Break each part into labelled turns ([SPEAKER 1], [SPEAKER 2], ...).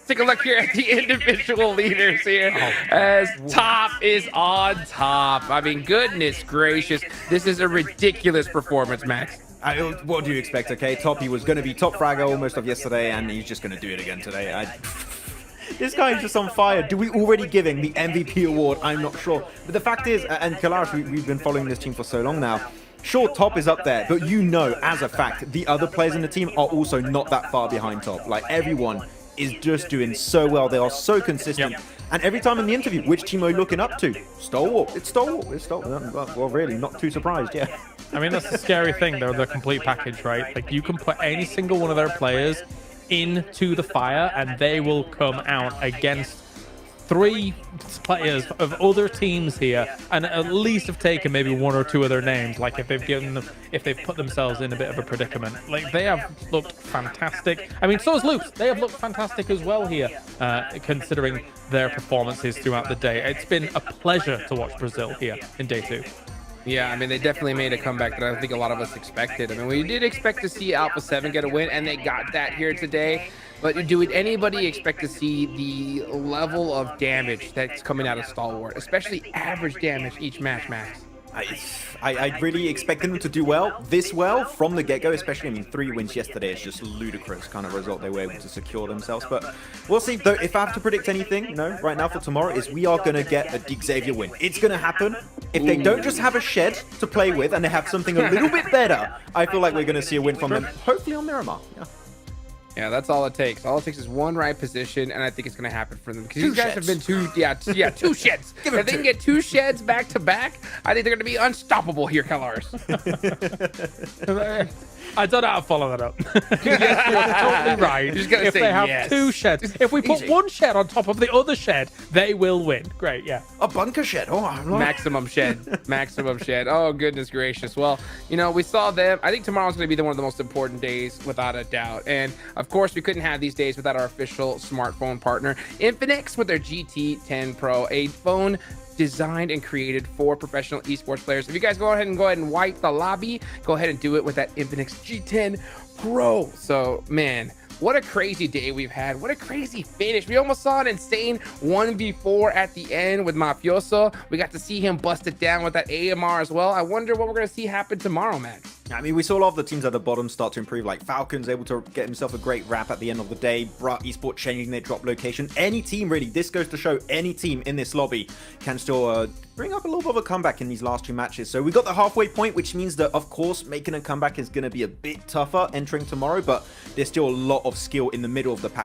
[SPEAKER 1] take a look here at the individual leaders here as Top is on top. I mean, goodness gracious. This is a ridiculous performance, Max.
[SPEAKER 2] What do you expect, okay? Top, he was going to be top fragger almost of yesterday, and he's just going to do it again today. This guy is just on fire. Do we already give him the MVP award? I'm not sure. But the fact is, and Kalash, we've been following this team for so long now. Sure, Top is up there, but you know, as a fact, the other players in the team are also not that far behind Top. Like, everyone is just doing so well. They are so consistent. Yep. And every time in the interview, which team are you looking up to? Stalwart. It's Stalwart. It's Stalwart. Well, really, not too surprised, yeah.
[SPEAKER 3] I mean, that's the scary thing, though, the complete package, right? Like, you can put any single one of their players into the fire, and they will come out against 3 players of other teams here, and at least have taken maybe 1 or 2 of their names. Like, if they've put themselves in a bit of a predicament. Like, they have looked fantastic. I mean, so has Luke's. They have looked fantastic as well here, considering their performances throughout the day. It's been a pleasure to watch Brazil here in day 2.
[SPEAKER 1] Yeah, I mean, they definitely made a comeback that I don't think a lot of us expected. I mean, we did expect to see Alpha 7 get a win, and they got that here today. But anybody expect to see the level of damage that's coming out of Stalwart, especially average damage each match, Max?
[SPEAKER 2] I really expected them to do this well from the get-go, especially, I mean, 3 wins yesterday is just ludicrous kind of result they were able to secure themselves. But we'll see, though. If I have to predict anything, you know, right now for tomorrow, is we are going to get a Xavier win. It's going to happen. If they don't just have a shed to play with and they have something a little bit better, I feel like we're going to see a win from them, hopefully on Miramar. Yeah.
[SPEAKER 1] Yeah, that's all it takes. All it takes is one right position, and I think it's going to happen for them. Because these guys have been 2 sheds. If they can get 2 sheds back to back, I think they're going to be unstoppable here, Colors.
[SPEAKER 3] I don't know how to follow that up. Yes, you're totally right.
[SPEAKER 1] You're just gonna
[SPEAKER 3] if
[SPEAKER 1] say
[SPEAKER 3] they have
[SPEAKER 1] yes.
[SPEAKER 3] 2 sheds, if we put 1 shed on top of the other shed, they will win. Great, yeah.
[SPEAKER 2] A bunker shed. Oh,
[SPEAKER 1] maximum shed. Maximum shed. Oh, goodness gracious. Well, you know, we saw them. I think tomorrow's going to be one of the most important days, without a doubt. And, of course, we couldn't have these days without our official smartphone partner, Infinix, with their GT10 Pro, a phone designed and created for professional esports players. If you guys go ahead and wipe the lobby, go ahead and do it with that Infinix G10 Pro. So, man, what a crazy day we've had. What a crazy finish. We almost saw an insane 1v4 at the end with Mafioso. We got to see him bust it down with that AMR as well. I wonder what we're going to see happen tomorrow, Max.
[SPEAKER 2] I mean, we saw a lot of the teams at the bottom start to improve, like Falcon's able to get himself a great wrap at the end of the day. Brat Esports changing their drop location. Any team, really, this goes to show any team in this lobby can still bring up a little bit of a comeback in these last 2 matches. So we got the halfway point, which means that, of course, making a comeback is going to be a bit tougher entering tomorrow, but there's still a lot of skill in the middle of the pack.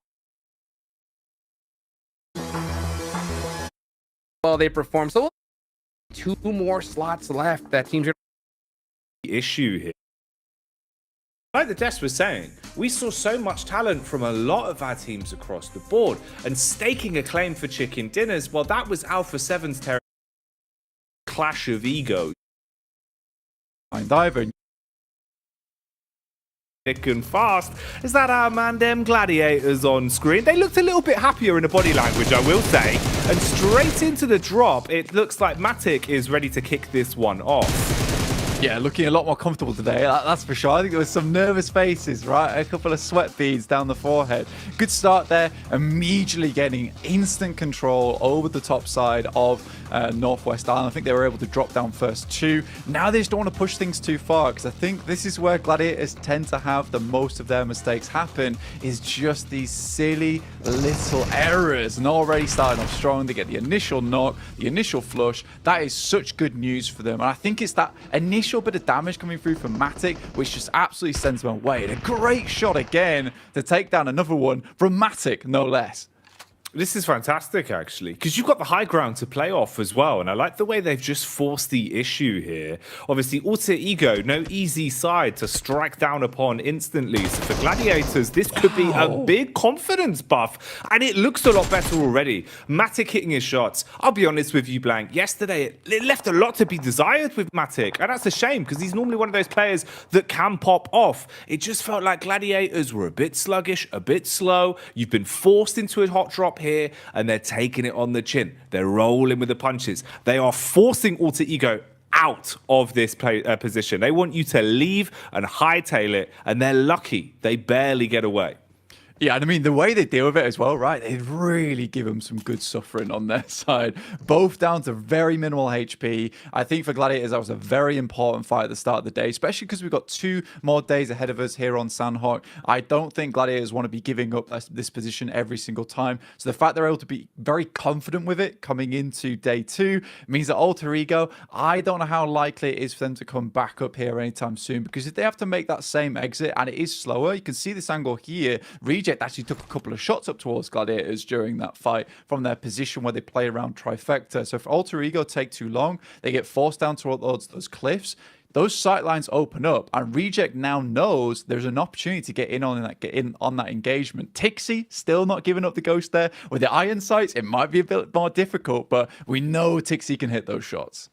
[SPEAKER 1] Well, they perform. So 2 more slots left that teams are
[SPEAKER 4] issue here. Like the Des was saying, we saw so much talent from a lot of our teams across the board, and staking a claim for chicken dinners, well, that was Alpha 7's territory. Clash of ego.
[SPEAKER 5] Thick
[SPEAKER 4] And fast. Is that our man, them gladiators on screen? They looked a little bit happier in the body language, I will say. And straight into the drop, it looks like Matic is ready to kick this one off.
[SPEAKER 5] Yeah, looking a lot more comfortable today, that's for sure. I think there was some nervous faces, right? A couple of sweat beads down the forehead. Good start there, immediately getting instant control over the top side of Northwest Island. I think they were able to drop down first 2. Now they just don't want to push things too far, because I think this is where Gladiators tend to have the most of their mistakes happen, is just these silly little errors. And already starting off strong, they get the initial knock, the initial flush. That is such good news for them. And I think it's that initial bit of damage coming through from Matic, which just absolutely sends them away. And a great shot again to take down another one from Matic, no less.
[SPEAKER 4] This is fantastic, actually, because you've got the high ground to play off as well. And I like the way they've just forced the issue here. Obviously, Alter Ego, no easy side to strike down upon instantly. So for Gladiators, this could be a big confidence buff. And it looks a lot better already. Matic hitting his shots. I'll be honest with you, Blank. Yesterday, it left a lot to be desired with Matic. And that's a shame, because he's normally one of those players that can pop off. It just felt like Gladiators were a bit sluggish, a bit slow. You've been forced into a hot drop here, and they're taking it on the chin. They're rolling with the punches. They are forcing Alter Ego out of this position. They want you to leave and hightail it, and they're lucky they barely get away.
[SPEAKER 5] Yeah, and I mean, the way they deal with it as well, right? They really give them some good suffering on their side. Both down to very minimal HP. I think for Gladiators, that was a very important fight at the start of the day, especially because we've got 2 more days ahead of us here on Sandhawk. I don't think Gladiators want to be giving up this position every single time. So the fact they're able to be very confident with it coming into day 2 means that Alter Ego, I don't know how likely it is for them to come back up here anytime soon, because if they have to make that same exit and it is slower, you can see this angle here. Reject actually took a couple of shots up towards Gladiators during that fight from their position where they play around Trifecta. So if Alter Ego take too long, they get forced down towards those cliffs. Those sight lines open up, and Reject now knows there's an opportunity to get in on that engagement. Tixie still not giving up the ghost there. With the iron sights, it might be a bit more difficult, but we know Tixie can hit those shots.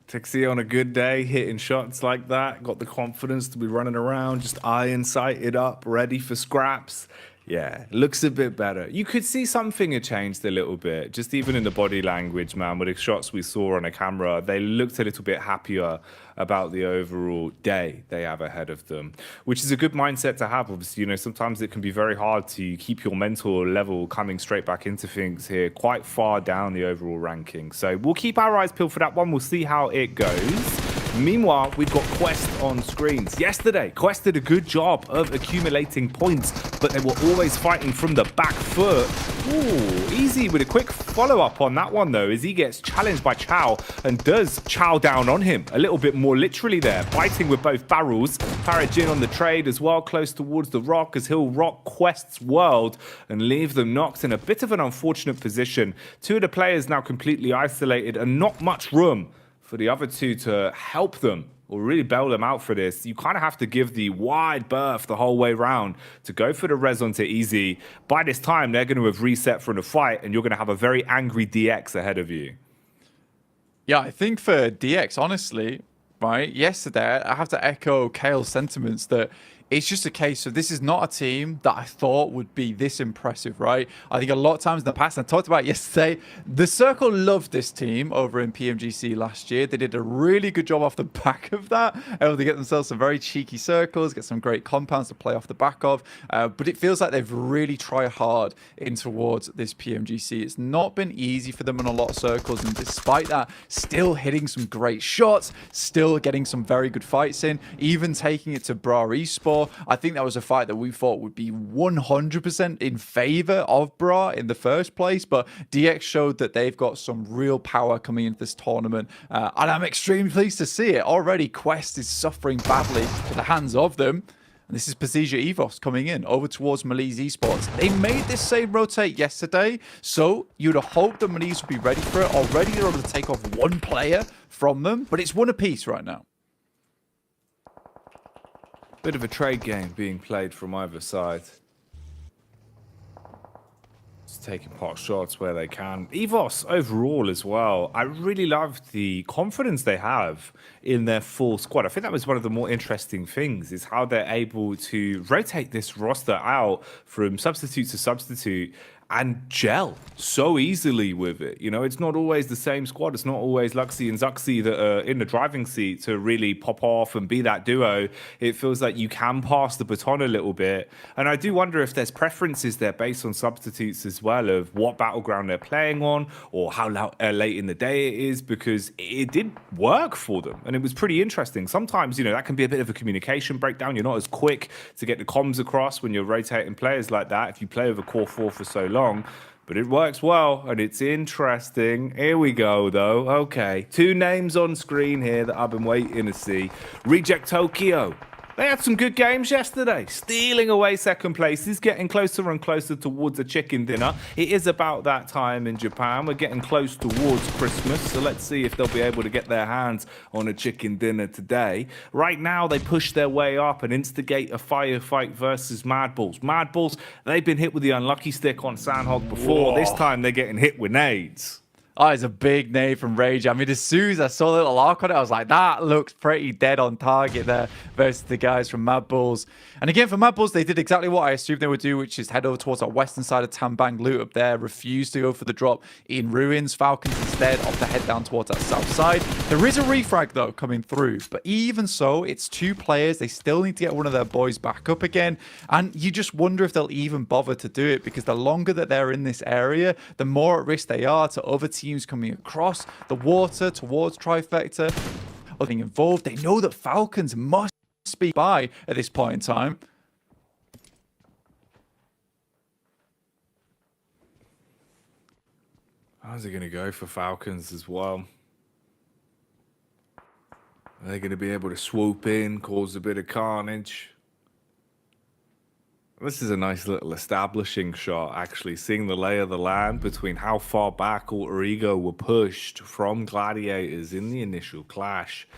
[SPEAKER 4] Tixie on a good day, hitting shots like that, got the confidence to be running around, just iron sighted up, ready for scraps. Yeah, looks a bit better. You could see something had changed a little bit, just even in the body language, man. With the shots we saw on a camera, they looked a little bit happier about the overall day they have ahead of them, which is a good mindset to have. Obviously, you know, sometimes it can be very hard to keep your mental level coming straight back into things here, quite far down the overall ranking. So we'll keep our eyes peeled for that one. We'll see how it goes. Meanwhile, we've got Quest on screens. Yesterday, Quest did a good job of accumulating points, but they were always fighting from the back foot. Ooh, easy with a quick follow-up on that one, though, as he gets challenged by Chow and does chow down on him a little bit more literally there, biting with both barrels. Parajin on the trade as well, close towards the rock, as he'll rock Quest's world and leave them knocked in a bit of an unfortunate position. 2 of the players now completely isolated and not much room for the other 2 to help them or really bail them out for this. You kind of have to give the wide berth the whole way round to go for the res onto easy. By this time, they're going to have reset from the fight, and you're going to have a very angry DX ahead of you.
[SPEAKER 5] Yeah, I think for DX, honestly, right, yesterday, I have to echo Kale's sentiments that it's just a case of this is not a team that I thought would be this impressive, right? I think a lot of times in the past, and I talked about it yesterday, the Circle loved this team over in PMGC last year. They did a really good job off the back of that, able to get themselves some very cheeky circles, get some great compounds to play off the back of. But it feels like they've really tried hard in towards this PMGC. It's not been easy for them in a lot of circles, and despite that, still hitting some great shots, still getting some very good fights in, even taking it to Bra Esports. I think that was a fight that we thought would be 100% in favor of Bra in the first place, but DX showed that they've got some real power coming into this tournament, and I'm extremely pleased to see it. Already, Quest is suffering badly at the hands of them. And this is Pasija Evos coming in over towards Malise Esports. They made this same rotate yesterday, so you'd have hoped that Malise would be ready for it. Already they're able to take off 1 player from them, but it's 1 apiece right now.
[SPEAKER 4] Bit of a trade game being played from either side. Just taking pot shots where they can. Evos overall as well. I really loved the confidence they have in their full squad. I think that was one of the more interesting things, is how they're able to rotate this roster out from substitute to substitute and gel so easily with it. You know, it's not always the same squad. It's not always Luxy and Zuxy that are in the driving seat to really pop off and be that duo. It feels like you can pass the baton a little bit. And I do wonder if there's preferences there based on substitutes as well, of what battleground they're playing on or how late in the day it is, because it did work for them. And it was pretty interesting. Sometimes, you know, that can be a bit of a communication breakdown. You're not as quick to get the comms across when you're rotating players like that if you play with a core 4 for so long. But it works well, and it's interesting. Here we go, though. Okay, 2 names on screen here that I've been waiting to see. Reject Tokyo. They had some good games yesterday, stealing away second places, getting closer and closer towards a chicken dinner. It is about that time in Japan. We're getting close towards Christmas, so let's see if they'll be able to get their hands on a chicken dinner today. Right now, they push their way up and instigate a firefight versus Mad Balls. Mad Balls, they've been hit with the unlucky stick on Sandhog before. Whoa. This time, they're getting hit with nades.
[SPEAKER 5] Oh, it's a big nade from Rage. I mean, as soon as I saw the little arc on it, I was like, that looks pretty dead on target there versus the guys from Mad Bulls. And again, for Mad Bulls, they did exactly what I assumed they would do, which is head over towards our western side of Tambang, loot up there, refuse to go for the drop in Ruins. Falcons instead opt to head down towards that south side. There is a refrag, though, coming through. But even so, it's 2 players. They still need to get one of their boys back up again. And you just wonder if they'll even bother to do it, because the longer that they're in this area, the more at risk they are to other teams coming across the water towards Trifecta or being involved. They know that Falcons must be by at this point in time.
[SPEAKER 4] How's it going to go for Falcons as well? Are they going to be able to swoop in, cause a bit of carnage? This is a nice little establishing shot, actually, seeing the lay of the land between how far back Alter Ego were pushed from Gladiators in the initial clash.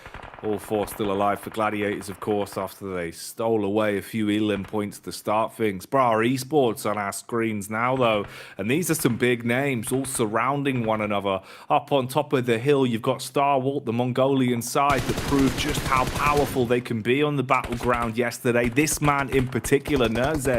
[SPEAKER 4] All 4 still alive for Gladiators, of course, after they stole away a few elim points to start things. Bra Esports on our screens now, though, and these are some big names all surrounding one another. Up on top of the hill, you've got Starwalt, the Mongolian side, that proved just how powerful they can be on the battleground yesterday. This man in particular, Nerzed,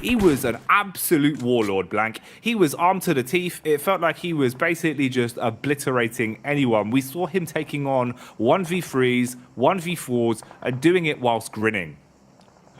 [SPEAKER 4] he was an absolute warlord, Blank. He was armed to the teeth. It felt like he was basically just obliterating anyone. We saw him taking on 1v3s, 1v4s, and doing it whilst grinning.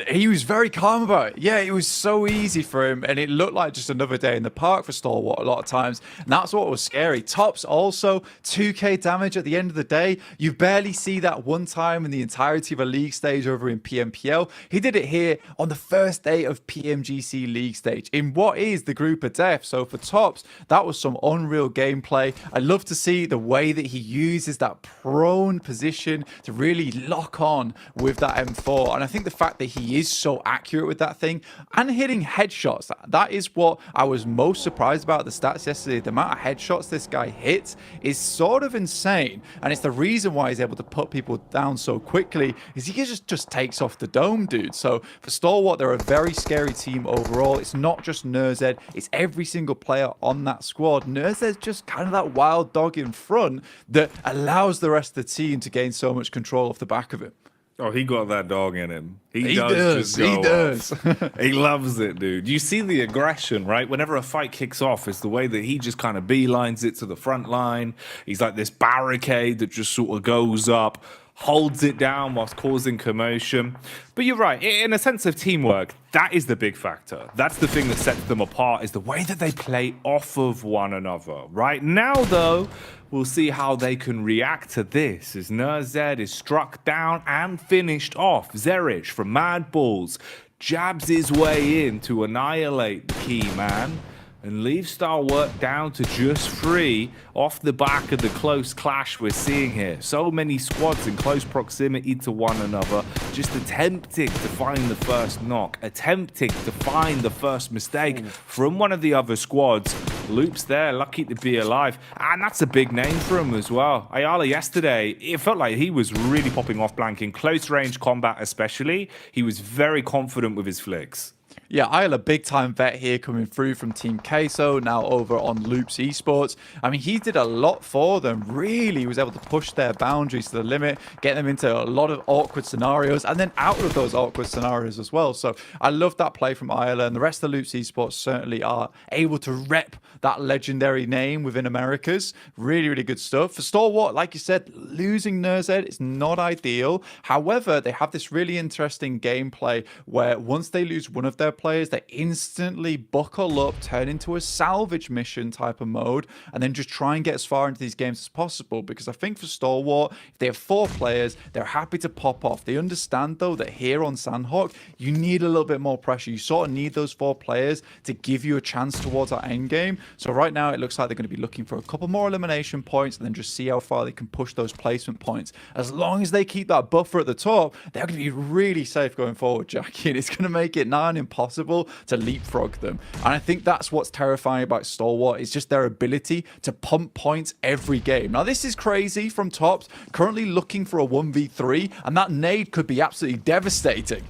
[SPEAKER 5] He was very calm about it. Yeah, it was so easy for him, and it looked like just another day in the park for Stalwart a lot of times, and that's what was scary. Tops also 2k damage at the end of the day. You barely see that one time in the entirety of a league stage over in PMPL. He did it here on the first day of PMGC League stage in what is the group of death. So for Tops, that was some unreal gameplay. I love to see the way that he uses that prone position to really lock on with that M4, and I think the fact that he is so accurate with that thing and hitting headshots. That is what I was most surprised about the stats yesterday. The amount of headshots this guy hits is sort of insane, and it's the reason why he's able to put people down so quickly, is he just takes off the dome, dude. So for Stalwart, they're a very scary team overall. It's not just Nerzed, it's every single player on that squad. Nerzed's just kind of that wild dog in front that allows the rest of the team to gain so much control off the back of it.
[SPEAKER 4] Oh, he got that dog in him. He does. He does. He loves it, dude. You see the aggression, right? Whenever a fight kicks off, it's the way that he just kind of beelines it to the front line. He's like this barricade that just sort of goes up, holds it down whilst causing commotion. But you're right, in a sense of teamwork, that is the big factor. That's the thing that sets them apart, is the way that they play off of one another. Right now, though, we'll see how they can react to this, as Nerzed is struck down and finished off. Zerich from Mad Bulls jabs his way in to annihilate the key man and leave Stalwart down to just 3 off the back of the close clash we're seeing here. So many squads in close proximity to one another, just attempting to find the first knock, attempting to find the first mistake from one of the other squads. Loops there, lucky to be alive, and that's a big name for him as well. Ayala yesterday, it felt like he was really popping off, Blank, in close range combat especially. He was very confident with his flicks.
[SPEAKER 5] Yeah, Ayala, big time vet here coming through from Team Queso, now over on Loops Esports. I mean, he did a lot for them. Really was able to push their boundaries to the limit, get them into a lot of awkward scenarios, and then out of those awkward scenarios as well. So I love that play from Ayala, and the rest of Loops Esports certainly are able to rep that legendary name within Americas. Really, really good stuff. For Stalwart, like you said, losing Nerzed is not ideal. However, they have this really interesting gameplay where once they lose one of their players, they instantly buckle up, turn into a salvage mission type of mode, and then just try and get as far into these games as possible. Because I think for Stalwart, if they have 4 players, they're happy to pop off. They understand, though, that here on Sandhawk, you need a little bit more pressure. You sort of need those 4 players to give you a chance towards that end game. So right now, it looks like they're going to be looking for a couple more elimination points and then just see how far they can push those placement points. As long as they keep that buffer at the top, they're going to be really safe going forward, Jackie, and it's going to make it nigh on impossible to leapfrog them. And I think that's what's terrifying about Stalwart, is just their ability to pump points every game. Now, this is crazy from Tops, currently looking for a 1v3, and that nade could be absolutely devastating.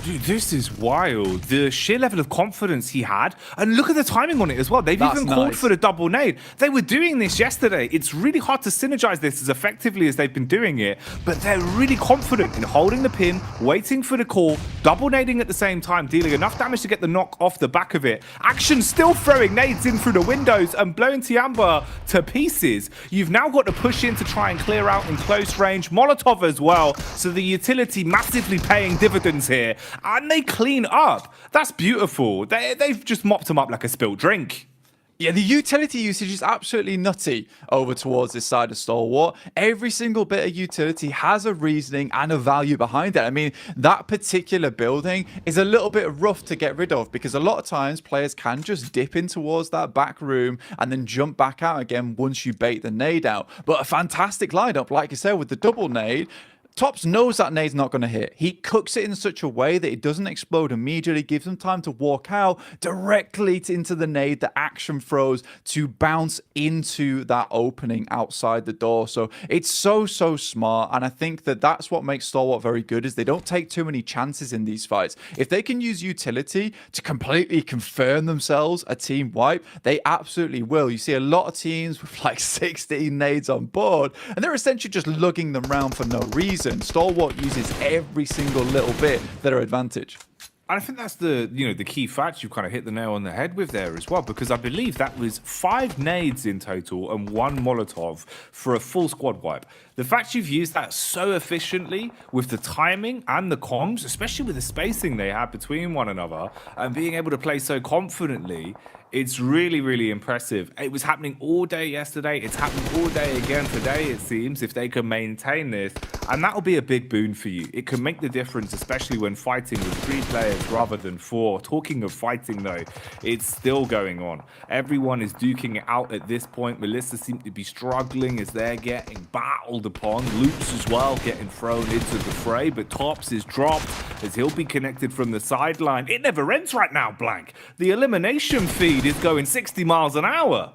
[SPEAKER 4] Dude, this is wild. The sheer level of confidence he had. And look at the timing on it as well. They've even called for the double nade. They were doing this yesterday. It's really hard to synergize this as effectively as they've been doing it. But they're really confident in holding the pin, waiting for the call, double nading at the same time, dealing enough damage to get the knock off the back of it. Action still throwing nades in through the windows and blowing Tiamba to pieces. You've now got to push in to try and clear out in close range. Molotov as well. So the utility massively paying dividends here. And they clean up. That's beautiful. They've just mopped them up like a spilled drink.
[SPEAKER 5] Yeah, the utility usage is absolutely nutty over towards this side of Stalwart. Every single bit of utility has a reasoning and a value behind it. I mean, that particular building is a little bit rough to get rid of because a lot of times players can just dip in towards that back room and then jump back out again once you bait the nade out. But a fantastic lineup, like I said, with the double nade. Tops knows that nade's not going to hit. He cooks it in such a way that it doesn't explode immediately, gives him time to walk out directly into the nade, the action throws to bounce into that opening outside the door. So it's so smart, and I think that that's what makes Stalwart very good, is they don't take too many chances in these fights. If they can use utility to completely confirm themselves a team wipe, they absolutely will. You see a lot of teams with like 16 nades on board, and they're essentially just lugging them around for no reason. Stalwart uses every single little bit to their advantage.
[SPEAKER 4] And I think that's the key fact you've kind of hit the nail on the head with there as well, because I believe that was 5 nades in total and 1 Molotov for a full squad wipe. The fact you've used that so efficiently with the timing and the comms, especially with the spacing they had between one another, and being able to play so confidently, it's really impressive. It was happening all day yesterday. It's happening all day again today, it seems, if they can maintain this. And that'll be a big boon for you. It can make the difference, especially when fighting with 3 players rather than 4. Talking of fighting, though, it's still going on. Everyone is duking it out at this point. Melissa seems to be struggling as they're getting battled upon. Loops as well getting thrown into the fray, but Tops is dropped as he'll be connected from the sideline. It never ends right now, Blank. The elimination feed is going 60 miles an hour.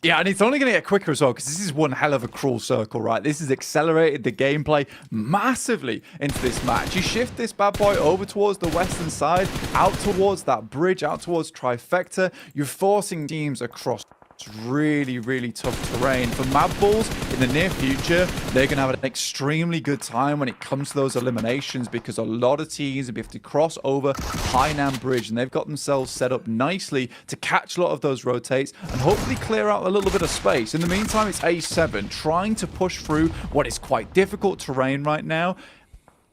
[SPEAKER 5] Yeah, and it's only going to get quicker as well, because this is one hell of a cruel circle, right? This has accelerated the gameplay massively into this match. You shift this bad boy over towards the western side, out towards that bridge, out towards Trifecta. You're forcing teams across really tough terrain. For Mad Bulls, in the near future, they're going to have an extremely good time when it comes to those eliminations, because a lot of teams will have to cross over Hainan Bridge, and they've got themselves set up nicely to catch a lot of those rotates and hopefully clear out a little bit of space. In the meantime, it's A7 trying to push through what is quite difficult terrain right now.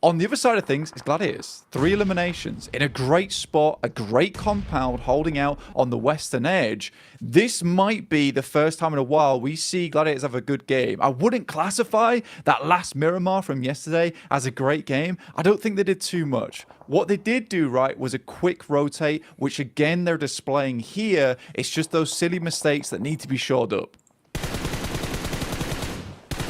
[SPEAKER 5] On the other side of things is Gladiators. 3 eliminations in a great spot, a great compound holding out on the western edge. This might be the first time in a while we see Gladiators have a good game. I wouldn't classify that last Miramar from yesterday as a great game. I don't think they did too much. What they did do right was a quick rotate, which again they're displaying here. It's just those silly mistakes that need to be shored up.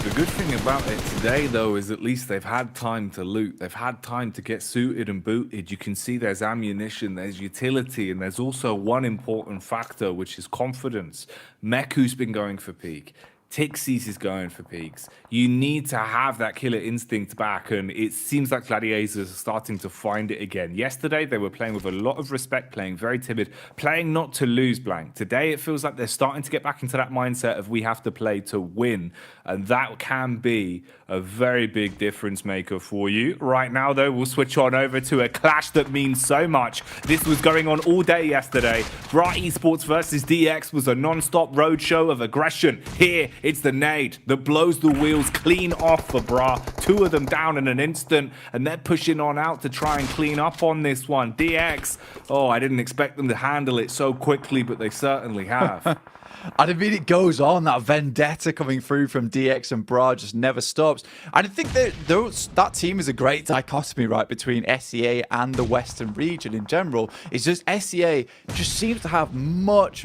[SPEAKER 4] The good thing about it today, though, is at least they've had time to loot. They've had time to get suited and booted. You can see there's ammunition, there's utility, and there's also one important factor, which is confidence. Meku's been going for peak. Tixie's is going for peaks. You need to have that killer instinct back, and it seems like Gladiators are starting to find it again. Yesterday, they were playing with a lot of respect, playing very timid, playing not to lose, Blank. Today, it feels like they're starting to get back into that mindset of we have to play to win, and that can be a very big difference maker for you. Right now, though, we'll switch on over to a clash that means so much. This was going on all day yesterday. Bra Esports versus DX was a non-stop roadshow of aggression. Here, it's the nade that blows the wheels clean off for Bra. 2 of them down in an instant, and they're pushing on out to try and clean up on this one. DX, oh, I didn't expect them to handle it so quickly, but they certainly have.
[SPEAKER 5] And I mean, it goes on. That vendetta coming through from DX and Bra just never stops. And I think that team is a great dichotomy, right, between SEA and the Western region in general. It's just SEA just seems to have much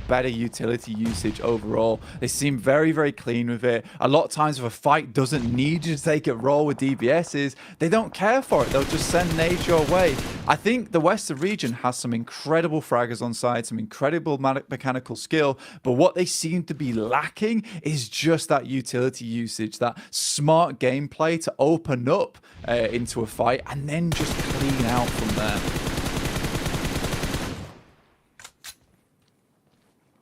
[SPEAKER 5] better utility usage overall. They seem very clean with it. A lot of times if a fight doesn't need you to take it raw with DBSs, they don't care for it. They'll just send nades your way. I think the Western region has some incredible fraggers on side, some incredible mechanical skill, but what they seem to be lacking is just that utility usage, that smart gameplay to open up into a fight and then just clean out from there.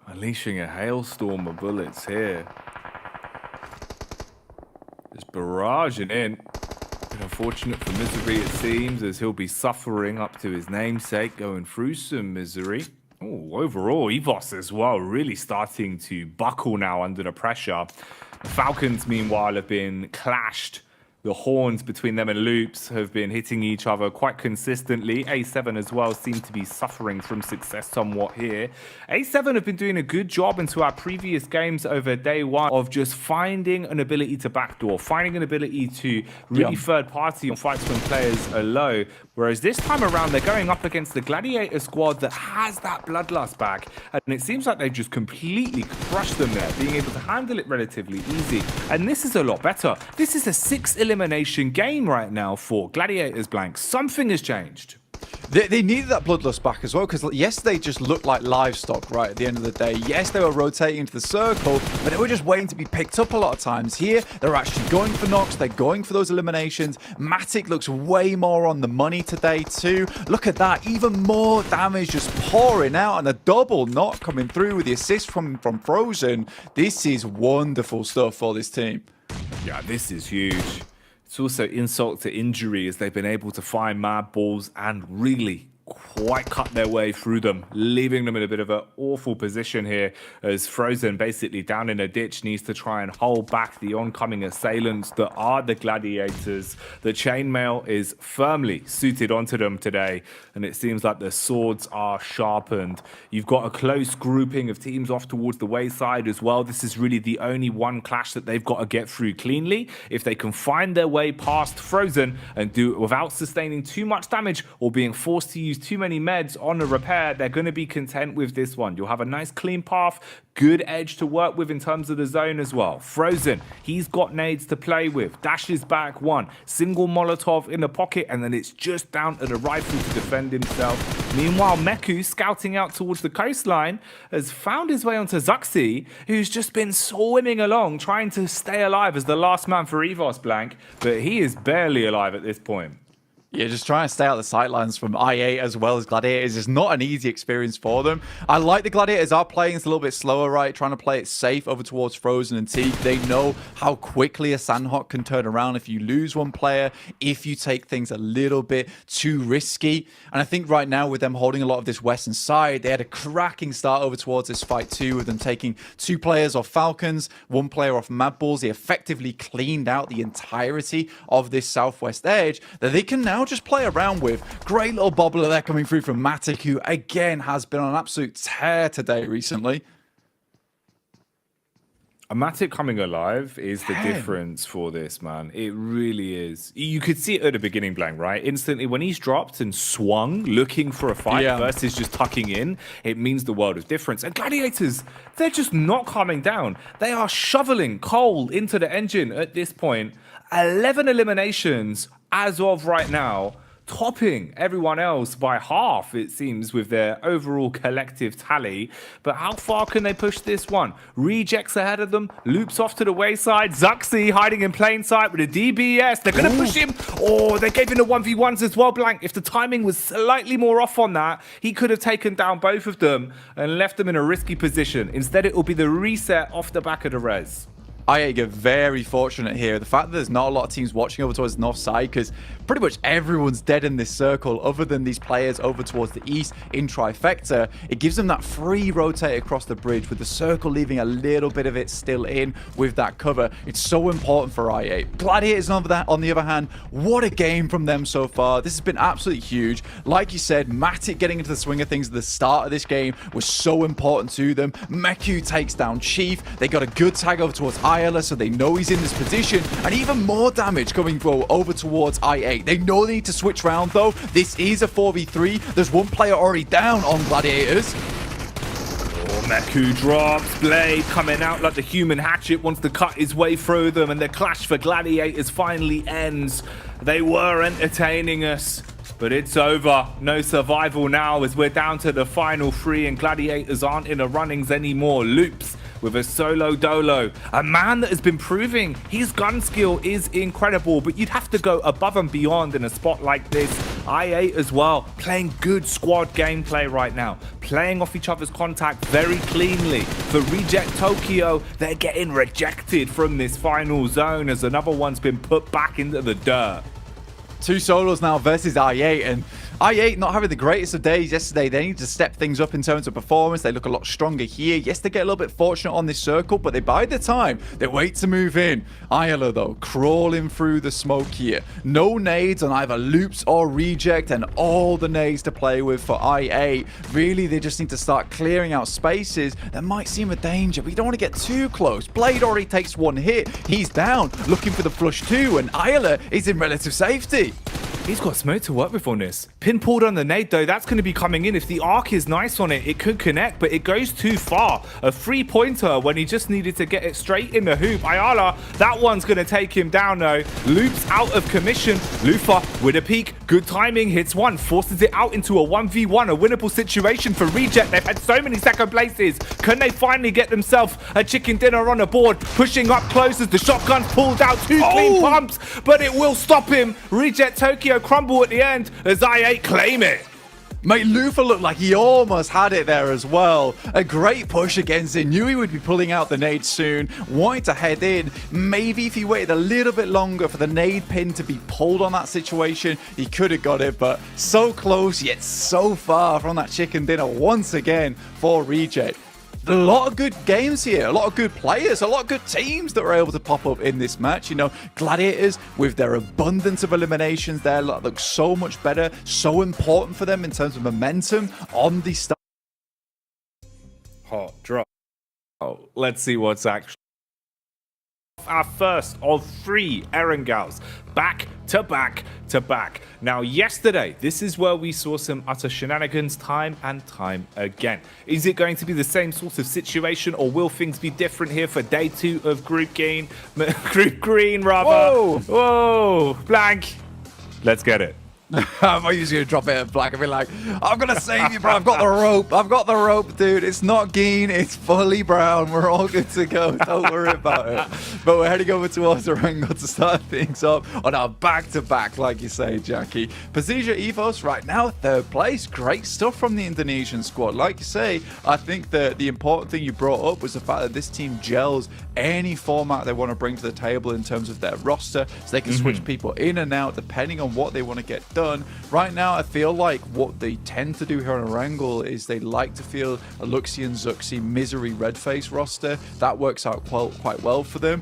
[SPEAKER 4] Unleashing a hailstorm of bullets here. Just barraging in. Bit unfortunate for Misery, it seems, as he'll be suffering up to his namesake, going through some misery. Oh, overall, EVOS as well, really starting to buckle now under the pressure. The Falcons, meanwhile, have been clashed. The horns between them and Loops have been hitting each other quite consistently. A7 as well seem to be suffering from success somewhat here. A7 have been doing a good job into our previous games over day one of just finding an ability to backdoor, finding an ability to really third party on fights when players are low. Whereas this time around, they're going up against the Gladiator squad that has that bloodlust back. And it seems like they've just completely crushed them there, being able to handle it relatively easy. And this is a lot better. This is a 6 elimination game right now for Gladiators Blank. Something has changed.
[SPEAKER 5] They needed that bloodlust back as well, because yesterday just looked like livestock right at the end of the day. Yes, they were rotating into the circle, but they were just waiting to be picked up a lot of times. Here, they're actually going for knocks. They're going for those eliminations. Matic looks way more on the money today too. Look at that. Even more damage just pouring out, and a double knock coming through with the assist from Frozen. This is wonderful stuff for this team.
[SPEAKER 4] Yeah, this is huge. It's also insult to injury as they've been able to find mad balls and really quite cut their way through them, leaving them in a bit of an awful position here as Frozen, basically down in a ditch, needs to try and hold back the oncoming assailants that are the Gladiators. The chainmail is firmly suited onto them today, and it seems like the swords are sharpened. You've got a close grouping of teams off towards the wayside as well. This is really the only one clash that they've got to get through cleanly. If they can find their way past Frozen and do it without sustaining too much damage or being forced to use too many meds on the repair, they're going to be content with this one. You'll have a nice clean path, good edge to work with in terms of the zone as well. Frozen, he's got nades to play with, dashes back one, single Molotov in the pocket, and then it's just down to the rifle to defend himself. Meanwhile, Meku, scouting out towards the coastline, has found his way onto Zuxi, who's just been swimming along, trying to stay alive as the last man for EVOS Blank, but he is barely alive at this point.
[SPEAKER 5] Yeah, just trying to stay out the sightlines from I8 as well as Gladiators is not an easy experience for them. I like the Gladiators are playing it's a little bit slower, right? Trying to play it safe over towards Frozen and Teague. They know how quickly a Sandhawk can turn around if you lose one player, if you take things a little bit too risky. And I think right now with them holding a lot of this western side, they had a cracking start over towards this fight too, with them taking 2 players off Falcons, 1 player off Mad Bulls. They effectively cleaned out the entirety of this southwest edge that they can now just play around with. Great little bobbler there coming through from Matic, who again has been on an absolute tear today recently.
[SPEAKER 4] A Matic coming alive is the difference for this, man. It really is. You could see it at the beginning, Blank, right? Instantly, when he's dropped and swung, looking for a fight versus just tucking in, it means the world of difference. And Gladiators, they're just not calming down. They are shoveling coal into the engine at this point. 11 eliminations as of right now, topping everyone else by half, it seems, with their overall collective tally. But how far can they push this one? Rejects ahead of them, loops off to the wayside. Zuxi hiding in plain sight with a DBS. They're going to push him. Oh, they gave him the 1v1s as well, Blank. If the timing was slightly more off on that, he could have taken down both of them and left them in a risky position. Instead, it will be the reset off the back of the res.
[SPEAKER 5] I get very fortunate here. The fact that there's not a lot of teams watching over towards the north side, because pretty much everyone's dead in this circle other than these players over towards the east in Trifecta. It gives them that free rotate across the bridge with the circle leaving a little bit of it still in with that cover. It's so important for I8. Gladiators on the other hand, what a game from them so far. This has been absolutely huge. Like you said, Matic getting into the swing of things at the start of this game was so important to them. Meku takes down Chief. They got a good tag over towards Ayala, so they know he's in this position, and even more damage coming over towards I8. They know they need to switch round though. This is a 4v3. There's one player already down on Gladiators.
[SPEAKER 4] Oh, Meku drops. Blade coming out like the human hatchet, wants to cut his way through them, and the clash for Gladiators finally ends. They were entertaining us But it's over. No survival now as we're down to the final 3 and Gladiators aren't in the runnings anymore. Loops with a solo dolo. A man that has been proving his gun skill is incredible, but you'd have to go above and beyond in a spot like this. I8 as well, playing good squad gameplay right now. Playing off each other's contact very cleanly. For Reject Tokyo, they're getting rejected from this final zone as another one's been put back into the dirt.
[SPEAKER 5] 2 solos now versus I8, and I8 not having the greatest of days yesterday. They need to step things up in terms of performance. They look a lot stronger here. Yes, they get a little bit fortunate on this circle, but they bide their time. They wait to move in. Isla, though, crawling through the smoke here. No nades on either Loops or Reject, and all the nades to play with for I8. Really, they just need to start clearing out spaces that might seem a danger, but you don't want to get too close. Blade already takes 1 hit. He's down, looking for the flush too, and Isla is in relative safety.
[SPEAKER 4] He's got smoke to work with on this. Pin pulled on the nade though, that's going to be coming in. If the arc is nice on it, it could connect, but it goes too far. A 3-pointer when he just needed to get it straight in the hoop. Ayala, that one's going to take him down though. Loops out of commission. Lufa with a peek. Good timing, hits one, forces it out into a 1v1, a winnable situation for Reject. They've had so many second places. Can they finally get themselves a chicken dinner on the board? Pushing up close as the shotgun's pulled out. 2 clean pumps, but it will stop him. Reject Tokyo crumble at the end as I8 claim it.
[SPEAKER 5] Mate, Lufa looked like he almost had it there as well. A great push against it. Knew he would be pulling out the nade soon. Wanted to head in. Maybe if he waited a little bit longer for the nade pin to be pulled on that situation, he could have got it. But so close, yet so far from that chicken dinner once again for Reject. A lot of good games here, a lot of good players, a lot of good teams that were able to pop up in this match. You know, Gladiators with their abundance of eliminations there look so much better, so important for them in terms of momentum on the start.
[SPEAKER 4] Hot drop. Oh, let's see what's actually. Our first of 3 Erengaus, back to back to back. Now yesterday, this is where we saw some utter shenanigans time and time again. Is it going to be the same sort of situation, or will things be different here for day 2 of Group Green? Group Green, rather.
[SPEAKER 5] Whoa!
[SPEAKER 4] Whoa! Blank. Let's get it.
[SPEAKER 5] I'm just going to drop it at Black and be like, I'm going to save you, bro. I've got the rope. I've got the rope, dude. It's not green. It's fully brown. We're all good to go. Don't worry about it. But we're heading over towards Orango to start things up on our back-to-back, like you say, Jackie. Pasija Evos right now, 3rd place. Great stuff from the Indonesian squad. Like you say, I think that the important thing you brought up was the fact that this team gels any format they want to bring to the table in terms of their roster, so they can switch people in and out depending on what they want to get done. Right now, I feel like what they tend to do here on Erangel is they like to feel a Luxian, Zuxi, Misery, Redface roster. That works out quite well for them.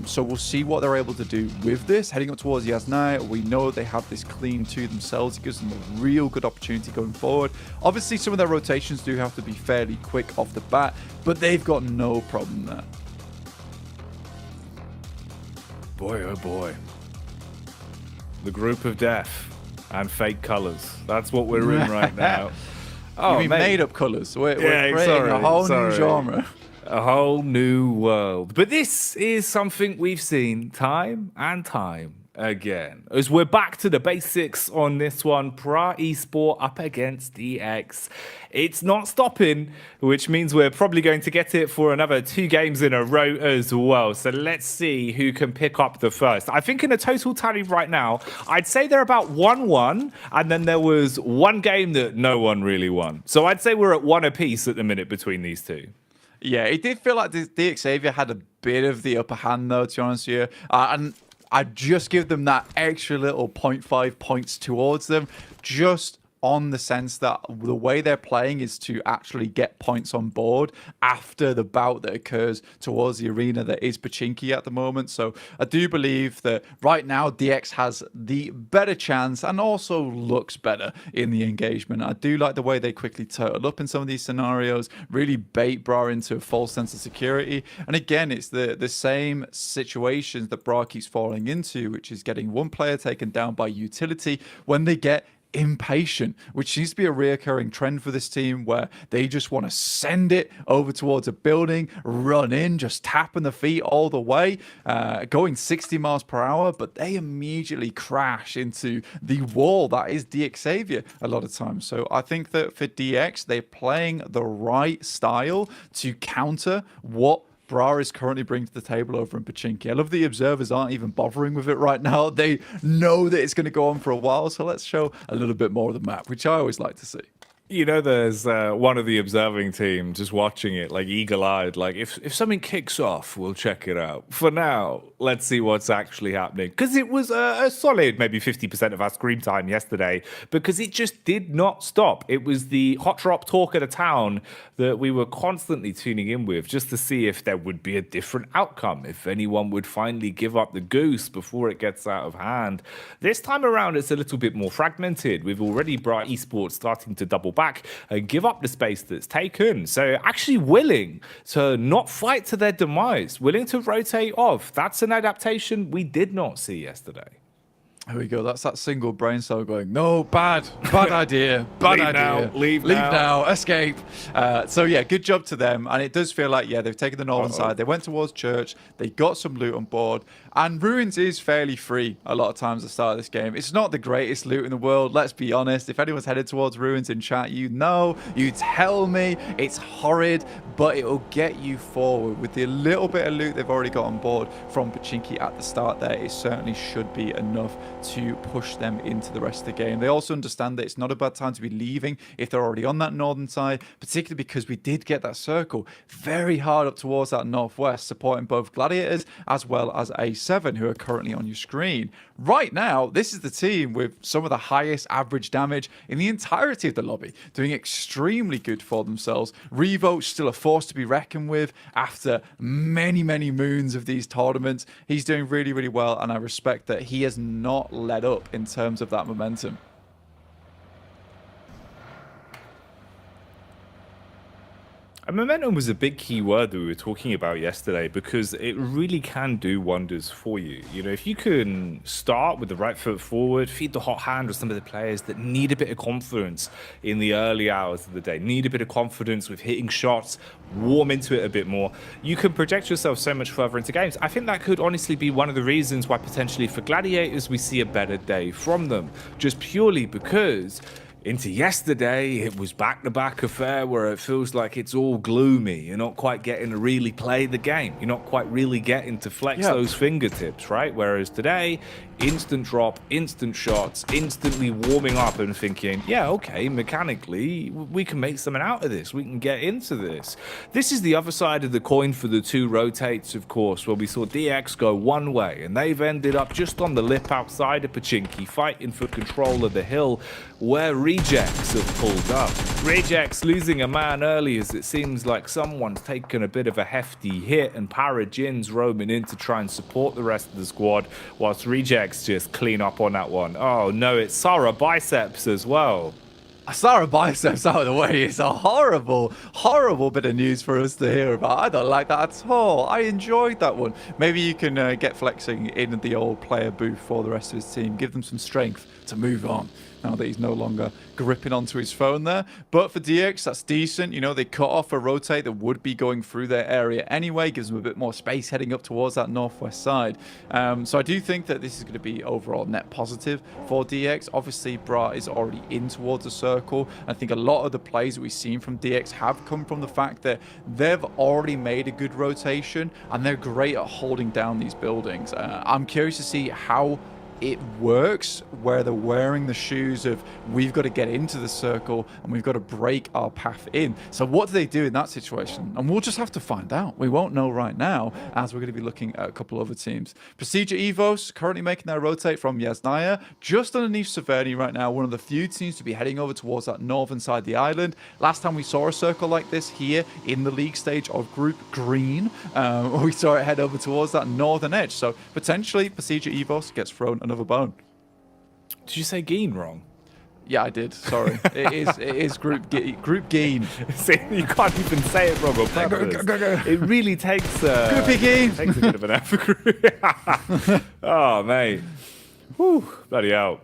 [SPEAKER 5] So we'll see what they're able to do with this. Heading up towards Yasnaya, we know they have this clean 2 themselves. It gives them a real good opportunity going forward. Obviously, some of their rotations do have to be fairly quick off the bat, but they've got no problem there.
[SPEAKER 4] Boy, oh boy. The group of death and fake colors. That's what we're in right now.
[SPEAKER 5] Oh, you mean made up colors? We're creating a whole new genre.
[SPEAKER 4] A whole new world. But this is something we've seen time and time again. As we're back to the basics on this one, Pra Esport up against DX. It's not stopping, which means we're probably going to get it for another 2 games in a row as well. So let's see who can pick up the first. I think in a total tally right now, I'd say they're about 1-1, and then there was 1 game that no one really won. So I'd say we're at 1 apiece at the minute between these 2.
[SPEAKER 5] Yeah, it did feel like DX Xavier had a bit of the upper hand, though, to be honest with you. And I'd just give them that extra little 0.5 points towards them, just on the sense that the way they're playing is to actually get points on board after the bout that occurs towards the arena that is Pachinki at the moment. So I do believe that right now DX has the better chance and also looks better in the engagement. I do like the way they quickly turtle up in some of these scenarios, really bait Bra into a false sense of security. And again, it's the same situations that Bra keeps falling into, which is getting one player taken down by utility when they get impatient, which seems to be a reoccurring trend for this team where they just want to send it over towards a building, run in, just tapping the feet all the way, going 60 miles per hour, but they immediately crash into the wall that is DXavier a lot of times. So I think that for DX, they're playing the right style to counter what Bra is currently bringing to the table over in Pochinki. I love the observers aren't even bothering with it right now. They know that it's going to go on for a while, so let's show a little bit more of the map, which I always like to see.
[SPEAKER 4] You know, there's one of the observing team just watching it, like eagle-eyed, like if something kicks off, we'll check it out. For now, let's see what's actually happening. Because it was a solid maybe 50% of our screen time yesterday, because it just did not stop. It was the hot drop talk of the town that we were constantly tuning in with just to see if there would be a different outcome, if anyone would finally give up the goose before it gets out of hand. This time around, it's a little bit more fragmented. We've already brought esports starting to double back and give up the space that's taken. So actually willing to not fight to their demise, willing to rotate off. That's an adaptation we did not see yesterday.
[SPEAKER 5] Here we go. That's that single brain cell going, no, bad idea, bad
[SPEAKER 4] Leave
[SPEAKER 5] idea.
[SPEAKER 4] now, leave
[SPEAKER 5] now, escape. So yeah, good job to them. And it does feel like, yeah, they've taken the northern side. They went towards church. They got some loot on board. And Ruins is fairly free a lot of times at the start of this game. It's not the greatest loot in the world, let's be honest. If anyone's headed towards Ruins in chat, you know, you tell me it's horrid, but it'll get you forward. With the little bit of loot they've already got on board from Pochinki at the start there, it certainly should be enough to push them into the rest of the game. They also understand that it's not a bad time to be leaving if they're already on that northern side, particularly because we did get that circle very hard up towards that northwest, supporting both Gladiators as well as A7, who are currently on your screen. Right now, this is the team with some of the highest average damage in the entirety of the lobby, doing extremely good for themselves. Revo still a force to be reckoned with after many, many moons of these tournaments. He's doing really, really well, and I respect that he has not let up in terms of that momentum.
[SPEAKER 4] And momentum was a big key word that we were talking about yesterday, because it really can do wonders for you. You know, if you can start with the right foot forward, feed the hot hand with some of the players that need a bit of confidence in the early hours of the day, need a bit of confidence with hitting shots, warm into it a bit more, you can project yourself so much further into games. I think that could honestly be one of the reasons why potentially for Gladiators we see a better day from them, just purely because into yesterday, it was back-to-back affair where it feels like it's all gloomy. You're not quite getting to really play the game. You're not quite really getting to flex those fingertips, right? Whereas today, instant drop, instant shots, instantly warming up and thinking, yeah, okay, mechanically, we can make something out of this. We can get into this. This is the other side of the coin for the two rotates, of course, where we saw DX go one way, and they've ended up just on the lip outside of Pochinki, fighting for control of the hill, where Rejects have pulled up. Rejects losing a man early, as it seems like someone's taken a bit of a hefty hit, and Parajin's roaming in to try and support the rest of the squad, whilst Rejects just clean up on that one. Oh no, it's Sarah Biceps as well.
[SPEAKER 5] Sarah Biceps out of the way is a horrible, horrible bit of news for us to hear about. I don't like that at all. I enjoyed that one. Maybe you can get flexing in the old player booth for the rest of his team. Give them some strength to move on now that he's no longer gripping onto his phone there. But for DX, that's decent. You know, they cut off a rotate that would be going through their area anyway, gives them a bit more space heading up towards that northwest side. So I do think that this is going to be overall net positive for DX. Obviously, Bra is already in towards the circle. I think a lot of the plays that we've seen from DX have come from the fact that they've already made a good rotation and they're great at holding down these buildings. I'm curious to see how it works where they're wearing the shoes of we've got to get into the circle and we've got to break our path in. So what do they do in that situation? And we'll just have to find out. We won't know right now, as we're going to be looking at a couple other teams. Procedure Evos currently making their rotate from Yasnaya just underneath Severny right now. One of the few teams to be heading over towards that northern side of the island. Last time we saw a circle like this here in the league stage of Group Green, we saw it head over towards that northern edge. So potentially Procedure Evos gets thrown another bone.
[SPEAKER 4] Did you say Geen wrong?
[SPEAKER 5] Yeah, I did. Sorry. It is Group Geen.
[SPEAKER 4] See, you can't even say it wrong on purpose. It really takes
[SPEAKER 5] Groupie Geen.
[SPEAKER 4] Takes a bit of an effort. Oh, mate. Whew, bloody hell.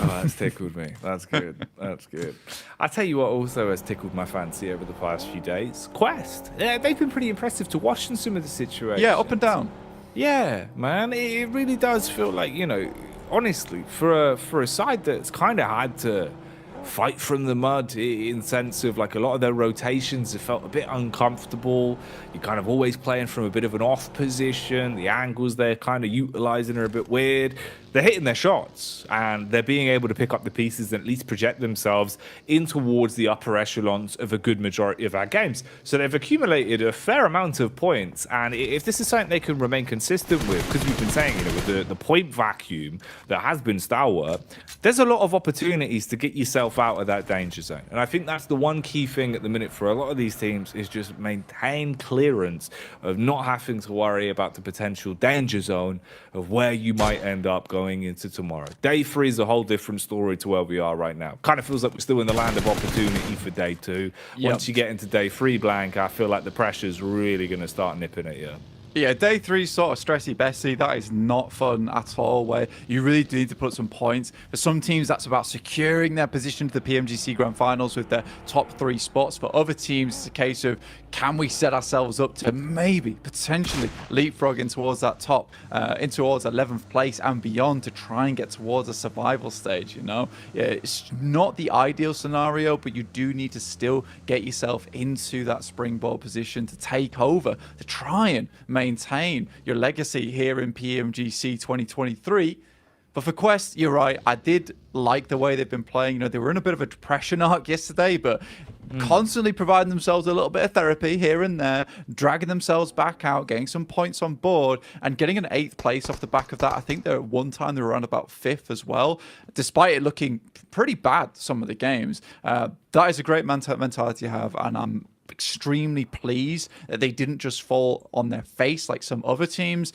[SPEAKER 4] Oh, that's tickled me. That's good. That's good. I tell you what also has tickled my fancy over the past few days. Quest. Yeah, they've been pretty impressive to watch in some of the situations.
[SPEAKER 5] Yeah, up and down.
[SPEAKER 4] Yeah, man. It really does feel like, you know, honestly, for a side that's kind of had to fight from the mud in sense of like a lot of their rotations have felt a bit uncomfortable. You're kind of always playing from a bit of an off position. The angles they're kind of utilizing are a bit weird. They're hitting their shots and they're being able to pick up the pieces and at least project themselves in towards the upper echelons of a good majority of our games. So they've accumulated a fair amount of points, and if this is something they can remain consistent with, because we've been saying, you know, with the point vacuum that has been stalwart, there's a lot of opportunities to get yourself out of that danger zone. And I think that's the one key thing at the minute for a lot of these teams is just maintain clearance of not having to worry about the potential danger zone of where you might end up going into tomorrow. Day 3 is a whole different story to where we are right now. Kind of feels like we're still in the land of opportunity for day 2.
[SPEAKER 5] Yep.
[SPEAKER 4] Once you get into day 3, Blank, I feel like the pressure's really going to start nipping at you.
[SPEAKER 5] Yeah, day 3 sort of stressy Bessie. That is not fun at all, where you really do need to put some points. For some teams, that's about securing their position to the PMGC Grand Finals with their top 3 spots. For other teams, it's a case of, can we set ourselves up to maybe, potentially, leapfrogging towards that top, in towards 11th place and beyond to try and get towards a survival stage, you know? Yeah, it's not the ideal scenario, but you do need to still get yourself into that springboard position to take over, to try and maintain your legacy here in PMGC 2023. But for Quest, you're right. I did like the way they've been playing. You know, they were in a bit of a depression arc yesterday, but constantly providing themselves a little bit of therapy here and there, dragging themselves back out, getting some points on board, and getting an 8th place off the back of that. I think at one time they were around about 5th as well, despite it looking pretty bad some of the games. That is a great mentality to have, and I'm extremely pleased that they didn't just fall on their face like some other teams.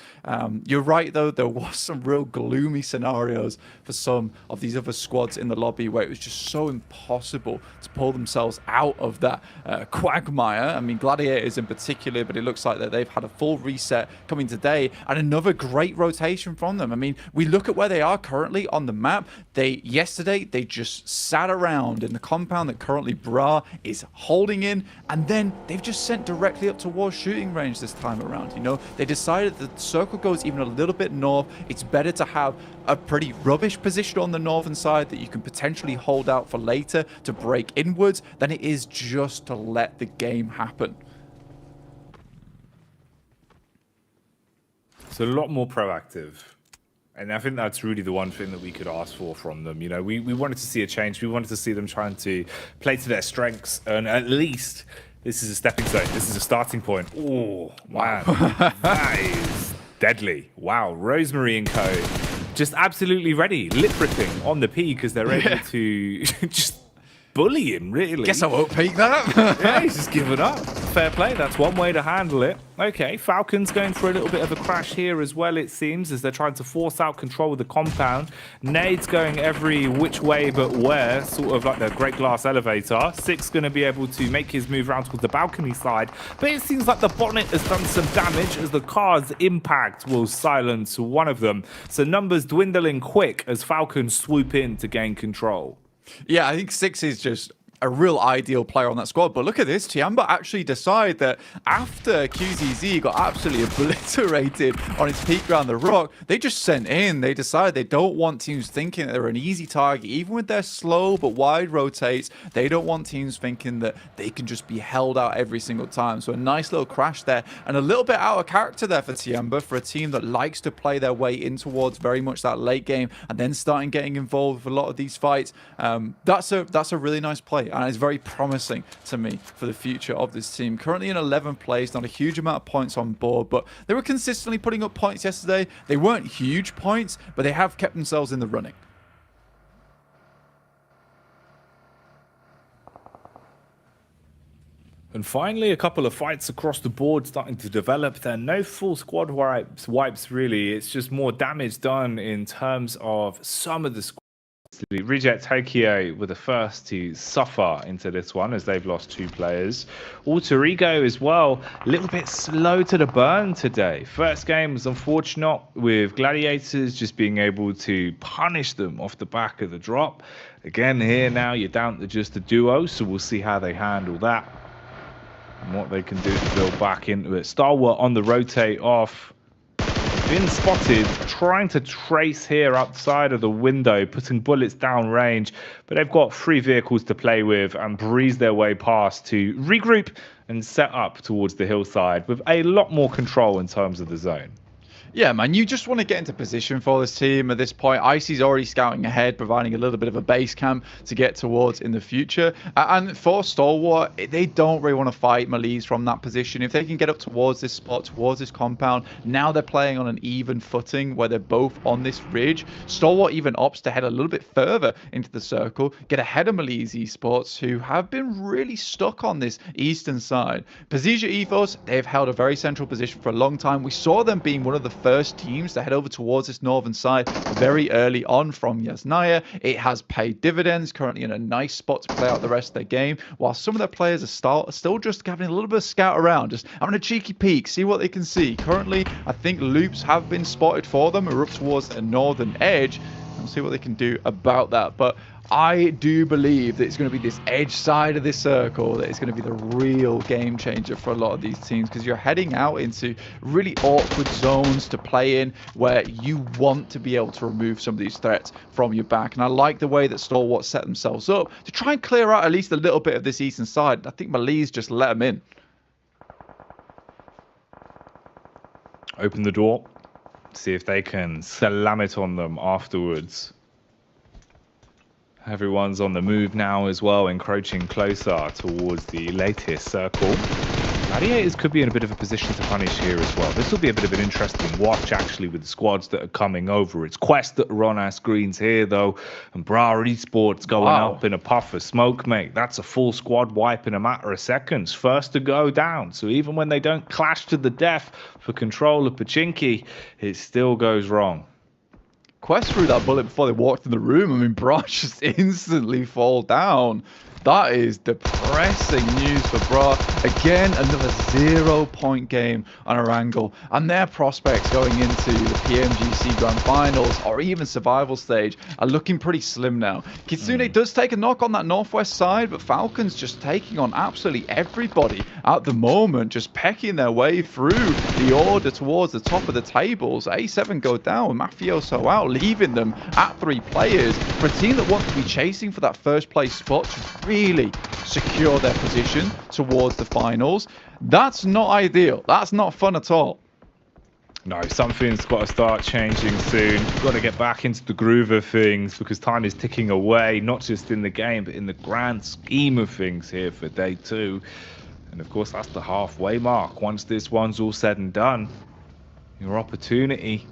[SPEAKER 5] You're right, though, there was some real gloomy scenarios for some of these other squads in the lobby where it was just so impossible to pull themselves out of that quagmire. I mean, Gladiators in particular, but it looks like that they've had a full reset coming today and another great rotation from them. I mean, we look at where they are currently on the map. Yesterday, they just sat around in the compound that currently Bra is holding in, and then they've just sent directly up towards shooting range this time around. You know, they decided that the circle goes even a little bit north. It's better to have a pretty rubbish position on the northern side that you can potentially hold out for later to break inwards than it is just to let the game happen.
[SPEAKER 4] It's a lot more proactive. And I think that's really the one thing that we could ask for from them. You know, we wanted to see a change. We wanted to see them trying to play to their strengths. And at least this is a stepping stone. This is a starting point. Oh, wow. That is deadly. Wow. Rosemary and co. just absolutely ready. Lip ripping on the P because they're able to just bully him, really.
[SPEAKER 5] Guess I won't peek that.
[SPEAKER 4] Yeah, he's just given up. Fair play. That's one way to handle it. Okay, Falcon's going for a little bit of a crash here as well, it seems, as they're trying to force out control of the compound. Nade's going every which way but where, sort of like the Great Glass Elevator. Six going to be able to make his move around towards the balcony side, but it seems like the bonnet has done some damage as the car's impact will silence one of them. So numbers dwindling quick as Falcons swoop in to gain control.
[SPEAKER 5] Yeah, I think Six is just a real ideal player on that squad. But look at this, Tiamba actually decide that after QZZ got absolutely obliterated on his peak around the rock, they just sent in. They decided they don't want teams thinking that they're an easy target. Even with their slow but wide rotates, they don't want teams thinking that they can just be held out every single time. So a nice little crash there and a little bit out of character there for Tiamba, for a team that likes to play their way in towards very much that late game and then starting getting involved with a lot of these fights. That's a really nice play. And it's very promising to me for the future of this team. Currently in 11th place, not a huge amount of points on board, but they were consistently putting up points yesterday. They weren't huge points, but they have kept themselves in the running.
[SPEAKER 4] And finally, a couple of fights across the board starting to develop. There are no full squad wipes really. It's just more damage done in terms of some of the squad Reject Tokyo were the first to suffer into this one as they've lost 2 players. Alter Ego as well, a little bit slow to the burn today. First game was unfortunate with Gladiators just being able to punish them off the back of the drop. Again here now you're down to just a duo, so we'll see how they handle that and what they can do to build back into it. Stalwart on the rotate off. Been spotted trying to trace here outside of the window, putting bullets down range, but they've got 3 vehicles to play with and breeze their way past to regroup and set up towards the hillside with a lot more control in terms of the zone.
[SPEAKER 5] Yeah, man, you just want to get into position for this team at this point. Icy's already scouting ahead, providing a little bit of a base camp to get towards in the future. And for Stalwart, they don't really want to fight Malise from that position. If they can get up towards this spot, towards this compound, now they're playing on an even footing where they're both on this ridge. Stalwart even opts to head a little bit further into the circle, get ahead of Malise Esports, who have been really stuck on this eastern side. Pazija Ethos, they've held a very central position for a long time. We saw them being one of the first teams to head over towards this northern side very early on from Yasnaya. It has paid dividends, currently in a nice spot to play out the rest of their game, while some of their players are still just having a little bit of scout around, just having a cheeky peek, see what they can see. Currently, I think loops have been spotted for them, are up towards the northern edge. We'll see what they can do about that. But I do believe that it's going to be this edge side of this circle that is going to be the real game changer for a lot of these teams, because you're heading out into really awkward zones to play in where you want to be able to remove some of these threats from your back. And I like the way that Stalwart set themselves up to try and clear out at least a little bit of this eastern side. I think Malise just let them in.
[SPEAKER 4] Open the door, see if they can slam it on them afterwards. Everyone's on the move now as well, encroaching closer towards the latest circle. Gladiators could be in a bit of a position to punish here as well. This will be a bit of an interesting watch, actually, with the squads that are coming over. It's Quest that are on our screens here, though, and Bra Esports going up in a puff of smoke, mate. That's a full squad wipe in a matter of seconds. First to go down. So even when they don't clash to the death for control of Pachinki, it still goes wrong.
[SPEAKER 5] Quest threw that bullet before they walked in the room. I mean, Bra just instantly fall down. That is depressing news for Bra. Again, another 0-point game on Erangel. And their prospects going into the PMGC Grand Finals or even survival stage are looking pretty slim now. Kitsune does take a knock on that northwest side, but Falcons just taking on absolutely everybody at the moment, just pecking their way through the order towards the top of the tables. A7 go down, Mafioso out, leaving them at 3 players for a team that wants to be chasing for that first place spot to really secure their position towards the finals. That's not ideal. That's not fun at all.
[SPEAKER 4] No, something's got to start changing soon. Got to get back into the groove of things because time is ticking away, not just in the game, but in the grand scheme of things here for day 2. And of course, that's the halfway mark. Once this one's all said and done, your opportunity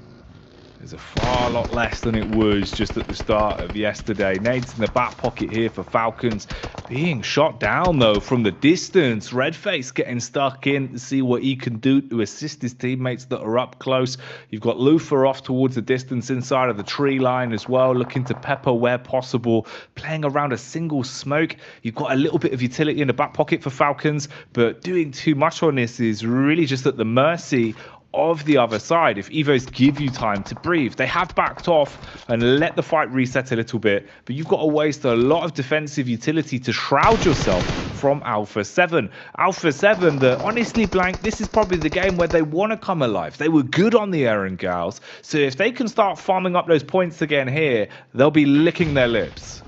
[SPEAKER 4] is a far lot less than it was just at the start of yesterday. Nades in the back pocket here for Falcons. Being shot down, though, from the distance. Redface getting stuck in to see what he can do to assist his teammates that are up close. You've got Lufa off towards the distance inside of the tree line as well, looking to pepper where possible, playing around a single smoke. You've got a little bit of utility in the back pocket for Falcons, but doing too much on this is really just at the mercy of the other side. If Evos give you time to breathe, they have backed off and let the fight reset a little bit, but you've got to waste a lot of defensive utility to shroud yourself from Alpha 7. Alpha 7, the honestly blank, this is probably the game where they want to come alive. They were good on the Aaron Gals, so if they can start farming up those points again here, they'll be licking their lips.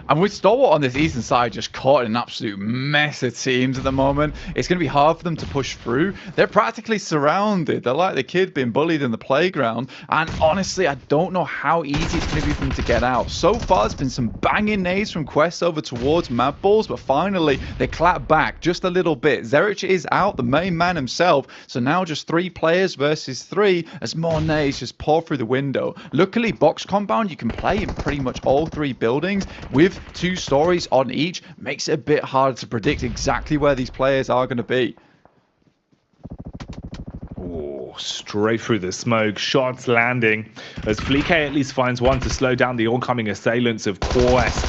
[SPEAKER 5] And with Stalwart on this eastern side just caught in an absolute mess of teams at the moment, it's going to be hard for them to push through. They're practically surrounded. They're like the kid being bullied in the playground. And honestly, I don't know how easy it's going to be for them to get out. So far, there's been some banging nades from Quest over towards Mad Balls, but finally, they clap back just a little bit. Zerich is out, the main man himself. So now just 3 players versus 3 as more nades just pour through the window. Luckily, box compound, you can play in pretty much all 3 buildings with 2 stories on each, makes it a bit harder to predict exactly where these players are going to be.
[SPEAKER 4] Oh, straight through the smoke. Shots landing as Fleek at least finds one to slow down the oncoming assailants of course.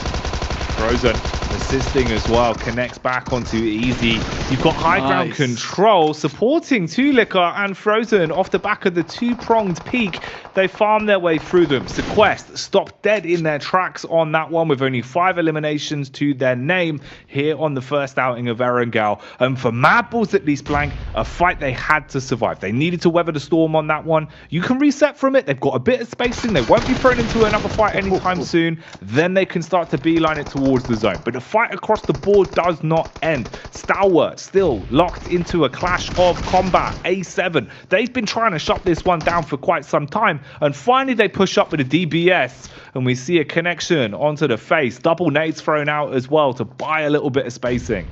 [SPEAKER 4] Frozen assisting as well, connects back onto Easy. You've got high ground control supporting Liquor and Frozen off the back of the two-pronged peak. They farm their way through them. Sequest stopped dead in their tracks on that one with only 5 eliminations to their name here on the first outing of Erangel. And for Mad Balls at least, Blank, a fight they had to survive. They needed to weather the storm on that one. You can reset from it. They've got a bit of spacing. They won't be thrown into another fight anytime soon. Then they can start to beeline it towards the zone. But the fight across the board does not end. Stalwart still locked into a clash of combat. A7, they've been trying to shut this one down for quite some time, and finally they push up with a DBS and we see a connection onto the face. Double nades thrown out as well to buy a little bit of spacing.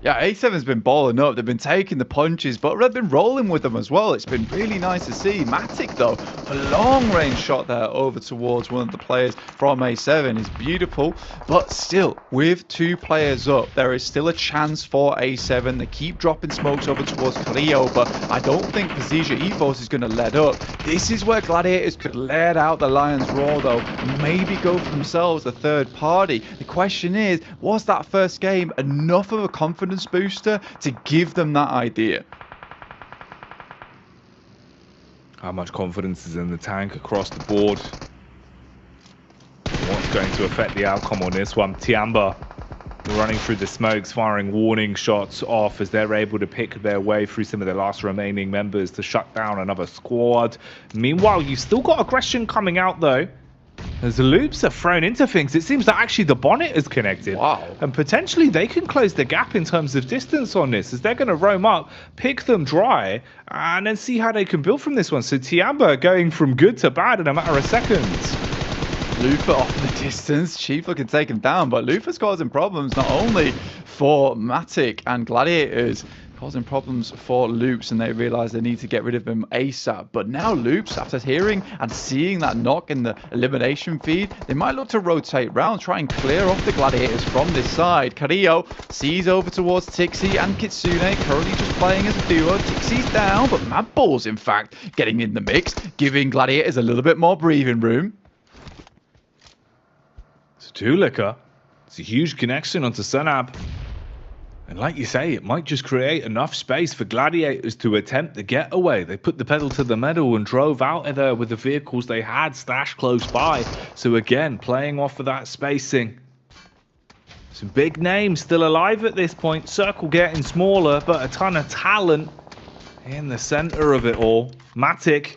[SPEAKER 5] Yeah, A7's been balling up. They've been taking the punches, but they've been rolling with them as well. It's been really nice to see. Matic, though, a long-range shot there over towards one of the players from A7 is beautiful. But still, with 2 players up, there is still a chance for A7. They keep dropping smokes over towards Cleo, but I don't think Precision Evos is going to let up. This is where Gladiators could let out the Lion's Roar, though, and maybe go for themselves a third party. The question is, was that first game enough of a confidence booster to give them that idea?
[SPEAKER 4] How much confidence is in the tank across the board? What's going to affect the outcome on this one? Tiamba running through the smokes, firing warning shots off as they're able to pick their way through some of the last remaining members to shut down another squad. Meanwhile, you've still got aggression coming out though. As the loops are thrown into things, it seems that actually the bonnet is connected.
[SPEAKER 5] Wow.
[SPEAKER 4] And potentially they can close the gap in terms of distance on this, as they're going to roam up, pick them dry, and then see how they can build from this one. So Tiamba going from good to bad in a matter of seconds.
[SPEAKER 5] Lufa off in the distance. Chief looking to take him down, but Lufa's causing problems not only for Matic and Gladiators, causing problems for Loops, and they realize they need to get rid of him ASAP. But now Loops, after hearing and seeing that knock in the elimination feed, they might look to rotate round, try and clear off the Gladiators from this side. Carrillo sees over towards Tixi and Kitsune, currently just playing as a duo. Tixi's down, but Mad Balls, in fact, getting in the mix, giving Gladiators a little bit more breathing room.
[SPEAKER 4] So Tulika, it's a huge connection onto Sunab. And like you say, it might just create enough space for Gladiators to attempt the getaway. They put the pedal to the metal and drove out of there with the vehicles they had stashed close by. So again, playing off of that spacing. Some big names still alive at this point. Circle getting smaller, but a ton of talent in the center of it all. Matic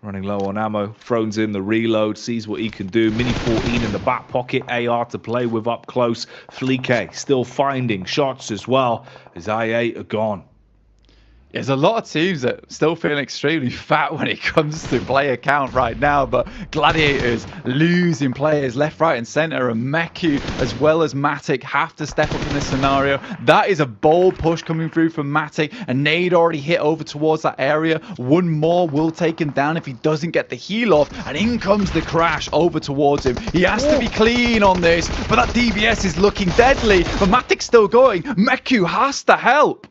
[SPEAKER 4] running low on ammo, throws in the reload, sees what he can do. Mini 14 in the back pocket, AR to play with up close. Fleek still finding shots as well as I8 are gone.
[SPEAKER 5] There's a lot of teams that still feel extremely fat when it comes to player count right now, but Gladiators losing players left, right, and center, and Meku as well as Matic have to step up in this scenario. That is a bold push coming through from Matic. A nade already hit over towards that area. One more will take him down if he doesn't get the heal off, and in comes the crash over towards him. He has to be clean on this, but that DBS is looking deadly, but Matic's still going. Meku has to help.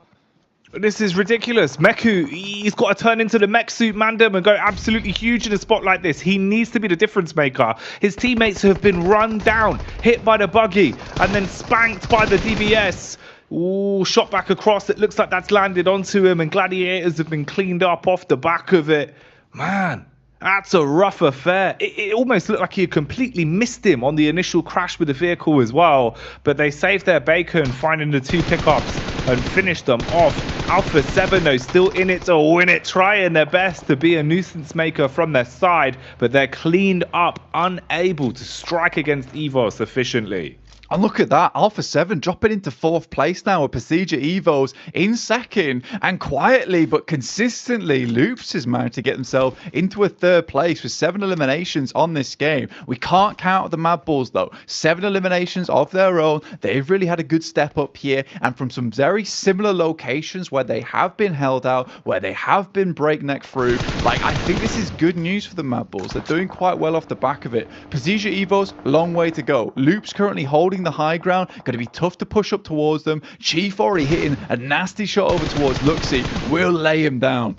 [SPEAKER 4] This is ridiculous. Meku, he's got to turn into the mech suit Mandem and go absolutely huge in a spot like this. He needs to be the difference maker. His teammates have been run down, hit by the buggy, and then spanked by the DBS. Ooh, shot back across. It looks like that's landed onto him, and Gladiators have been cleaned up off the back of it. Man, that's a rough affair. It almost looked like he had completely missed him on the initial crash with the vehicle as well. But they saved their bacon, finding the 2 pickups and finished them off. Alpha 7, though, still in it to win it, trying their best to be a nuisance maker from their side. But they're cleaned up, unable to strike against Evos efficiently.
[SPEAKER 5] And look at that, Alpha 7 dropping into 4th place now with Procedure Evos in 2nd. And quietly but consistently, Loops has managed to get themselves into a 3rd place with 7 eliminations on this game. We can't count the Mad Balls though. 7 eliminations of their own. They've really had a good step up here, and from some very similar locations where they have been held out, where they have been breakneck through. Like, I think this is good news for the Mad Balls. They're doing quite well off the back of it. Procedure Evos, long way to go. Loops currently holding the high ground, going to be tough to push up towards them. Chief already hitting a nasty shot over towards Luxy, will lay him down.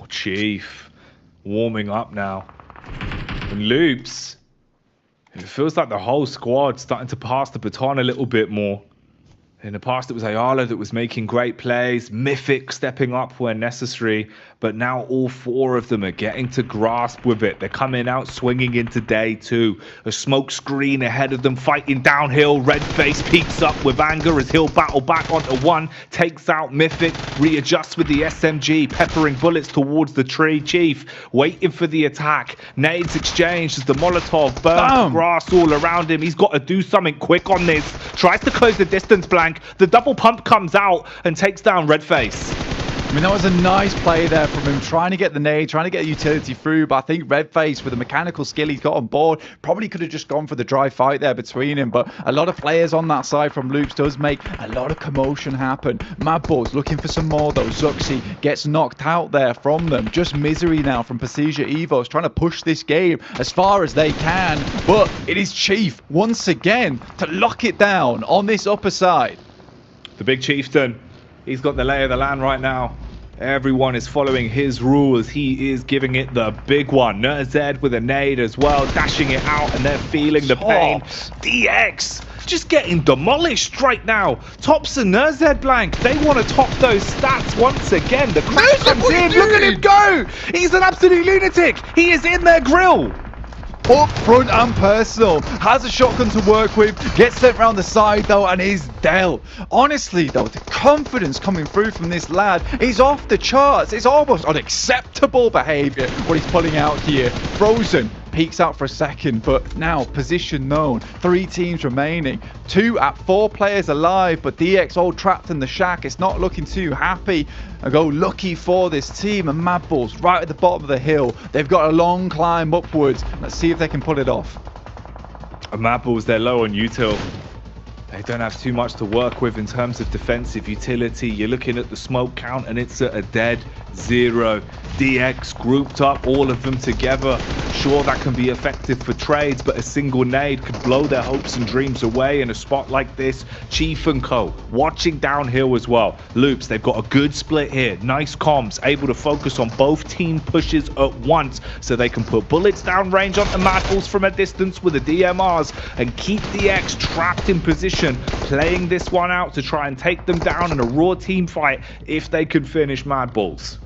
[SPEAKER 4] Chief warming up now. And Loops, it feels like the whole squad's starting to pass the baton a little bit more. In the past, it was Ayala that was making great plays, Mythic stepping up where necessary, but now all four of them are getting to grasp with it. They're coming out swinging into day two. A smoke screen ahead of them, fighting downhill. Redface peaks up with anger as he'll battle back onto one, takes out Mythic, readjusts with the SMG, peppering bullets towards the tree. Chief waiting for the attack. Nades exchanged as the Molotov burns grass all around him. He's got to do something quick on this. Tries to close the distance blank. The double pump comes out and takes down Redface.
[SPEAKER 5] I mean, that was a nice play there from him, trying to get the nade, trying to get the utility through, but I think Redface, with the mechanical skill he's got on board, probably could have just gone for the dry fight there between him, but a lot of players on that side from Loops does make a lot of commotion happen. Madball's looking for some more though. Zuxi gets knocked out there from them. Just misery now from Pasija Evos, trying to push this game as far as they can, but it is Chief once again to lock it down on this upper side.
[SPEAKER 4] The big chieftain, he's got the lay of the land right now. Everyone is following his rules. He is giving it the big one. Nerzed with a nade as well, dashing it out, and they're feeling the pain. DX just getting demolished right now. Tops and Nerzed blank. They want to top those stats once again. The crash comes in. Look at him go. He's an absolute lunatic. He is in their grill.
[SPEAKER 5] Up front and personal, has a shotgun to work with, gets sent round the side though and is dealt. Honestly though, the confidence coming through from this lad is off the charts. It's almost unacceptable behaviour what he's pulling out here. Frozen peeks out for a second, but now position known. 3 teams remaining, 2 at 4 players alive, but DX all trapped in the shack. It's not looking too happy. I go lucky for this team, and Madballs right at the bottom of the hill. They've got a long climb upwards. Let's see if they can pull it off.
[SPEAKER 4] Madballs, they're low on util. They don't have too much to work with in terms of defensive utility. You're looking at the smoke count and it's at a dead 0. DX grouped up, all of them together. Sure, that can be effective for trades, but a single nade could blow their hopes and dreams away in a spot like this. Chief and Co. watching downhill as well. Loops, they've got a good split here. Nice comms, able to focus on both team pushes at once so they can put bullets down range onto Madballs from a distance with the DMRs and keep DX trapped in position, playing this one out to try and take them down in a raw team fight if they could finish Madballs.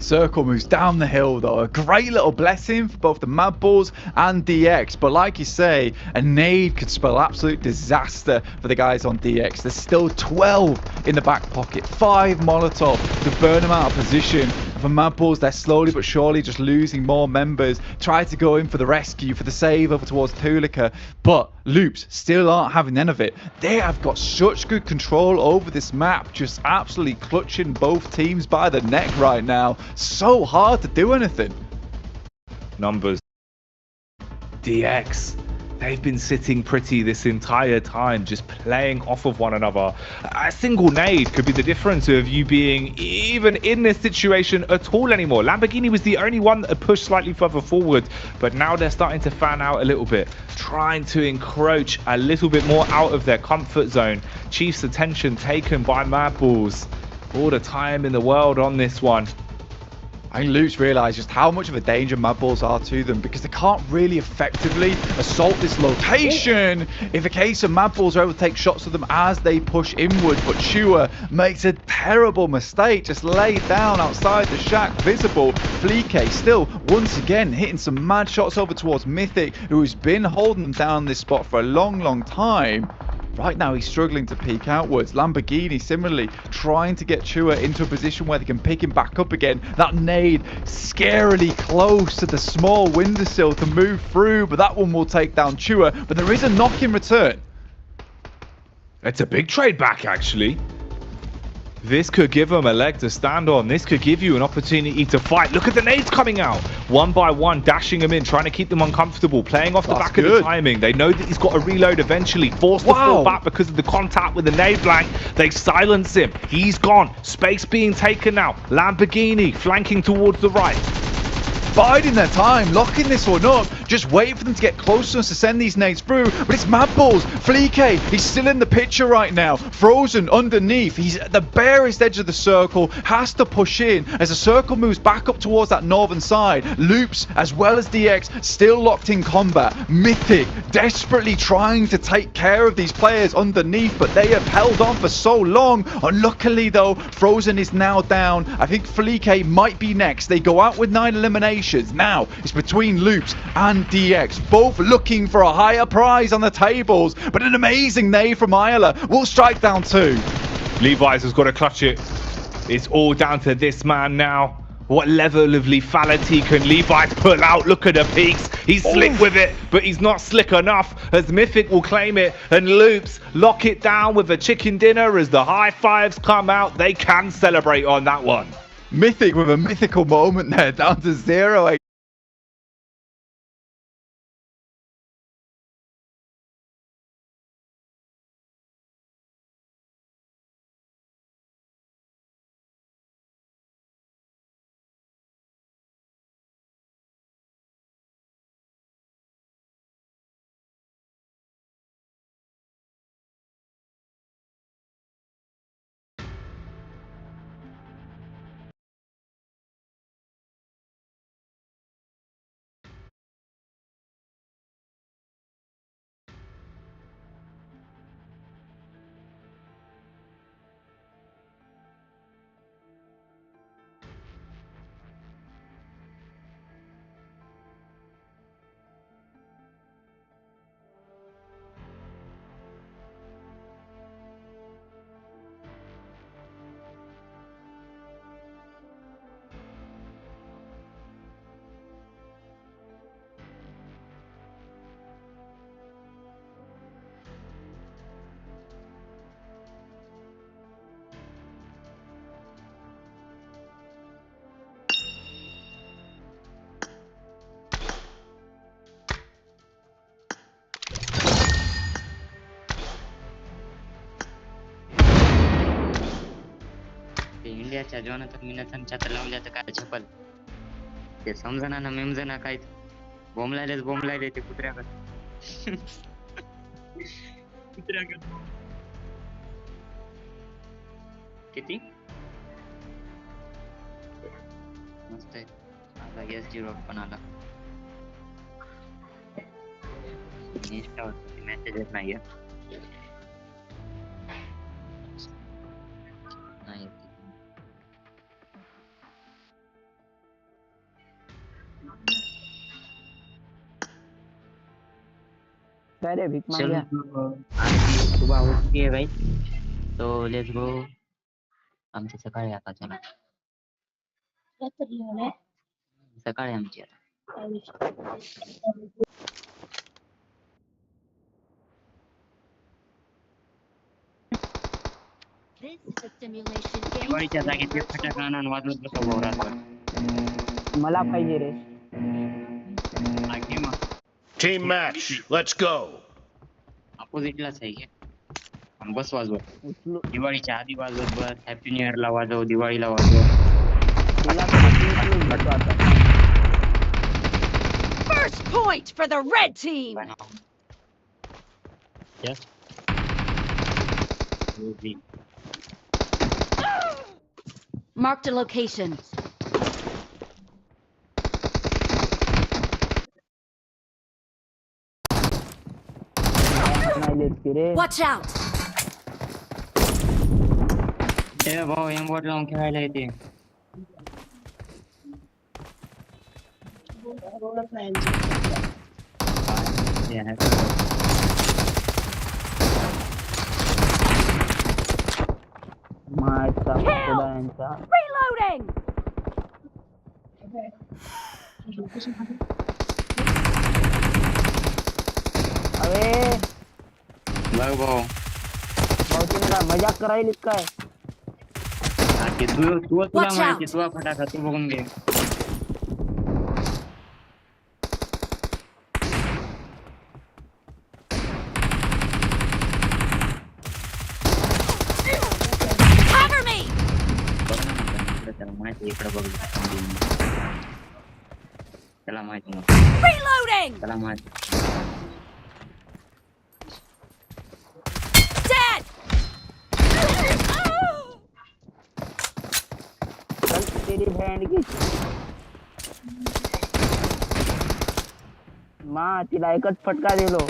[SPEAKER 5] Circle moves down the hill though. A great little blessing for both the Madballs and DX. But like you say, a nade could spell absolute disaster for the guys on DX. There's still 12 in the back pocket. 5 Molotov to burn them out of position. For Madballs, they're slowly but surely just losing more members. Try to go in for the rescue, for the save over towards Tulika. But Loops still aren't having none of it. They have got such good control over this map. Just absolutely clutching both teams by the neck right now. So hard to do anything.
[SPEAKER 4] Numbers. DX. They've been sitting pretty this entire time, just playing off of one another. A single nade could be the difference of you being even in this situation at all anymore. Lamborghini was the only one that had pushed slightly further forward, but now they're starting to fan out a little bit, trying to encroach a little bit more out of their comfort zone. Chief's attention taken by Madballs. All the time in the world on this one.
[SPEAKER 5] I think Loops realise just how much of a danger Madballs are to them because they can't really effectively assault this location. If a case of Madballs are able to take shots of them as they push inward, but Chua makes a terrible mistake, just laid down outside the shack, visible. Fleeke still once again hitting some mad shots over towards Mythic, who's been holding them down this spot for a long time. Right now, he's struggling to peek outwards. Lamborghini, similarly, trying to get Chua into a position where they can pick him back up again. That nade scarily close to the small windowsill to move through, but that one will take down Chua. But there is a knock in return.
[SPEAKER 4] It's a big trade back, actually. This could give them a leg to stand on. This could give you an opportunity to fight. Look at the nades coming out. One by one, dashing them in, trying to keep them uncomfortable, playing off the back of the timing. They know that he's got to reload eventually. Forced to fall back because of the contact with the nade blank. They silence him. He's gone. Space being taken now. Lamborghini flanking towards the right.
[SPEAKER 5] Biding their time, locking this one up, just waiting for them to get close to us to send these nades through. But it's Mad Balls. Fleek, he's still in the picture right now. Frozen underneath. He's at the barest edge of the circle. Has to push in as the circle moves back up towards that northern side. Loops as well as DX still locked in combat. Mythic desperately trying to take care of these players underneath, but they have held on for so long. Unluckily though, Frozen is now down. I think Fleek might be next. They go out with 9 eliminations. Now it's between Loops and DX, both looking for a higher prize on the tables, but an amazing nade from Isla will strike down 2.
[SPEAKER 4] Levi's has got to clutch it. It's all down to this man now. What level of lethality can Levi's pull out? Look at the peaks. He's slick with it, but he's not slick enough as Mythic will claim it and Loops lock it down with a chicken dinner as the high fives come out. They can celebrate on that one.
[SPEAKER 5] Mythic with a mythical moment there, down to 0.
[SPEAKER 6] इंडियाच्या जोनात मिनथनच्या तर लावल्या तर काय चपल ते समजना ना मेमजना काय बोंबलायले ते कुत्र्याकडे किती मस्त आहे आता एसजी रोड पण आला इंस्टावरती मेसेजेस नाही
[SPEAKER 7] अरे भीख मांग गया
[SPEAKER 6] सुबह होती है भाई तो लेट्स गो आमची सकाळी आता चला सकाळी आमची दिवाळीच्या जागेत एक फटाका आणून वाजवत बसव भोवरात
[SPEAKER 7] मला पाहिजे रे
[SPEAKER 8] Team match, let's go.
[SPEAKER 6] अपोजिटलाच आहे की बस वाजवत दिवाळीच्या आधी वाजवत बस हॅपी न्यू इयरला वाजव दिवाळीला वाजव
[SPEAKER 9] First point for the red team.
[SPEAKER 6] Yes.
[SPEAKER 9] Marked a location. Watch out.
[SPEAKER 6] ए भाऊ एमबॉट लावून खेळायला येते
[SPEAKER 9] Reloading.
[SPEAKER 7] अरे
[SPEAKER 6] बघ भाऊ
[SPEAKER 7] तुम्ही मजाक करायलीत काय
[SPEAKER 6] तुला माहिती तुला फटाका तू बघून घे माहिती इकडे बघ त्याला माहिती नव्हतं.
[SPEAKER 9] Reloading!
[SPEAKER 6] त्याला माहिती.
[SPEAKER 9] Dead!
[SPEAKER 7] चल तेरी बहन की मा तिला एकच फटका दिलो.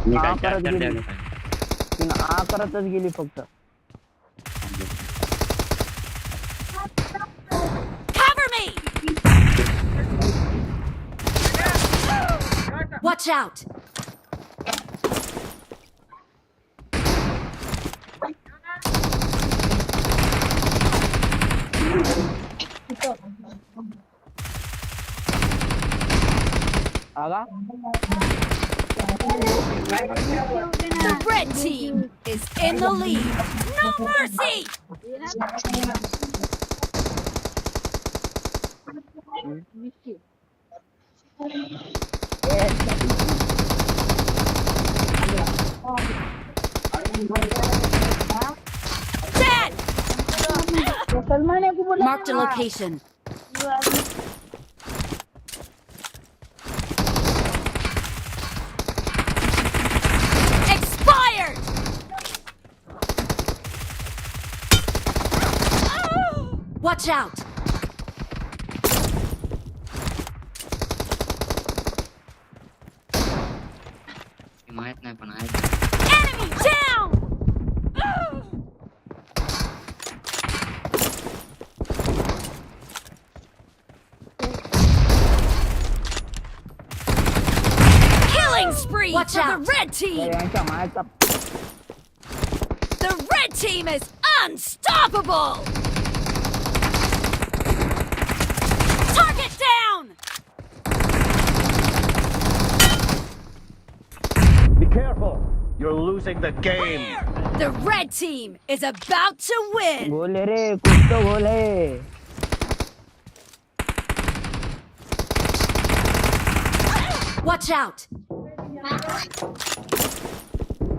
[SPEAKER 6] मी
[SPEAKER 7] हा
[SPEAKER 6] काय
[SPEAKER 7] परत
[SPEAKER 6] चार
[SPEAKER 7] गेली. तिनं आ करतच गेली फक्त.
[SPEAKER 9] Cover me! Watch out!
[SPEAKER 7] Agha
[SPEAKER 9] The red team is in the lead. No mercy! Dead! Marked a location. Expired! Watch out!
[SPEAKER 6] माहित नाही पण आहे.
[SPEAKER 9] Enemy down! Killing spree
[SPEAKER 7] Watch
[SPEAKER 9] for
[SPEAKER 7] out.
[SPEAKER 9] the red team!
[SPEAKER 7] यांच्या मायाचा
[SPEAKER 9] The red team is unstoppable! Target down!
[SPEAKER 8] Be careful. You're losing the game.
[SPEAKER 9] The red team is about to win!
[SPEAKER 7] गोल है रे कुछ तो गोल है.
[SPEAKER 9] Watch out!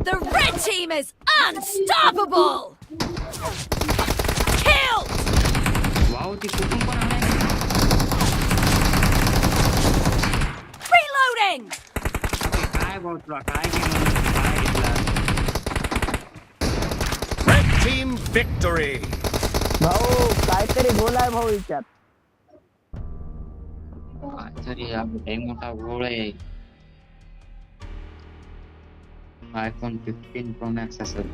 [SPEAKER 9] The red team is unstoppable! Killed!
[SPEAKER 6] वाव ती कुठून पण आलाय.
[SPEAKER 9] Reloading!
[SPEAKER 6] काय भाऊ तुला काय केलं काय घेतलं.
[SPEAKER 8] Red team victory.
[SPEAKER 7] भाऊ काहीतरी गोल आहे भाऊ हिच्यात.
[SPEAKER 6] तरी लय मोठा गोळ आहे. आयफोन 15 प्रो मॅक्स असेल.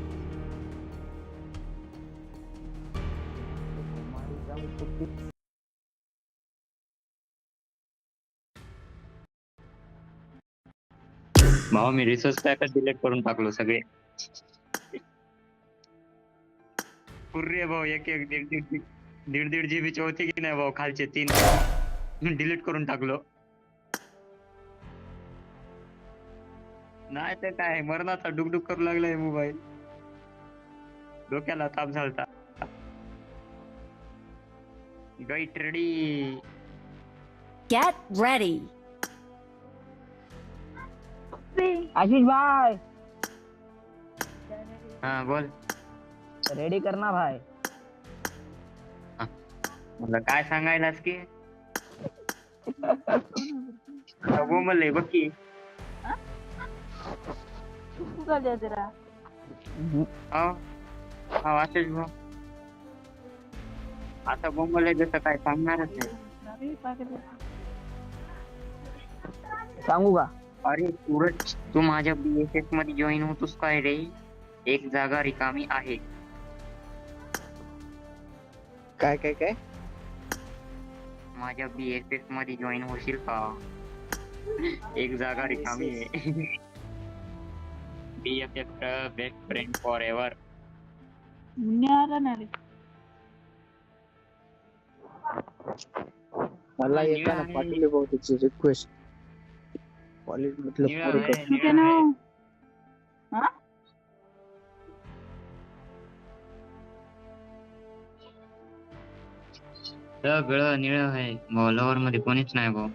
[SPEAKER 6] भाऊ मी रिसोर्स पॅकच डिलीट करून टाकलो सगळे. पुरे भाऊ एक एक दीड GB चे होते की नाही भाऊ खालचे 3 डिलीट करून टाकलो. नाही तर काय मरणाचा डुकडुक करू लागलाय मोबाईल. डोक्याला ताप झालता. Get ready.
[SPEAKER 9] Get ready!
[SPEAKER 7] आशीष भाई
[SPEAKER 6] हा बोल.
[SPEAKER 7] रेडी करना भाई.
[SPEAKER 6] मला काय सांगायलास की बोंबल आहे बघ की. वाचेच भाऊ आता बोंबल आहे जसं काय सांगणारच नाही.
[SPEAKER 7] सांगू का?
[SPEAKER 6] अरे सूरज तू माझ्या BSS मध्ये जॉईन होतोस काय रे. एक जागा रिकामी आहे.
[SPEAKER 7] काय काय काय
[SPEAKER 6] माझ्या BSS मध्ये जॉईन होशील का. एक जागा रिकामी आहे. BFF best friend for ever.
[SPEAKER 7] मला एकाला पाठवली भाऊ त्याची रिक्वेस्ट. कॉलेज मधलं
[SPEAKER 6] सगळं निळ आहे भाऊ. लवर मध्ये कोणीच नाही भाऊ.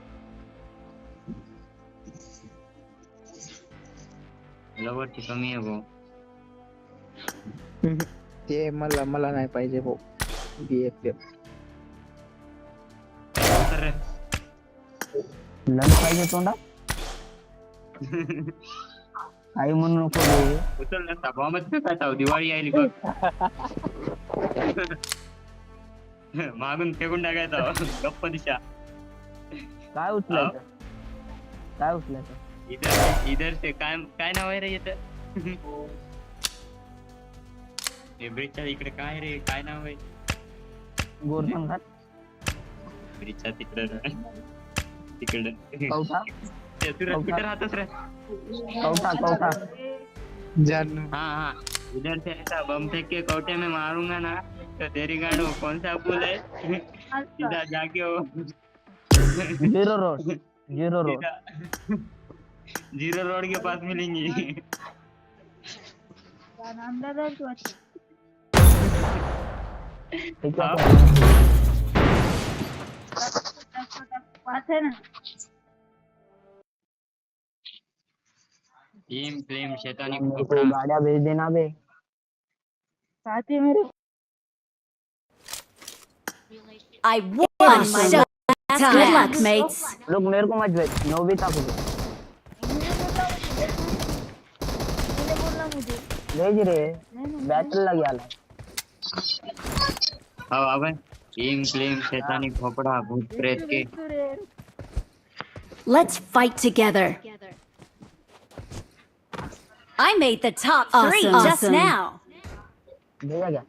[SPEAKER 6] लवरची कमी आहे भाऊ.
[SPEAKER 7] ते मला नाही पाहिजे भाऊ. BFF लंच पाहिजे तोंडा काही म्हणू नको रे.
[SPEAKER 6] उचल नसता बॉम्बच फेकायचा दिवाळी आली बघ. मागून फेकून टाकायचा गप्प दिशा.
[SPEAKER 7] काय उचलायचं काय उचलायचं
[SPEAKER 6] इधर से काय नाव आहे रे इथं ब्रिजच्या इकडे काय रे काय नाव आहे
[SPEAKER 7] गोरधन घाट
[SPEAKER 6] ब्रिजच्या तिकडे तिकडे
[SPEAKER 7] कवठा
[SPEAKER 6] कुठे राहतोस रे
[SPEAKER 7] कवठा कवठा
[SPEAKER 6] हाँ इधर से ऐसा बम फेंक के कौटे में मारूंगा ना तो तेरी गाड़ो कौन सा पुल है सीधा जाके हो
[SPEAKER 7] जीरो रोड
[SPEAKER 6] जीरो रोड के पास मिलेंगी
[SPEAKER 7] ठीक है
[SPEAKER 6] टीम फ्लेम शैतानी
[SPEAKER 7] मेरे को
[SPEAKER 6] कपड़ा
[SPEAKER 7] गाड़ियां भेज देना बे साथ ही मेरे
[SPEAKER 9] I won my Good luck, mates.
[SPEAKER 7] लोग मेरे को मत भेज नोबिता को भेज रे बैटल लग गया
[SPEAKER 6] अब टीम फ्लेम शैतानी कपड़ा भूत प्रेत के
[SPEAKER 9] Let's fight together. I made the top 3 just now.
[SPEAKER 7] भेजा क्या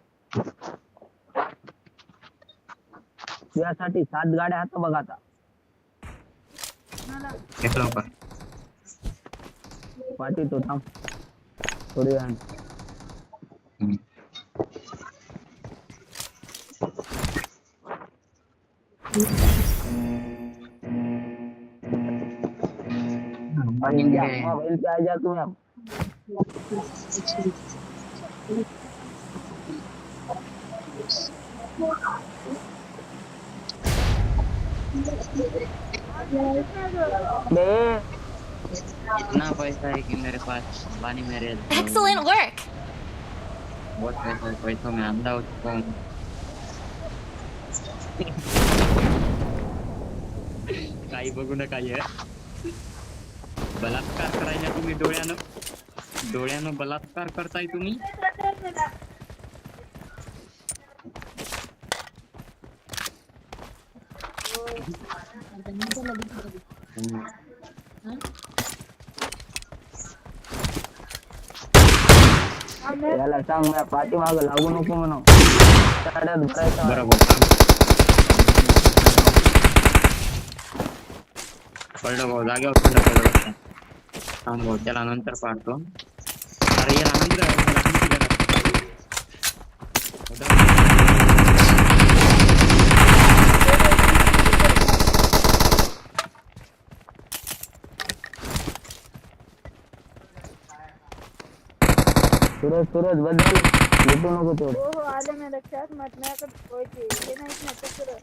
[SPEAKER 7] यासाठी 7 गाड्या हात बघा आता
[SPEAKER 6] एक लवकर
[SPEAKER 7] पाठी तो थांब थोडी वेळ मोबाइल पे आ जा तू अब
[SPEAKER 6] इतना पैसा है कि मेरे पास पानी मेरे
[SPEAKER 9] Excellent work.
[SPEAKER 6] बहुत पैसा है पैसों में अंधा हो चुका हूँ काही बघू नका ये बलात्कार करायला तुम्ही डोळ्यानं बलात्कार करताय तुम्ही
[SPEAKER 7] याला सांग मी पाठीमागं लागू नको म्हणून गाड्यात भरायचं
[SPEAKER 6] बरोबर पडलं भाऊ जागेवर पडलं थांब भाऊ त्याला नंतर पाडतो अरे याला नंतर
[SPEAKER 7] सूरज बदल लुटू नको तेवढं
[SPEAKER 10] हो आलं ना लक्षात माझ्याकडे होते हे नाहीत ना तसं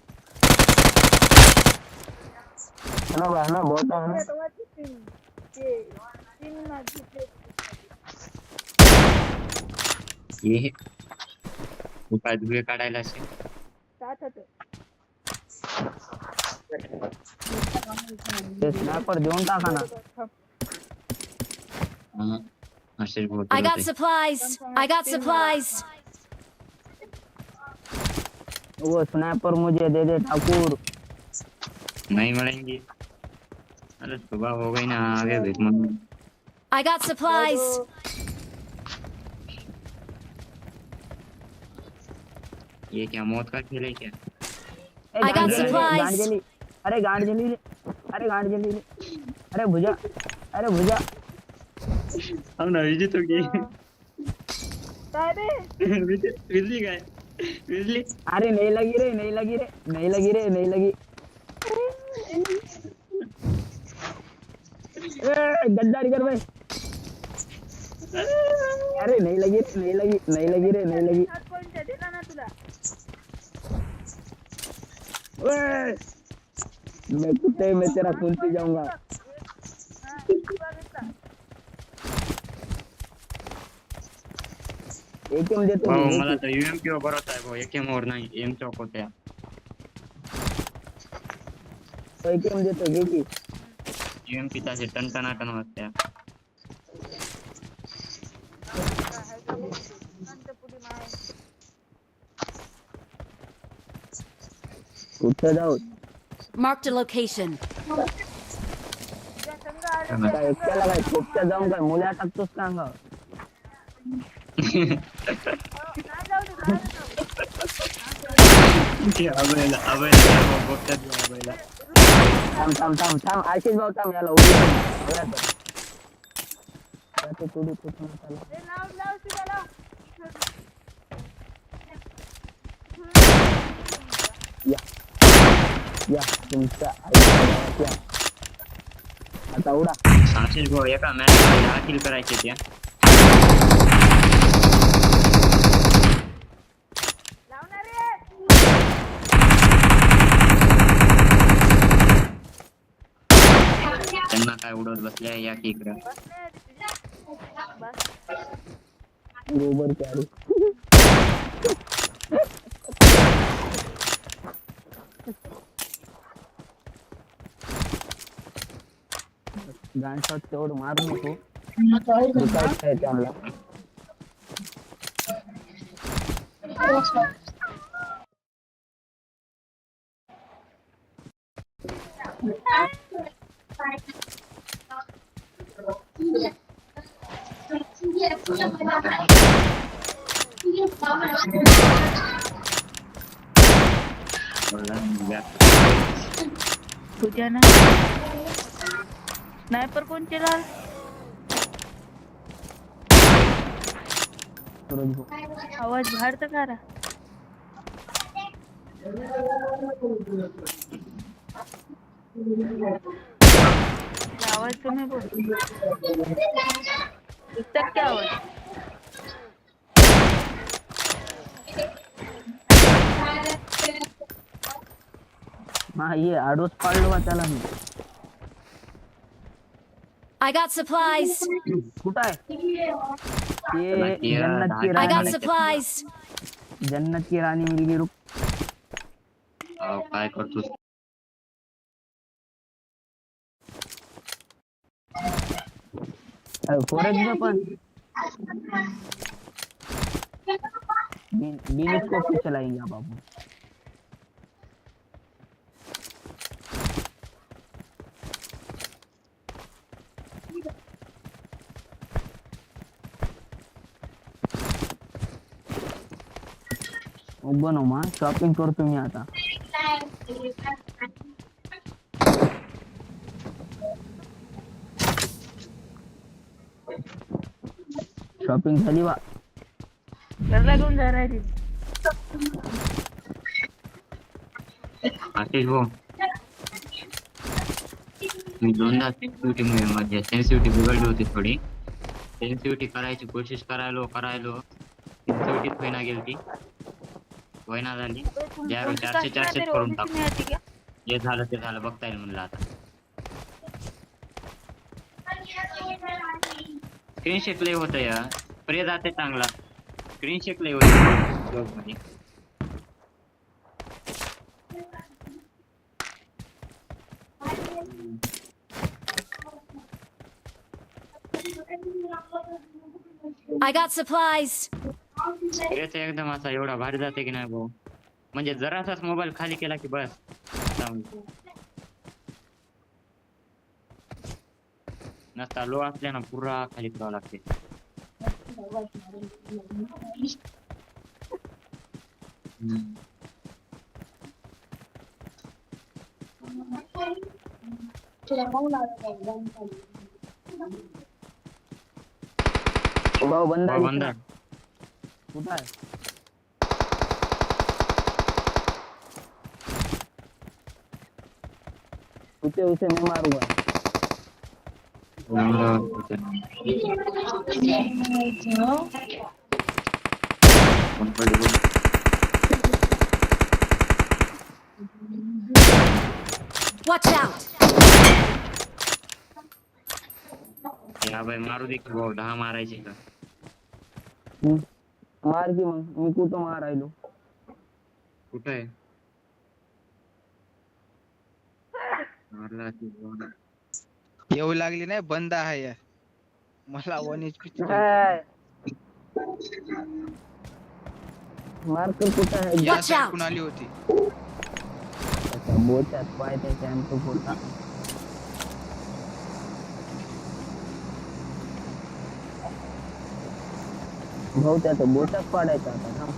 [SPEAKER 7] ना बहुत आहे ना
[SPEAKER 6] ये तू काय धुळे काढायला असेल
[SPEAKER 7] ते स्नॅपर देऊन टाका ना
[SPEAKER 6] असेल बहुत
[SPEAKER 9] I got supplies.
[SPEAKER 7] वो स्नैपर मुझे दे दे ठाकुर
[SPEAKER 6] नहीं मिलेंगे अरे सुबह हो गई ना आगे भेज मम्मी
[SPEAKER 9] I got supplies.
[SPEAKER 6] ये क्या मौत का खेल है क्या
[SPEAKER 9] I got supplies.
[SPEAKER 7] अरे गांड जली ले अरे भुजा
[SPEAKER 6] हम ना विजित हो गई
[SPEAKER 10] काय बे
[SPEAKER 6] विजली काय विजली
[SPEAKER 7] अरे नहीं लगी गद्दारी कर भाई अरे नहीं लगी
[SPEAKER 10] पॉइंट दिला ना तुला
[SPEAKER 7] मैं कुत्ते में तेरा खून पी जाऊंगा एकेम देतो
[SPEAKER 6] हो मला तर यूएम किंवा बरोबर आहे भाऊ एकेम वर नाही एम चौक होत्या
[SPEAKER 7] एकेम देतो घे की
[SPEAKER 6] UMP असे टनटनाटन वाजत्या.
[SPEAKER 7] कुठे जाऊ
[SPEAKER 9] Marked a location.
[SPEAKER 7] काय एकट्याला काय खूपच्या जाऊन काय मुल्या टाकतोस का अंगावर थांब थांब थांब थांब आशिष भाऊ थांब याला उडी या या तुमच्या आईच्या आता उडा
[SPEAKER 6] आशिष भाऊ एका मॅच मध्ये 10 किल करायचे त्या. त्यांना काय उडवत बसल्या या की इकडं.
[SPEAKER 7] गोबर चालू गानशॉट तेवढं मारू नको दुखायचं त्यांना
[SPEAKER 10] तुझ्या ना स्नायपर कोण केला आवाज बाहेरचा करा आवाज कमी बोल इतक क्या आवाज
[SPEAKER 7] ये आडोस पाडलो बा त्याला मी
[SPEAKER 9] I got supplies.
[SPEAKER 7] कुठं आहे ये जन्नतची
[SPEAKER 9] I got
[SPEAKER 7] राणी
[SPEAKER 9] supplies.
[SPEAKER 7] जन्नतची राणी मुलगी रुक
[SPEAKER 6] काय करतोस
[SPEAKER 7] फोरेक्स में पण बीन स्कोप से चलाएंगे आप बाबू बनव मा शॉपिंग करतो मी आता शॉपिंग झाली बा
[SPEAKER 10] घरला घेऊन जा राहिली
[SPEAKER 6] आशिष भाऊ मी दोनदा सेन्सिटिव्हिटी मध्ये सेन्सिटिव्हिटी बिघडली होती थोडी सेन्सिटिव्हिटी करायची कोशिश करायलो सेन्सिटिव्हिटीच होईना गेलती होईना झाली ज्यावेळी 400 करून टाकू जे झालं ते झालं बघता येईल म्हणलं आता स्क्रीन शेक लय होतं या प्रे जाते चांगला स्क्रीन शेक लय होतं मध्ये
[SPEAKER 9] I got supplies.
[SPEAKER 6] प्रेच एकदम असा एवढा भारी जाते की नाही भाऊ म्हणजे जरासाच मोबाईल खाली केला की बस नसता लो असल्या ना पुरा खाली करावं लागते
[SPEAKER 7] भाऊ बंदा
[SPEAKER 6] बंदा
[SPEAKER 7] कुठं आहे उसे मैं मारूंगा
[SPEAKER 9] Watch out.
[SPEAKER 6] या भाई मारू दे की भाऊ 10 मारायचे का
[SPEAKER 7] मार की मग मी कुठं मारायलो
[SPEAKER 6] कुठं आहे मारला की
[SPEAKER 11] येऊ लागली नाही बंद आहे यार. मला 1 HP
[SPEAKER 7] मार्कर कुठं आहे?
[SPEAKER 11] या साईड कुण आली होती.
[SPEAKER 7] बोचात पाय त्या कॅम्प होता. भाऊ त्याचा बोचात पाडायचा आता ना.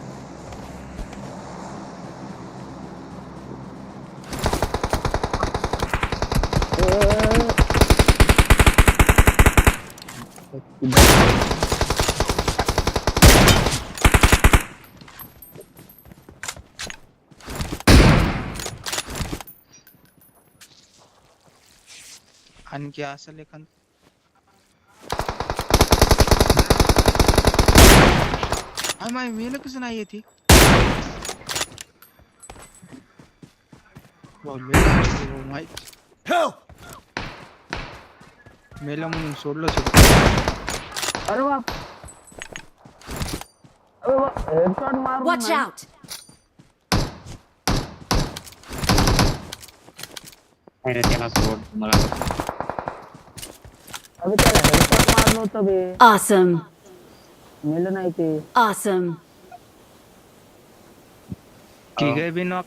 [SPEAKER 11] आणखी असं लेखन माय मेलं कसं नाही येते. मेला म्हणून सोडलं
[SPEAKER 7] अरे बाप. अरे बाप हेडशॉट मारून.
[SPEAKER 9] Watch out!
[SPEAKER 6] अरे त्याला सोड मला.
[SPEAKER 7] अबे त्याला हेडशॉट मारलं होतं बे.
[SPEAKER 9] Awesome!
[SPEAKER 7] मेलं नाही ते.
[SPEAKER 9] Awesome!
[SPEAKER 11] ठीक आहे बी नॉक.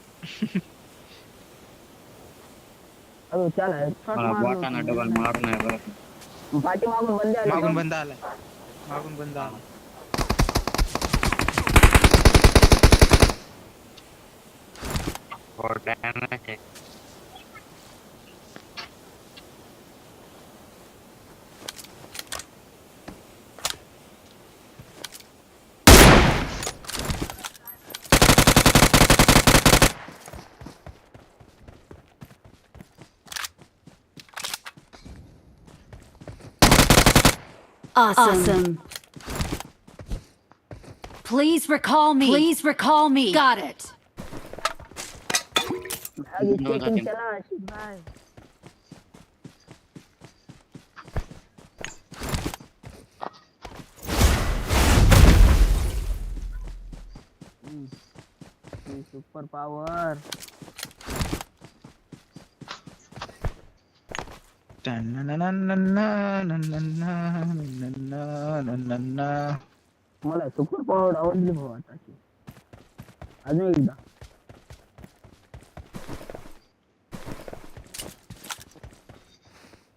[SPEAKER 7] अबे त्याला हेडशॉट
[SPEAKER 6] मला
[SPEAKER 7] मारलं
[SPEAKER 6] वाटाणा
[SPEAKER 7] होतं.
[SPEAKER 6] डबल मारून आहे बरं.
[SPEAKER 7] पाठीमागून बंद आला.
[SPEAKER 11] मागून बंद आलाय. मागून बंद आला.
[SPEAKER 6] और डॅमेज आहे.
[SPEAKER 9] Awesome! Please recall me! Please recall me! Got it!
[SPEAKER 7] आगे चेकिंग चला आशिक भाई. Super power. मला सुपर पावर आवडली भाऊ आताची. अजून एकदा.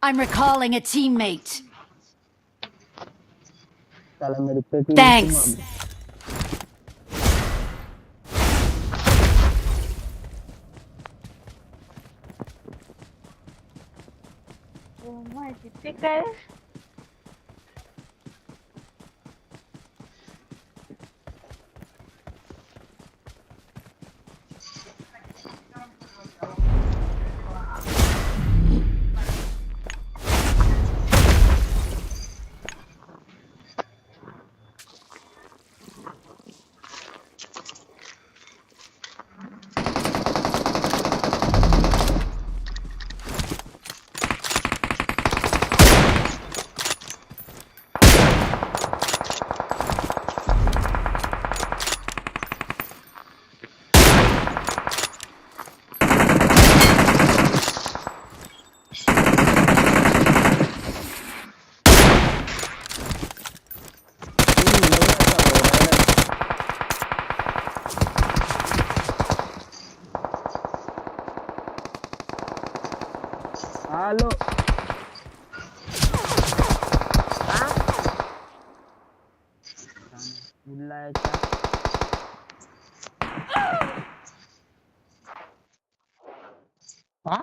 [SPEAKER 9] I'm recalling a teammate.
[SPEAKER 7] चला मेरी पेटी.
[SPEAKER 9] Thanks.
[SPEAKER 10] माहिती ते काय.
[SPEAKER 7] Halo. Bullayacha.
[SPEAKER 11] हा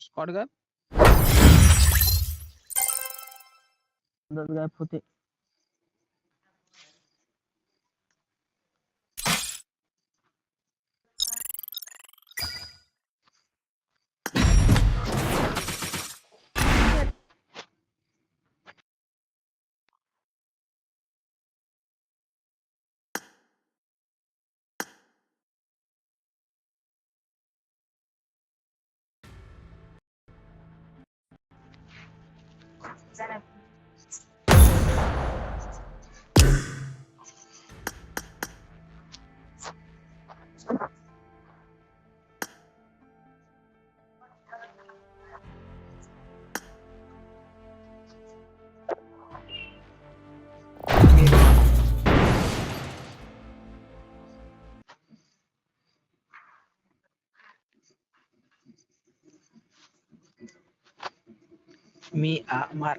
[SPEAKER 11] स्क्वॉड गायब.
[SPEAKER 7] 10 गायब होते.
[SPEAKER 11] मी मार.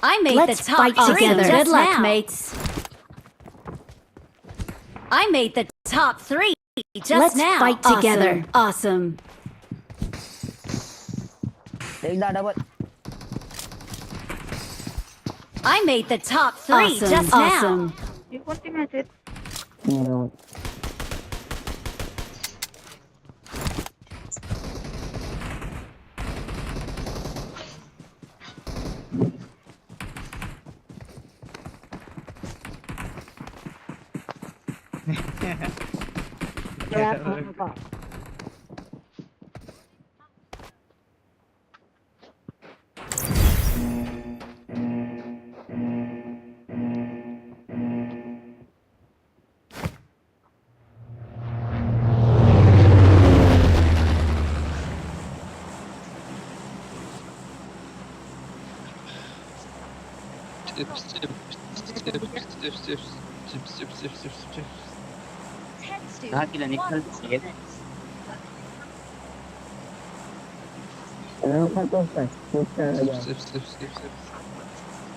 [SPEAKER 9] I made
[SPEAKER 12] Let's
[SPEAKER 9] the top
[SPEAKER 12] fight together.
[SPEAKER 9] Good luck,
[SPEAKER 12] now.
[SPEAKER 9] mates. I made the top 3 just
[SPEAKER 12] Let's
[SPEAKER 9] now.
[SPEAKER 12] fight together.
[SPEAKER 9] Awesome.
[SPEAKER 7] एकदा double.
[SPEAKER 9] I made the top 3 just now.
[SPEAKER 10] ही कोणती match आहे?
[SPEAKER 6] दहा kilo निघाल.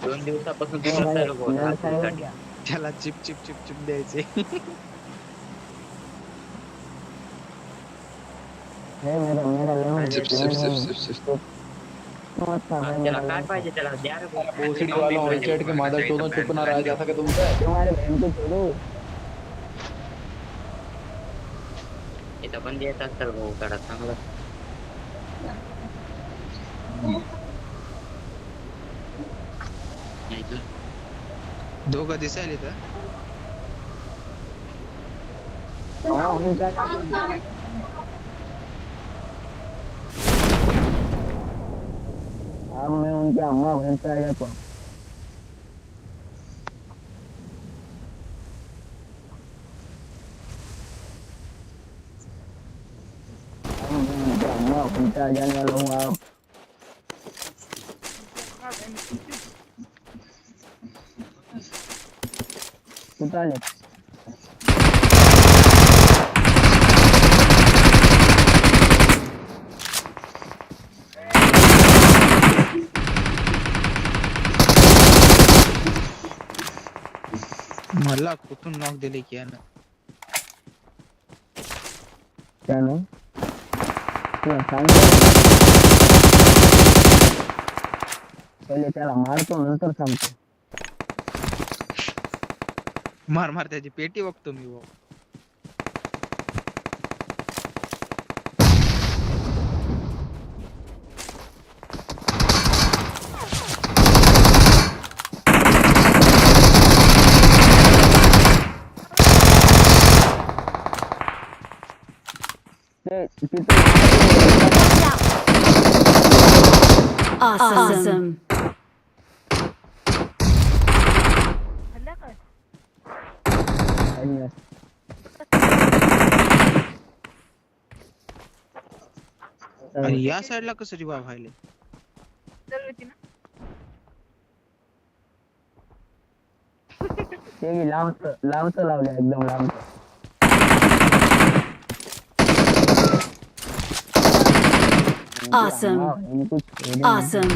[SPEAKER 6] दोन दिवसापासून
[SPEAKER 11] त्याला चिप चिप चिप चिप द्यायचे.
[SPEAKER 6] त्याला काय पाहिजे त्याला द्या रे.
[SPEAKER 13] ओसीडी वालों हेडसेट के मादर चोदों चुप ना रहा जा सके तुमसे.
[SPEAKER 7] तुम्हारे बहन को छोड़ो.
[SPEAKER 6] इथं पण देत असतात भाऊ काढा चांगलं.
[SPEAKER 11] दोघं दिसायला इथं.
[SPEAKER 7] अब मैं उनके अम्मा बहन से आ जाता हूँ. अम्मा बहन से आ जाने वाला हूँ. आप उठा ले.
[SPEAKER 11] मला कुठून नॉक दिले की यानं.
[SPEAKER 7] क्या नहीं पहिले त्याला मारतो नंतर सांगतो.
[SPEAKER 11] मार मार त्याची पेटी बघतो मी. भाऊ
[SPEAKER 9] Awesome.
[SPEAKER 10] हल्ला काय?
[SPEAKER 11] आणि या साईडला कसं रिवाइव व्हायले.
[SPEAKER 10] चालू होती ना.
[SPEAKER 7] ते लांबच लावले एकदम लांबच.
[SPEAKER 9] Awesome. Awesome.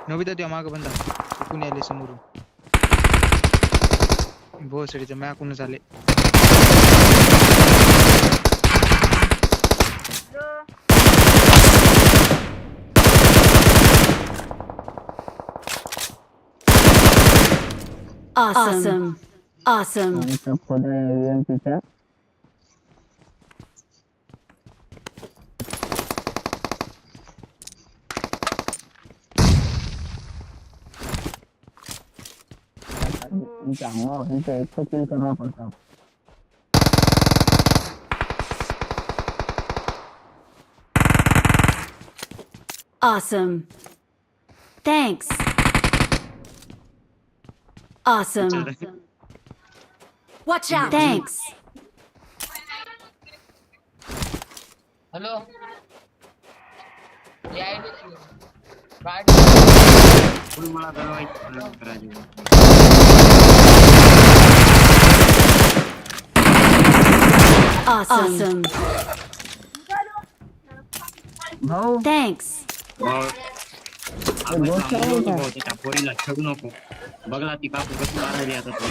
[SPEAKER 11] नोबिता त्या माग बंदा कुणी आले समोरून. भोसडीचं मॅकूनच आले.
[SPEAKER 9] Awesome. Awesome.
[SPEAKER 7] सब खुद है पीछे. अम्मा बहन से 100 किल करना पड़ता.
[SPEAKER 9] Awesome. Thanks. Awesome. Watch out. Thanks.
[SPEAKER 6] Hello मला
[SPEAKER 9] Awesome.
[SPEAKER 10] भाऊ
[SPEAKER 9] Thanks.
[SPEAKER 6] आपण सांगलो होतो भाऊ त्याच्या पोरीला ठेवू नको. बघला ती काकू कशी मारली आता ती.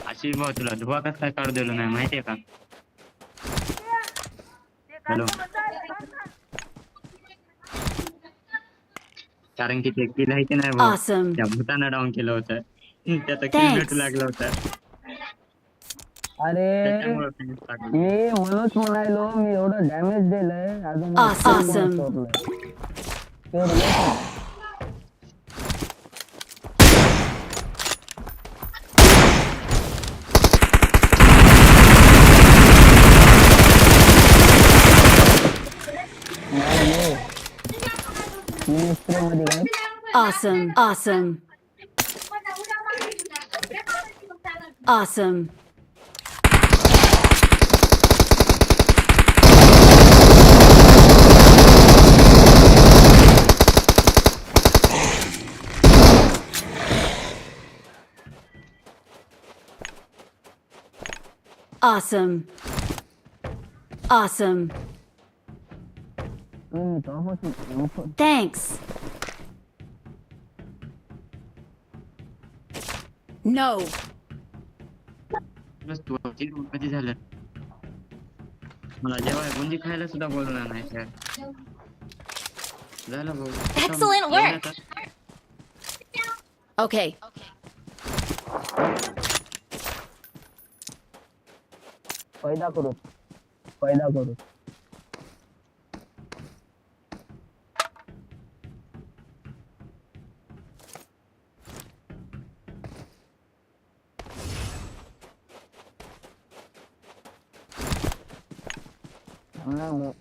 [SPEAKER 6] आशिष भाऊ तुला धुवा कसं काय काढू दिलं नाही माहितीये का? हॅलो कारण की ते किल आहे की नाही भाऊ
[SPEAKER 9] Awesome.
[SPEAKER 6] त्या भूतानं डाऊन केलं होतं त्याचं किल
[SPEAKER 9] Thanks.
[SPEAKER 6] भेटू लागलं होतं
[SPEAKER 10] अरे
[SPEAKER 6] त्याच्यामुळे finish लागलं.
[SPEAKER 10] मी म्हणूनच म्हणायलो मी एवढं डॅमेज दिलंय अजून
[SPEAKER 9] Awesome. Awesome. Awesome. Awesome. Awesome. Awesome. Thanks. No.
[SPEAKER 6] बस तू कधी झालं मला जेव्हा गुंजी खायला सुद्धा बोलवणार नाही सर झालं भाऊ
[SPEAKER 9] Excellent work. Okay.
[SPEAKER 10] पैदा करू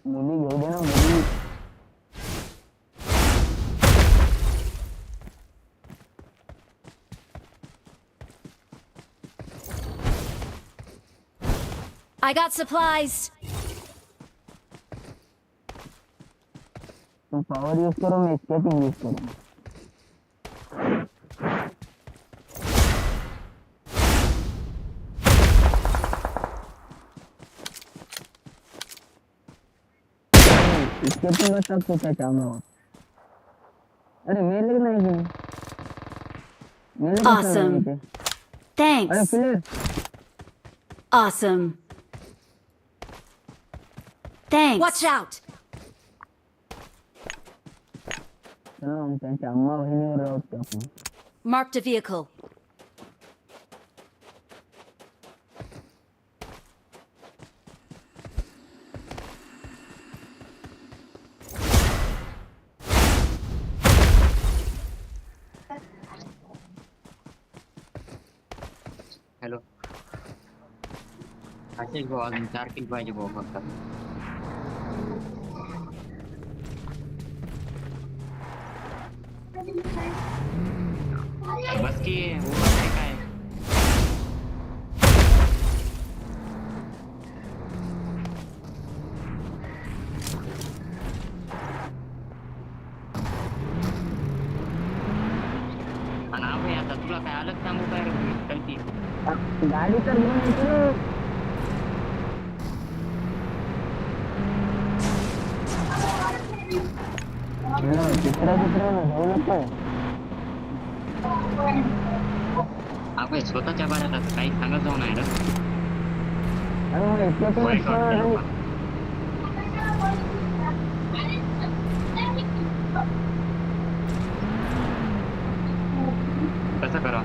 [SPEAKER 10] मुली घेऊ दे ना मुली
[SPEAKER 9] I got supplies.
[SPEAKER 10] तुम पावर यूज करो मैं स्केटिंग यूज करूँ स्केटिंग का सब कुछ है चाहूँगा अरे मेरे नहीं
[SPEAKER 9] Awesome.
[SPEAKER 10] अरे
[SPEAKER 9] Thanks.
[SPEAKER 10] Player
[SPEAKER 9] Awesome. Thanks. Watch out.
[SPEAKER 10] चलो हम त्यांच्या अम्मा बहिणीवर राहत आपण
[SPEAKER 9] Marked a vehicle.
[SPEAKER 6] Hello Ashish भाऊ अजून 4 किल पाहिजे भाऊ फक्त बस की उभा आहे काय आणि आता तुला काय अलग सांगू काय गलती
[SPEAKER 10] गाडी तर घेऊन येतो चित्रा जाऊ नको
[SPEAKER 6] आपण स्वतःच्या बाऱ्यात आता काही सांगत जाऊ नाही कसं करा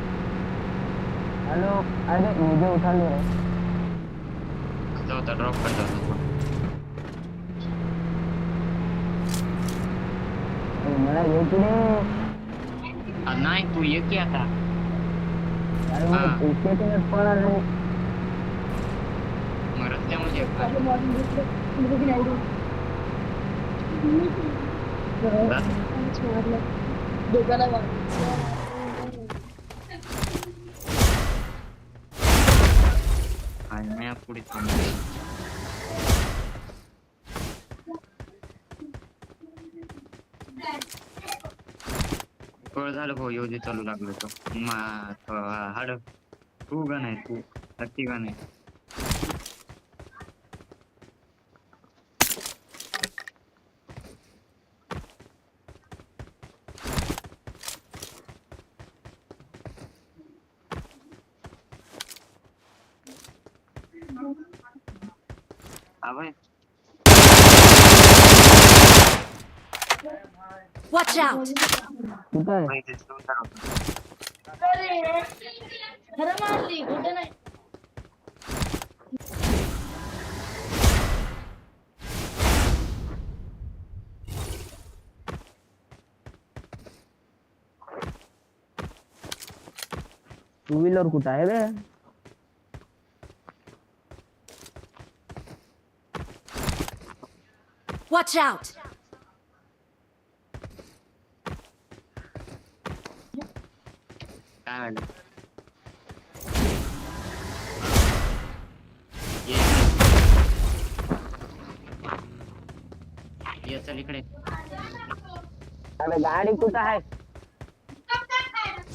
[SPEAKER 10] हेलो अरे मुझे उठा ले रहे
[SPEAKER 6] कसं होता ड्रॉप करता
[SPEAKER 10] मला येऊ
[SPEAKER 6] नाही तू ये की आता
[SPEAKER 10] अरे मग स्केटिंगच पळा नाही
[SPEAKER 6] मग रस्त्यामध्ये मॅप पुढे थांबलो. कळ झालं भाऊ योजी चालू लागलो तो हाड तू गण आहे तू हत्ती गण आहे. अभय
[SPEAKER 9] Watch out!
[SPEAKER 10] कुठं आहे?
[SPEAKER 6] माहिती सुंदर होतं.
[SPEAKER 9] खरं मारली कुठं नाही.
[SPEAKER 10] टू व्हीलर कुठं आहे रे?
[SPEAKER 9] Watch out!
[SPEAKER 6] काय झालं ये चल इकडे.
[SPEAKER 10] अरे गाडी कुठं आहे?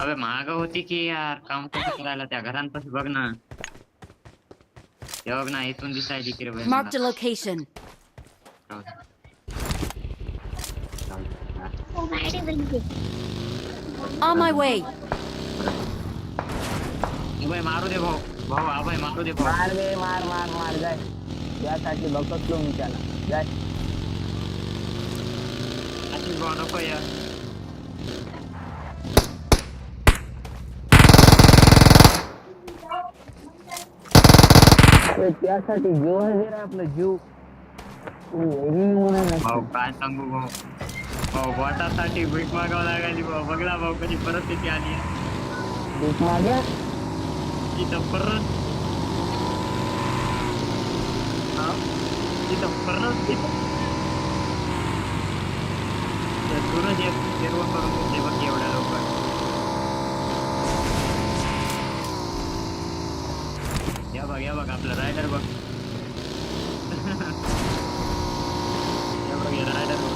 [SPEAKER 6] अबे महाग होती की यार काम कसं करायला त्या घरांपाशी बघ ना. ते बघ ना इथून दिसायची की रे by
[SPEAKER 9] Marked a location. On my way.
[SPEAKER 6] अबे मारू दे भाऊ भाऊ अबे मारू दे भाऊ.
[SPEAKER 10] मार बे मार मार मार जाय. यासाठी बघतो मी त्याला. जाय.
[SPEAKER 6] अशी भाऊ नको यार.
[SPEAKER 10] त्यासाठी जीव आहे रे आपलं जीव.
[SPEAKER 6] भाऊ काय सांगू भाऊ भाऊ वाटासाठी भीक मागावं लागायची भाऊ. बघला भाऊ कधी परिस्थिती आली
[SPEAKER 10] भीक मागे
[SPEAKER 6] तिथं परत तिथं परत सूरज एक सर्व करून घेते बघ एवढ्या लवकर. या बघ आपलं रायडर बघ. या बघ रायडर बघ.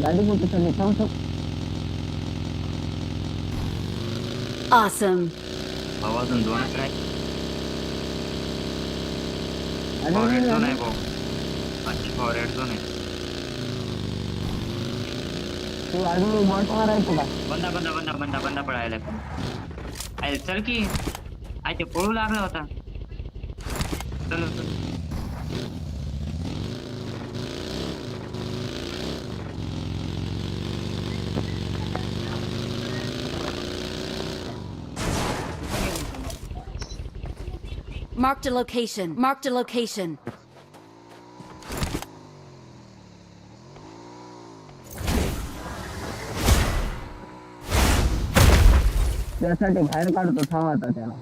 [SPEAKER 10] गाडी कुठे चालली थांब.
[SPEAKER 9] Awesome.
[SPEAKER 6] आवाजून दोनच राहील.
[SPEAKER 10] अरे
[SPEAKER 6] रेड झोन आहे भाऊ. भाऊ रेड झोन आहे.
[SPEAKER 10] तू अजून बॉट मारायचं का?
[SPEAKER 6] बंदा पळायला. अरे चल की आय ते पळू लागला होता. चल
[SPEAKER 9] Marked a location. Marked a location.
[SPEAKER 10] त्यासाठी बाहेर काढतो थांब आता त्याला.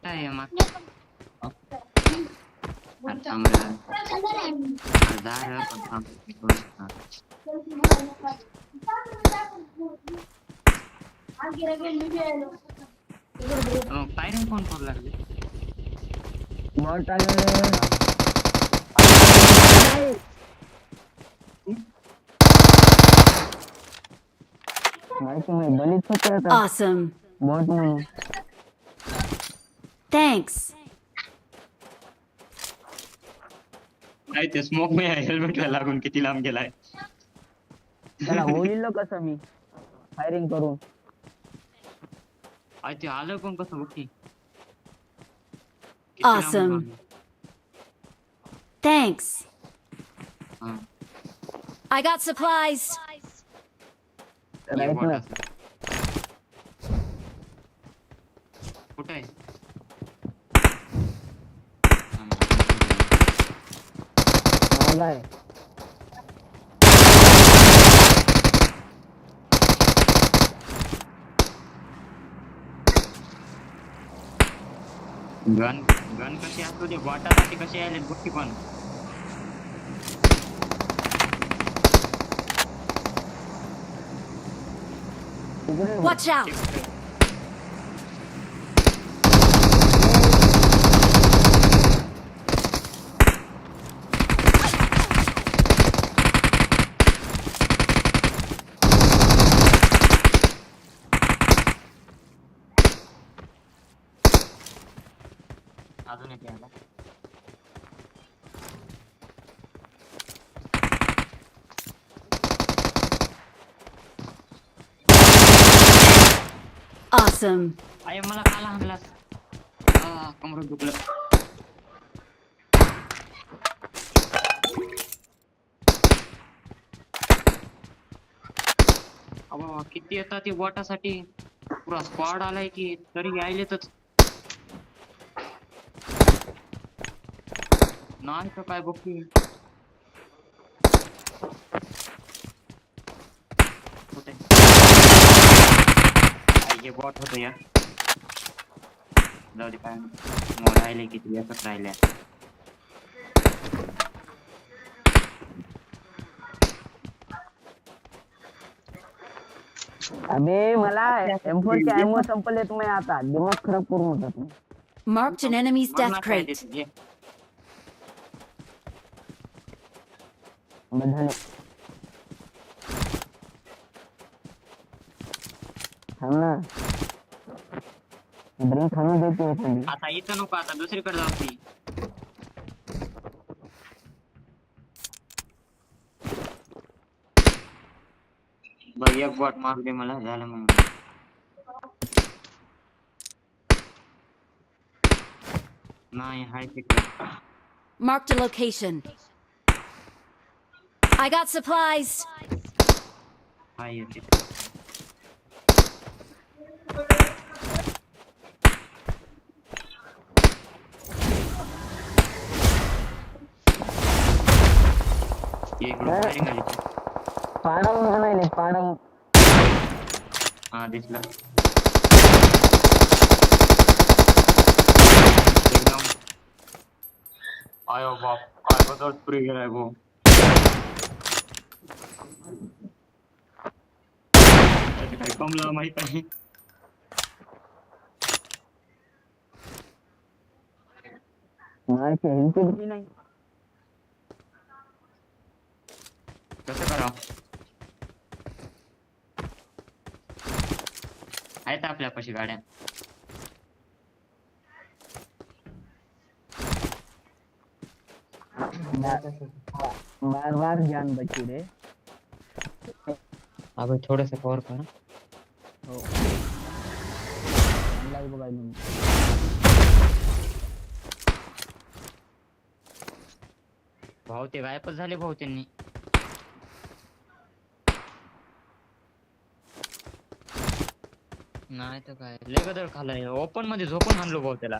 [SPEAKER 6] काय मग फायरिंग कोण करू लागले.
[SPEAKER 10] बॉट आले. माहिती नाही बलीच होते आता.
[SPEAKER 9] Awesome.
[SPEAKER 10] बॉट म्हणून.
[SPEAKER 9] Thanks.
[SPEAKER 6] काय ते स्मोक मी हेल्मेटला लागून किती लांब गेलाय.
[SPEAKER 10] त्याला होईल कसं मी. फायरिंग करून.
[SPEAKER 6] ते आलं पण कसं बघ की.
[SPEAKER 9] Awesome. Thanks. I got supplies.
[SPEAKER 10] Right ना.
[SPEAKER 6] कुठे आहे?
[SPEAKER 10] मला आहे.
[SPEAKER 6] गन कशी असतो ते बॉटासाठी कसे आले बघ पण.
[SPEAKER 9] Watch out.
[SPEAKER 6] अजून एक आला.
[SPEAKER 9] Awesome.
[SPEAKER 6] अरे मला काला हाणलास. कमर दुखलं. अबा किती येतात ते बोटासाठी. पुरा स्क्वॉड आलाय की तरी यायलेतच. नाही तर काय बघ की. हे बॉट होतं या. जाऊ दे काय मग राहिले किती एकच राहिल्या.
[SPEAKER 10] अबे मला M4 चे ammo संपले तुम्ही आता. दिमाग खराब करू नका तुम्ही.
[SPEAKER 9] Marked an enemy's death crate.
[SPEAKER 10] बधाने. थांब ना. ड्रिंक खाणं देते एखादी.
[SPEAKER 6] आता इथं नको आता दुसरीकडे जाऊ ती. बघ एक बॉट मारू दे मला झालं मग. नाही हाय तिकडे.
[SPEAKER 9] Marked a location. I got supplies.
[SPEAKER 6] हाय येते. एक ग्रुप फायरिंग आली.
[SPEAKER 10] पाडव म्हणाले पाडव.
[SPEAKER 6] हा दिसला. आयो बाप काय बदल पुरी गेलाय भाऊ. काय कमला माहित आहे.
[SPEAKER 10] नाही ते नाही.
[SPEAKER 6] कसं करा आहेत आपल्यापाशी गाड्या.
[SPEAKER 10] बार बार जान बची रे.
[SPEAKER 6] अबे थोडस कव्हर कर.
[SPEAKER 10] हो लाईव्ह बघायला.
[SPEAKER 6] भाऊ ते गायबच झाले भाऊ त्यांनी. नाही तर काय लय गदर खाल्लाय. ओपन मध्ये झोपून आणलो भाऊ त्याला.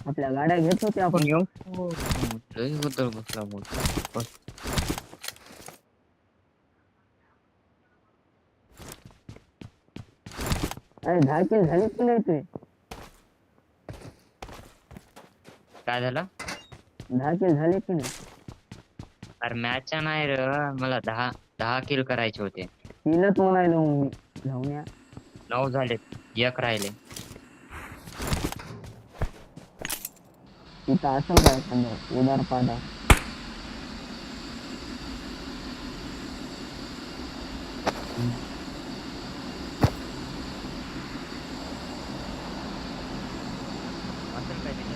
[SPEAKER 10] आपल्या गाड्या घेत होते आपण.
[SPEAKER 6] घेऊ लय गदर बसला भाऊ.
[SPEAKER 10] अरे 10 किल झाले की नाही ते.
[SPEAKER 6] काय झालं?
[SPEAKER 10] 10 किल झाले की नाही.
[SPEAKER 6] अरे मॅच नाही रे मला 10 किल करायचे होते.
[SPEAKER 10] 3च म्हणायलो मी. जाऊन या.
[SPEAKER 6] 9 झाले. एक राहिले.
[SPEAKER 10] इथं असं काय समजा उदार पाडा.
[SPEAKER 6] असेल काय ते.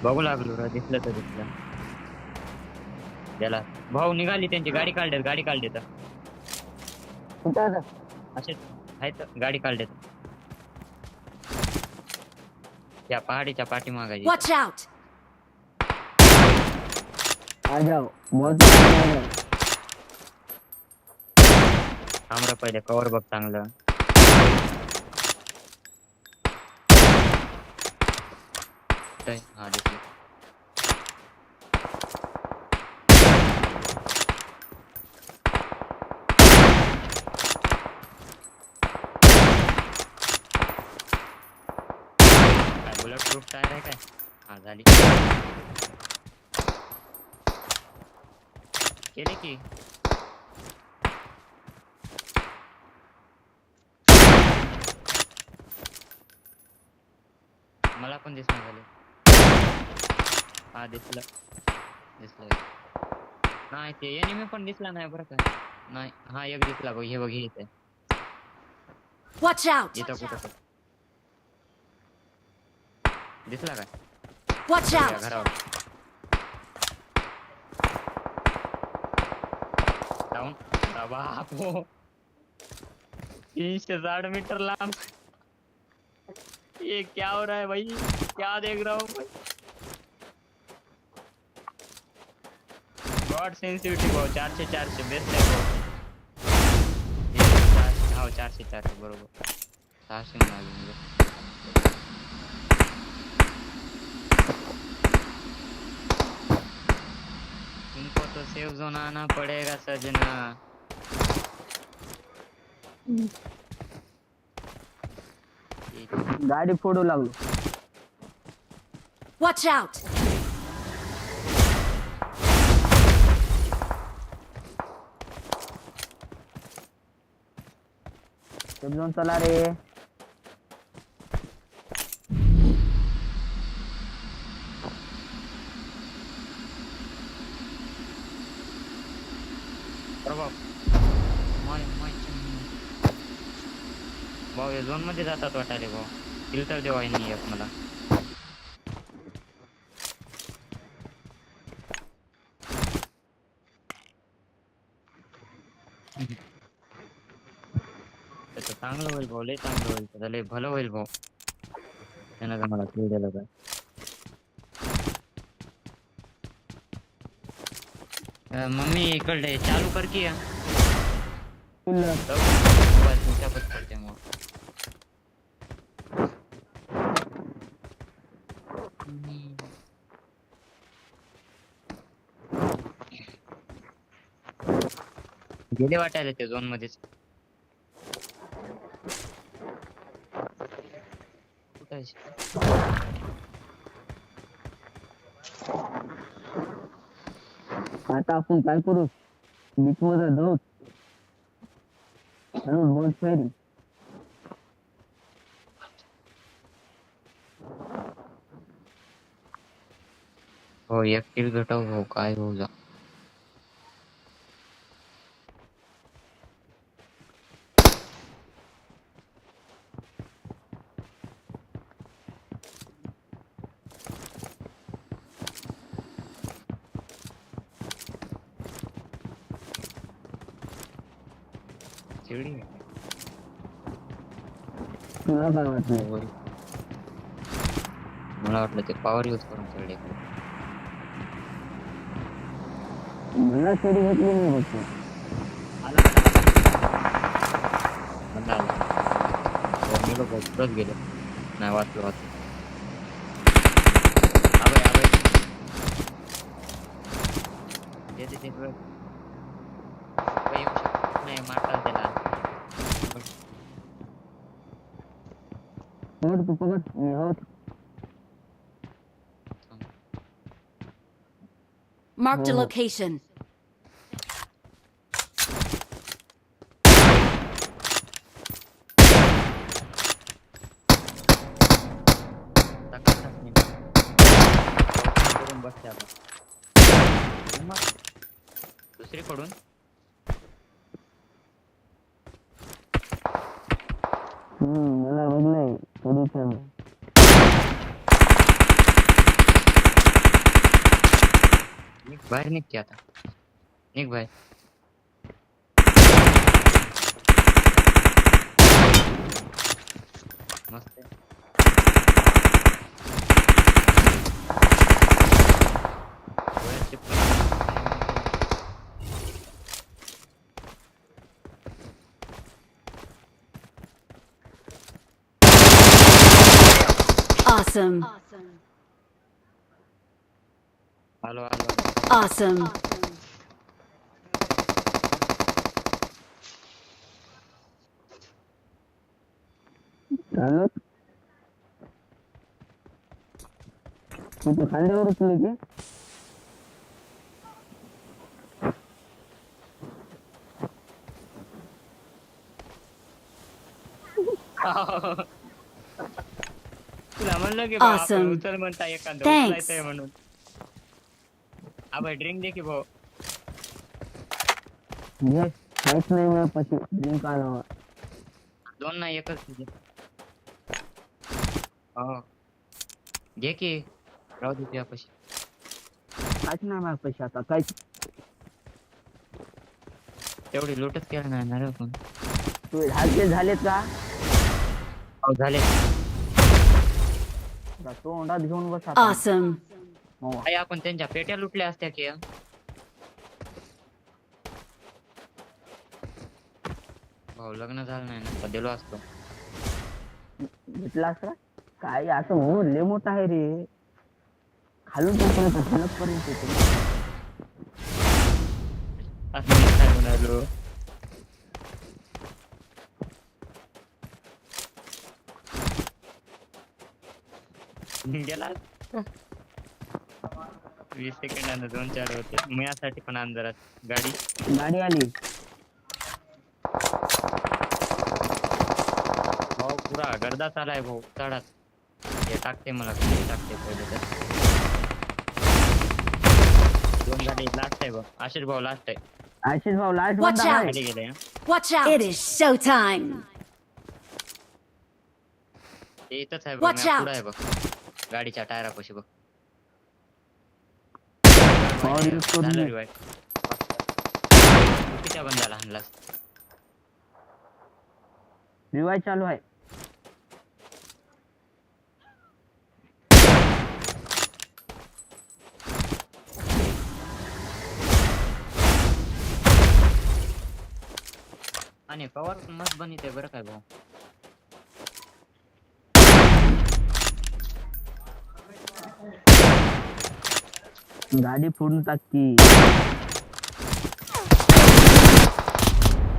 [SPEAKER 6] बघू लागलो रा दिसलं तर दिसलं त्याला भाऊ निघाली त्यांची गाडी काढलेत असेच आहेत गाडी काढलेत त्या पहाडीच्या पाठीमागायची
[SPEAKER 9] Watch out!
[SPEAKER 10] आ जाओ बहुत
[SPEAKER 6] थांबरा पहिले कवर बघ चांगलं हा दिसलं बुलेट प्रूफ टायर आहे काय हा झाली केले की मला पण दिसणार झाले हा दिसलं नाही ते एनिमी पण दिसला नाही बरं का नाही हा एक दिसला बघ हे बघ हे इथे
[SPEAKER 9] Watch out!
[SPEAKER 6] इथं कुठं दिसला काय
[SPEAKER 9] Watch
[SPEAKER 6] या
[SPEAKER 9] out!
[SPEAKER 6] घरावर डाऊन बापो 360 मीटर लांब ये क्या हो रहा है भाई क्या देख रहा हूँ भाई गॉड सेंसिटिव्हिटी भाऊ 400 बेस्ट आहे भाऊ 400 बरोबर 600 मिळाले म्हणजे तुमको तो सेफ जोन आना पड़ेगा सजना
[SPEAKER 10] गाडी फोडू लागलो
[SPEAKER 9] Watch out!
[SPEAKER 10] सेफ झोन चला रे
[SPEAKER 6] भाऊ या झोन मध्ये जातात वाटायले भाऊ फिल्टर देवा नाही एक मला त्याचं चांगलं होईल भाऊ लय चांगलं होईल त्याचं लय भलं होईल भाऊ त्यानं का मला किल दिलं काय मम्मी इकडे चालू कर की मोबाईल तुमच्यापच पडते मग गेले वाटायला त्या झोन मध्येच
[SPEAKER 10] आता आपण काय करू बीच मध्ये जाऊ बोट फेरी
[SPEAKER 6] हो एक किल भेटाव हो काय हो जा चिडी
[SPEAKER 10] तुला काय वाटतं
[SPEAKER 6] मला वाटलं ते पॉवर यूज करून चढले
[SPEAKER 10] मला चिडी घेतली नाही बघतो
[SPEAKER 6] मी लोक पुढंच गेले नाही वाचलो नाही मारतात त्याला
[SPEAKER 10] तू पकड मी होत
[SPEAKER 9] Marked a location.
[SPEAKER 6] दुसरीकडून
[SPEAKER 10] मला बघलंय थोडं
[SPEAKER 6] बाहेर निघते आता. निघ बाहेर. मस्त आहे.
[SPEAKER 9] Awesome.
[SPEAKER 6] आलो आलो.
[SPEAKER 9] Awesome.
[SPEAKER 10] चालत तू खांद्यावर उचललं की
[SPEAKER 6] तुला म्हणलं की भाऊ
[SPEAKER 9] Awesome.
[SPEAKER 6] आपण उचल म्हणता एखादं
[SPEAKER 9] Thanks.
[SPEAKER 6] उचलायचंय म्हणून. अबे ड्रिंक दे की भाऊ.
[SPEAKER 10] घे काहीच नाही मला पशी ड्रिंक आणावं.
[SPEAKER 6] दोन नाही एकच तुझे. हो घे की. राहू दे तुझ्या पशी.
[SPEAKER 10] काहीच नाही मला पशी आता काहीच.
[SPEAKER 6] तेवढी लूटच केलं नाही ना रे पण.
[SPEAKER 10] तू झालेत का
[SPEAKER 6] हो झाले.
[SPEAKER 10] तोंडात घेऊन बस आता.
[SPEAKER 9] Awesome.
[SPEAKER 6] आई आपण त्यांच्या पेट्या लुटल्या असत्या की. भाऊ लग्न झालं नाही ना दिलो असतो.
[SPEAKER 10] भेटला असता काय असं हो लय मोठा आहे रे. खालून पर्यंत येतो.
[SPEAKER 6] असं मी काय म्हणालो. गेला 20 सेकंदानं 2-4 होते. मी यासाठी पण अंधारात गाडी
[SPEAKER 10] आली.
[SPEAKER 6] भाऊ पुरा गर्दा चालाय भाऊ चढात. हे टाकते मला खाली टाकते पहिले तर. 2 गाडी लास्ट आहे भाऊ. आशिष भाऊ लास्ट आहे.
[SPEAKER 10] आशिष भाऊ लास्ट
[SPEAKER 9] Watch
[SPEAKER 10] बंदा
[SPEAKER 9] out.
[SPEAKER 10] आहे.
[SPEAKER 6] खाली गेले.
[SPEAKER 9] Watch out. It is showtime.
[SPEAKER 6] ते इथंच आहे बघ.
[SPEAKER 9] Watch out.
[SPEAKER 6] पुढं आहे बघ. गाडीच्या टायरापाशी बघ.
[SPEAKER 10] Power use करून
[SPEAKER 6] झालं
[SPEAKER 10] दे.
[SPEAKER 6] revive. किती बंदाला हाणलास.
[SPEAKER 10] रिवाय चालू आहे.
[SPEAKER 6] आणि कवर मस्त बनिते बरं काय भाऊ.
[SPEAKER 10] गाडी फोडून टाकती.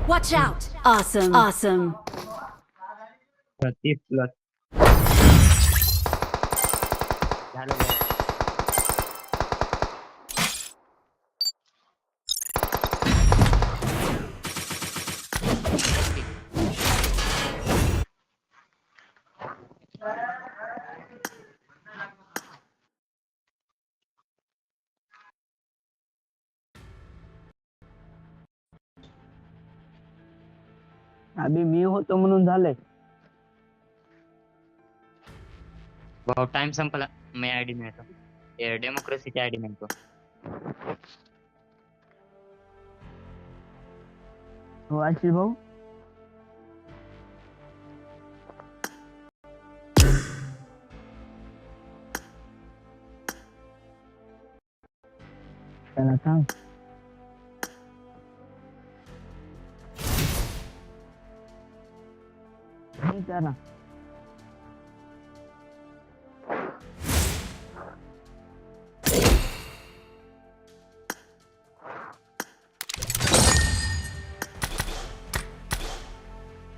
[SPEAKER 9] Watch out. Awesome. Awesome.
[SPEAKER 6] 30 plus झालं भाऊ.
[SPEAKER 10] अभि मी होतो म्हणून झालंय.
[SPEAKER 6] भाऊ टाइम संपला. मी आयडी मिळतो. डेमोक्रेसीची आयडी मिळतो.
[SPEAKER 10] हो आशिष भाऊ त्याला सांग. त्याला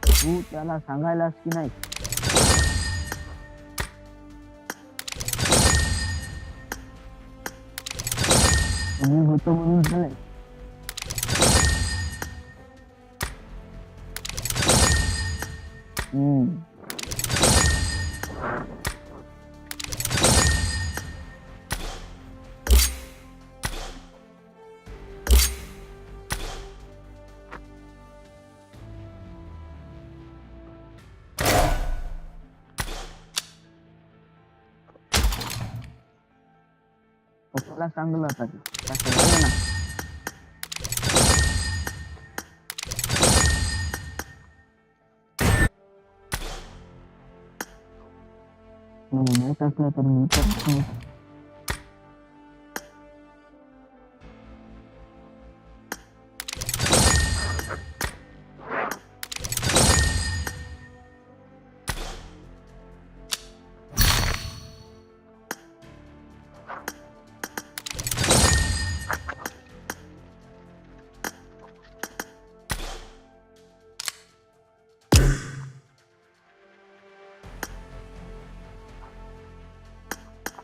[SPEAKER 10] तू त्याला सांगायलास की नाही. मी होतो म्हणून झालंय. मला चांगलं होता ते. तसं झालं ना. माहित असलं तर मी तर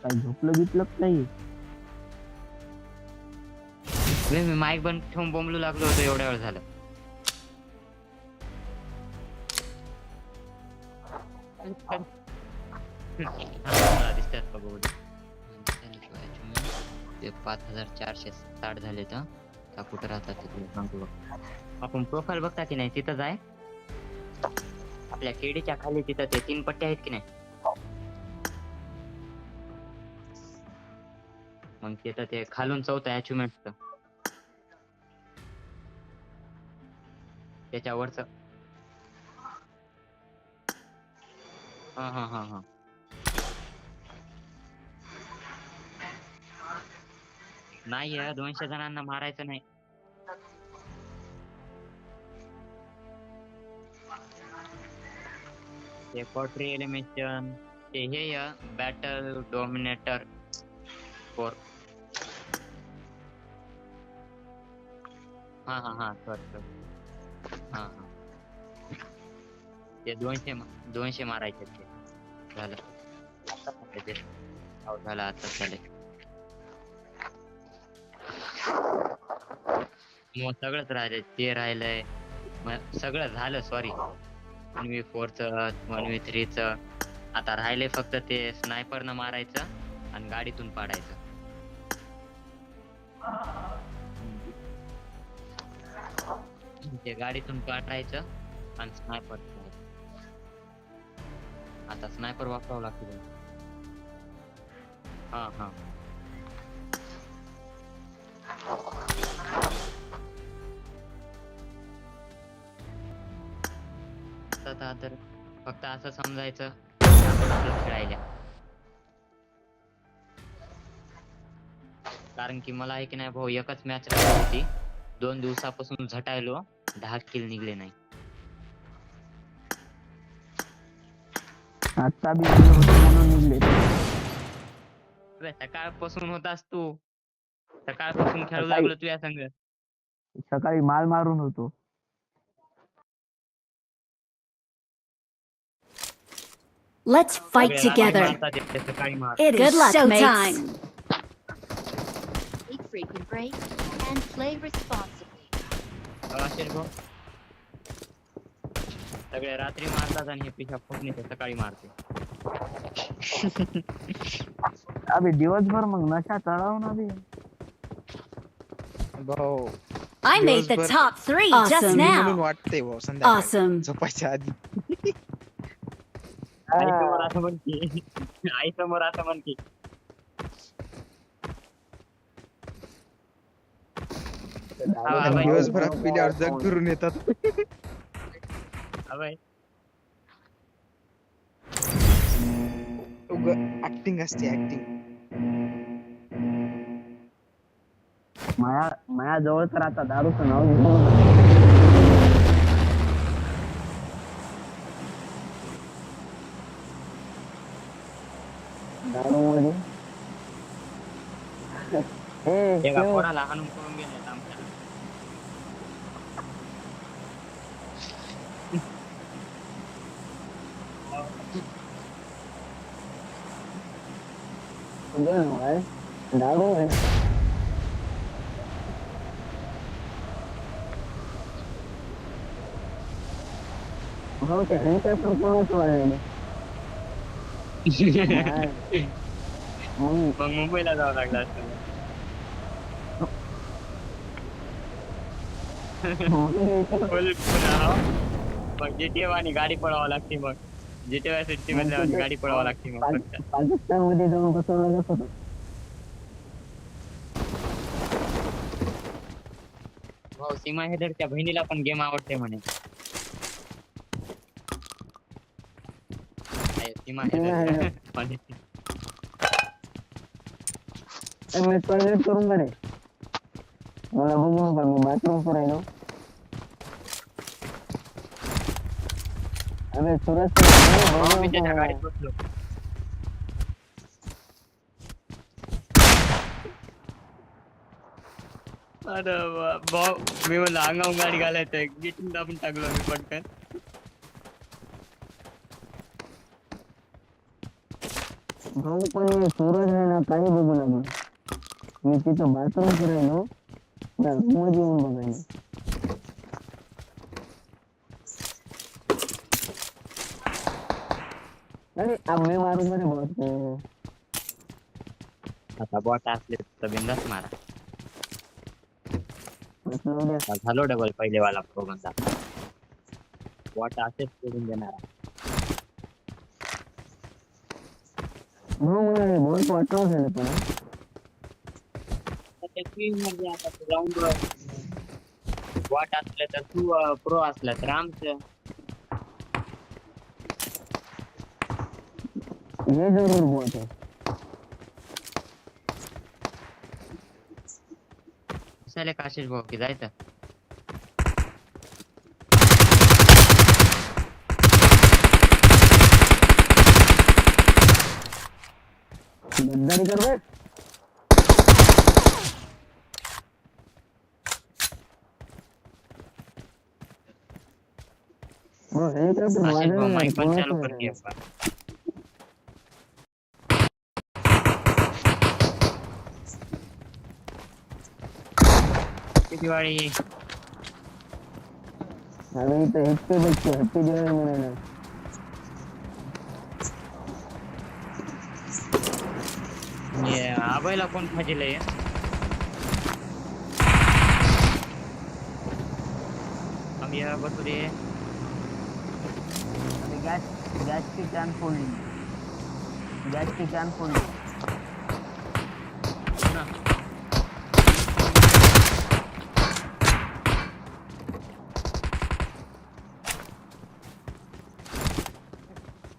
[SPEAKER 10] काही झोपलं गिपलं नाही.
[SPEAKER 6] मी माईक बंद ठेवून बोंबलू लागलो होतो एवढ्या वेळ झालं. दिसतात का बघू ते 5460 झाले तर कुठं राहतात ते सांगतो. आपण प्रोफाईल बघता की नाही तिथं जाय. आपल्या केडीच्या खाली तिथं ते 3 पट्टे आहेत की नाही. मग तिथं ते खालून 4था अचिव्हमेंट त्याच्यावरच. हा नाही 200 जणांना मारायचं नाही. ते पोट्री एलिमिनेशन ते हे बॅटल डोमिनेटर 4. हा सर हा ते 200 मारायचे ते झालं. झालं आता झाले. मग सगळंच राहिले ते राहिलंय. सगळं झालं सॉरी. 1v4च 1v3च आता राहिले फक्त ते स्नायपरनं मारायचं आणि गाडीतून पाडायचं. ते गाडीतून पाडायचं आणि स्नायपर. आता स्नायपर वापरावं लागतं. हा तर फक्त असं समजायचं खेळायला. कारण की मला आहे की नाही भाऊ एकच मॅच राहिली होती. 2 दिवसापासून झटायलो 10 किल निघले नाही.
[SPEAKER 10] आता बी म्हणून निघले.
[SPEAKER 6] सकाळपासून होतास तू. सकाळपासून खेळू लागलो तुझ्या संग.
[SPEAKER 10] सकाळी माल मारून होतो.
[SPEAKER 9] Let's fight together. It is showtime. Take freaking break and play responsibly.
[SPEAKER 6] सगळे रात्री मारतात आणि हे पिशा फुटणे सकाळी मारते.
[SPEAKER 10] अबे दिवसभर मग नशा चढाव ना बे.
[SPEAKER 11] भाऊ
[SPEAKER 9] I made the top 3 just
[SPEAKER 11] म्हणून
[SPEAKER 9] now.
[SPEAKER 11] वाटते भाऊ संध्याकाळी
[SPEAKER 9] Awesome.
[SPEAKER 11] झोपायच्या आधी.
[SPEAKER 6] आई समोर असं म्हणते. आई समोर असं म्हणते.
[SPEAKER 11] दिवसभरात पिल्यावर जग फिरून येतात. ऍक्टिंग असते ऍक्टिंग.
[SPEAKER 10] माया जवळ तर आता दारूचं नाव घेऊन दारू मध्ये
[SPEAKER 6] पोराला हाणून करून गेले आमच्या.
[SPEAKER 10] दारू आहे. हो ते हेलिकॉप्टर कोणच वाढले.
[SPEAKER 6] मग मुंबईला जावं लागलं असतं. मग जीटीए आणि गाडी पळवावं लागते. मग जीटीए सिटी मध्ये गाडी पळवावं लागते. मग
[SPEAKER 10] पाकिस्तान मध्ये जाऊन बसवलं कसं
[SPEAKER 6] हो सीमा हेदरच्या बहिणीला पण गेम आवडते म्हणे. सीमा हेदर
[SPEAKER 10] मी टॉयलेट करून रे मला बघू नका मी बाथरूम करायलो. अबे सुरज
[SPEAKER 6] मी त्याच्या गाडीत बसलो. अरे भाऊ मी म्हणलं अंगावर गाडी घालायचंय गेटिंग दाबून टाकलो मी पटकन.
[SPEAKER 10] भाऊ पण सूरज आहे ना काही बघू नका मी तिथं बाथरूम करायलो मध्ये येऊन बघायलो. अरे आम्ही मारून मध्ये बघतो
[SPEAKER 6] आता बॉट असले तर बिंदास मारा. झालो डबल पहिले वाला प्रो बंदा बॉट असेच सोडून देणार.
[SPEAKER 10] भाऊ मला बहुत वाटलं झालं पण
[SPEAKER 6] मध्ये आता राऊंड बॉट असलं तर तू प्रो असला तर आमचं
[SPEAKER 10] हे जरूर बहुत आहे.
[SPEAKER 6] कशाला काशीच भाऊ की जायचं.
[SPEAKER 10] गद्दारी कर बे.
[SPEAKER 6] माइक पण चालू कर की आपण. दिवाळी
[SPEAKER 10] अरे इथं हॅपी बघतो हॅपी दिवाळी म्हणायला.
[SPEAKER 6] आबाईला कोण फाजीलंय. आम्ही बसू दे.
[SPEAKER 10] गॅसची कॅन फोडली. गॅसची कॅन फोडली.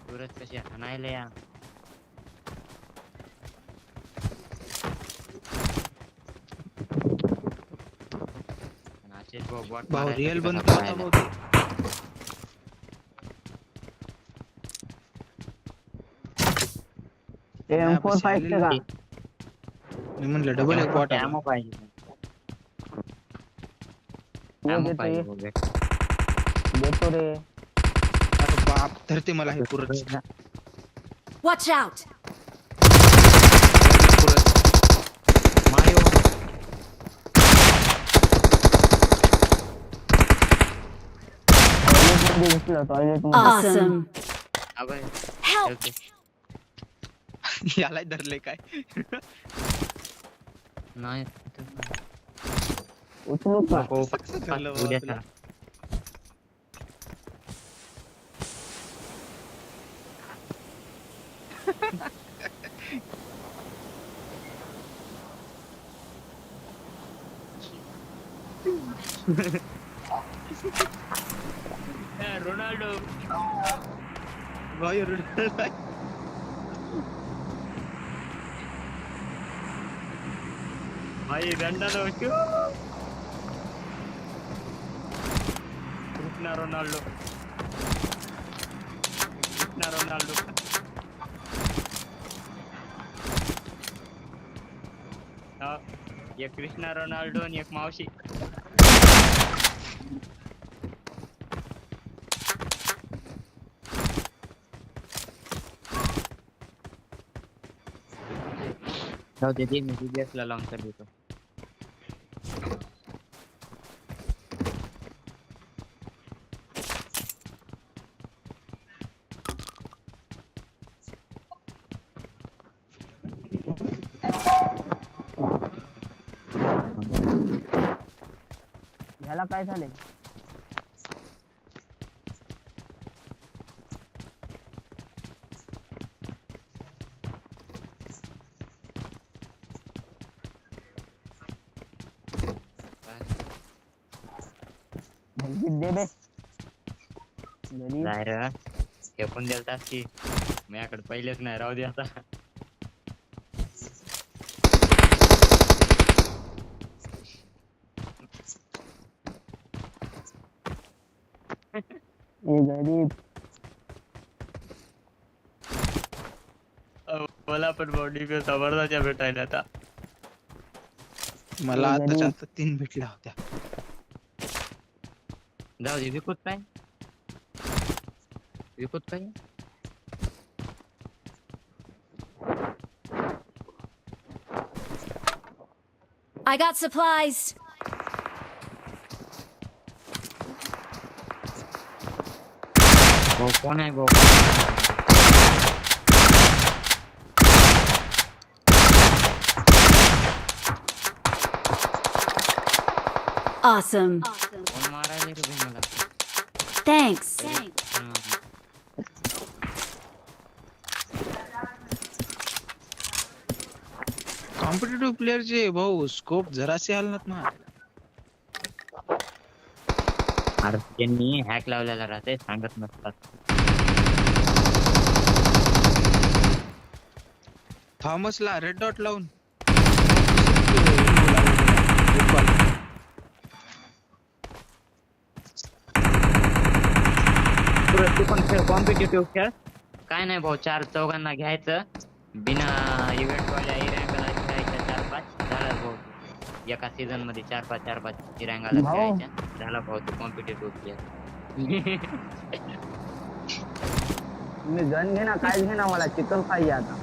[SPEAKER 6] सूरज कशी हाणायला या.
[SPEAKER 11] भाऊ रिअल बनतो आता भाऊ.
[SPEAKER 10] M45 का
[SPEAKER 11] मी म्हणलं डबल एक बॉट
[SPEAKER 6] आमो पाहिजे.
[SPEAKER 10] देतो रे.
[SPEAKER 11] अरे बाप धरते मला हे पुरत.
[SPEAKER 9] Watch out!
[SPEAKER 6] मायो
[SPEAKER 9] Awesome!
[SPEAKER 6] अबे
[SPEAKER 9] Help!
[SPEAKER 11] याला धरले काय.
[SPEAKER 6] नाही
[SPEAKER 10] उचलू का
[SPEAKER 6] उद्या चला. रोनाल्डो
[SPEAKER 11] भाई रोनाल्डो
[SPEAKER 6] भाई रंडा कृष्णा रोनाल्डो एक कृष्णा रोनाल्डो आणि एक मावशी. जाऊ दे मी DBS ला लावून तर देतो.
[SPEAKER 10] ह्याला काय झाले. दे बे गरीब.
[SPEAKER 6] जाय रे फेकून द्याल की माझ्याकडे पहिलेच नाही राहू दे आता.
[SPEAKER 10] ए गरीब.
[SPEAKER 6] मला पण बॉडी पे जबरदस्त भेटायला आता.
[SPEAKER 11] मला आताच्या आता 3 भेटल्या होत्या.
[SPEAKER 6] जाऊ दे विकूत काय
[SPEAKER 9] I got supplies.
[SPEAKER 6] कोण आहे गो.
[SPEAKER 9] Awesome.
[SPEAKER 6] कोण मारायला रे बे मला.
[SPEAKER 9] Thanks.
[SPEAKER 11] कॉम्पिटिटिव्ह प्लेअरचे भाऊ स्कोप जरासे हलत ना.
[SPEAKER 6] अरे त्यांनी हॅक लावलेला राहते सांगत नसतात.
[SPEAKER 11] थॉमसला रेड डॉट लावून
[SPEAKER 6] तू पण खेळ कॉम्पिटिटिव्ह खेळ. काय नाही भाऊ 4-4 घ्यायचं बिना इव्हेंट वाल्या रँकला खेळायच्या 4-5 झालं भाऊ. एका सीझन मध्ये 4-5 रँकाला खेळायच्या झाला भाऊ तू कॉम्पिटिटिव्ह प्लेअर.
[SPEAKER 10] मी गन घे ना काहीच घे ना मला चिकन पाहिजे आता.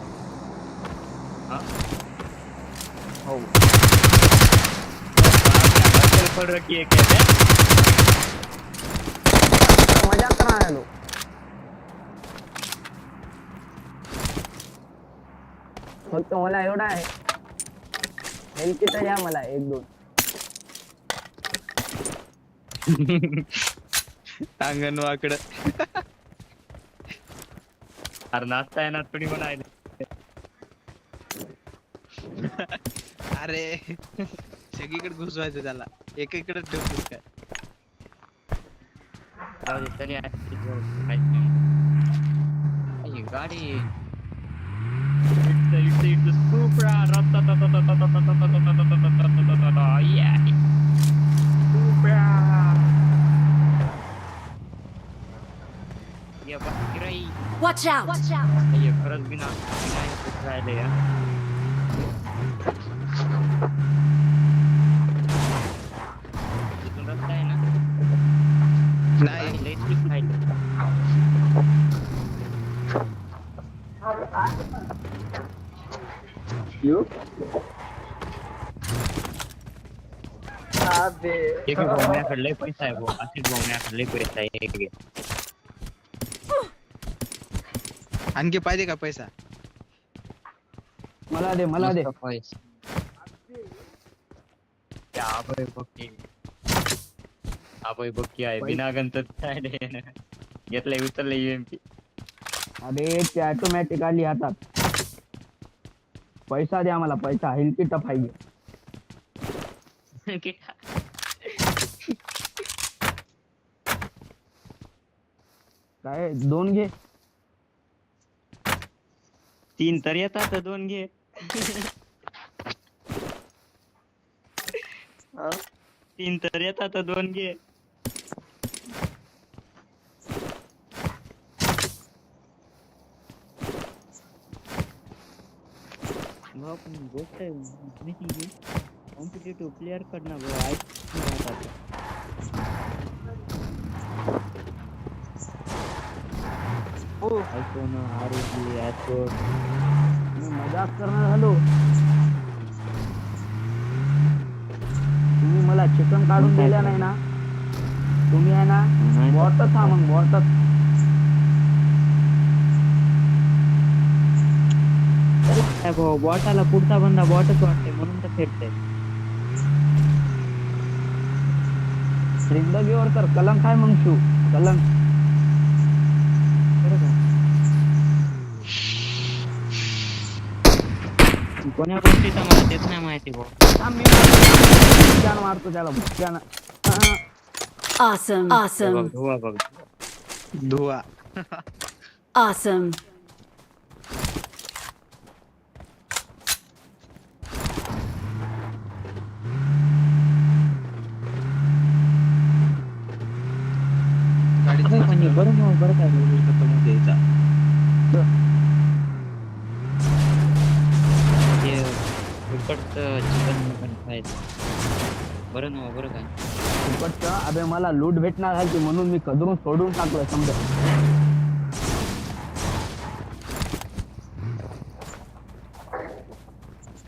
[SPEAKER 6] हो
[SPEAKER 10] मजा करा आलो. फक्त मला एवढा आहे हेल्थ किट द्या मला 1-2.
[SPEAKER 11] अंगण वाकड.
[SPEAKER 6] अरे नाचता येणार थोडी म्हणायला.
[SPEAKER 11] अरे सगळीकडे घुसवायचं त्याला एकीकडे ठेवतोस काय.
[SPEAKER 6] गाडी
[SPEAKER 9] Watch out.
[SPEAKER 6] खरंच बिना राहिले या. रस्ता आहे ना
[SPEAKER 11] नाही.
[SPEAKER 6] भोवण्याकडले पैसा आहे भाऊ. असेच भोवण्याकडले पैसा आहे.
[SPEAKER 11] आणखी पाहिजे का पैसा.
[SPEAKER 10] मला दे
[SPEAKER 6] पैसा आबोय बक्की आहे बिना गंतत घेतलंय उचललंय UMP.
[SPEAKER 10] अरे ते ऑटोमॅटिक आली हातात. पैसा द्या मला पैसा हेल्थ किट पाहिजे. काय 2 घे.
[SPEAKER 6] 3 तर येतात 2 घे. 3 तर येतात 2 घे. गोष्ट कॉम्पिटिटिव्ह प्लेअर कडनं
[SPEAKER 10] मजाक करणार झालो. तुम्ही मला चिकन काढून दिल्या नाही ना. तुम्ही आहे ना बॉटच हा मग बॉटच.
[SPEAKER 6] बॉटाला पुढचा बंदा बॉटच वाटते म्हणून तर फेकते.
[SPEAKER 10] जिंदगीवर तर कलंक आहे मग शिव कलंक.
[SPEAKER 6] कोण्या गोष्टीचा मला तेच नाही माहिती भाऊ.
[SPEAKER 10] मी भुक्यानं मारतो त्याला भुक्यानं.
[SPEAKER 9] Awesome. Awesome.
[SPEAKER 11] धुवा बघ धुवा
[SPEAKER 9] Awesome.
[SPEAKER 11] गाडीचं पाणी बरं काय खतम होऊन द्यायचा
[SPEAKER 6] चिकन पण खायचं बरं ना बरं काय
[SPEAKER 7] फुकटचं अबे मला लूट भेटणार आहे की म्हणून मी कदरून सोडून टाकलं समजा.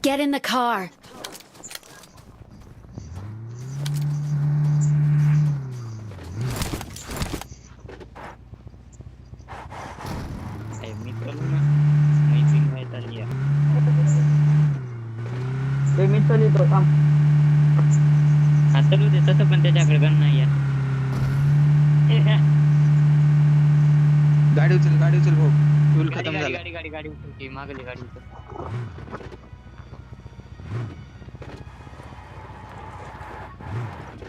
[SPEAKER 9] Get in the car.
[SPEAKER 6] मी करू ना मैत्रीण व्हायचा लिया
[SPEAKER 7] ते मी चलितो थांब.
[SPEAKER 6] हा चालू दे तसं पण त्याच्याकडे गण नाही आहे
[SPEAKER 11] गाडी उचल भाऊ फ्यूल
[SPEAKER 6] गाडी
[SPEAKER 11] खतम
[SPEAKER 6] गाडी
[SPEAKER 11] झाला
[SPEAKER 6] गाडी गाडी गाडी उचलते मागली गाडी उचल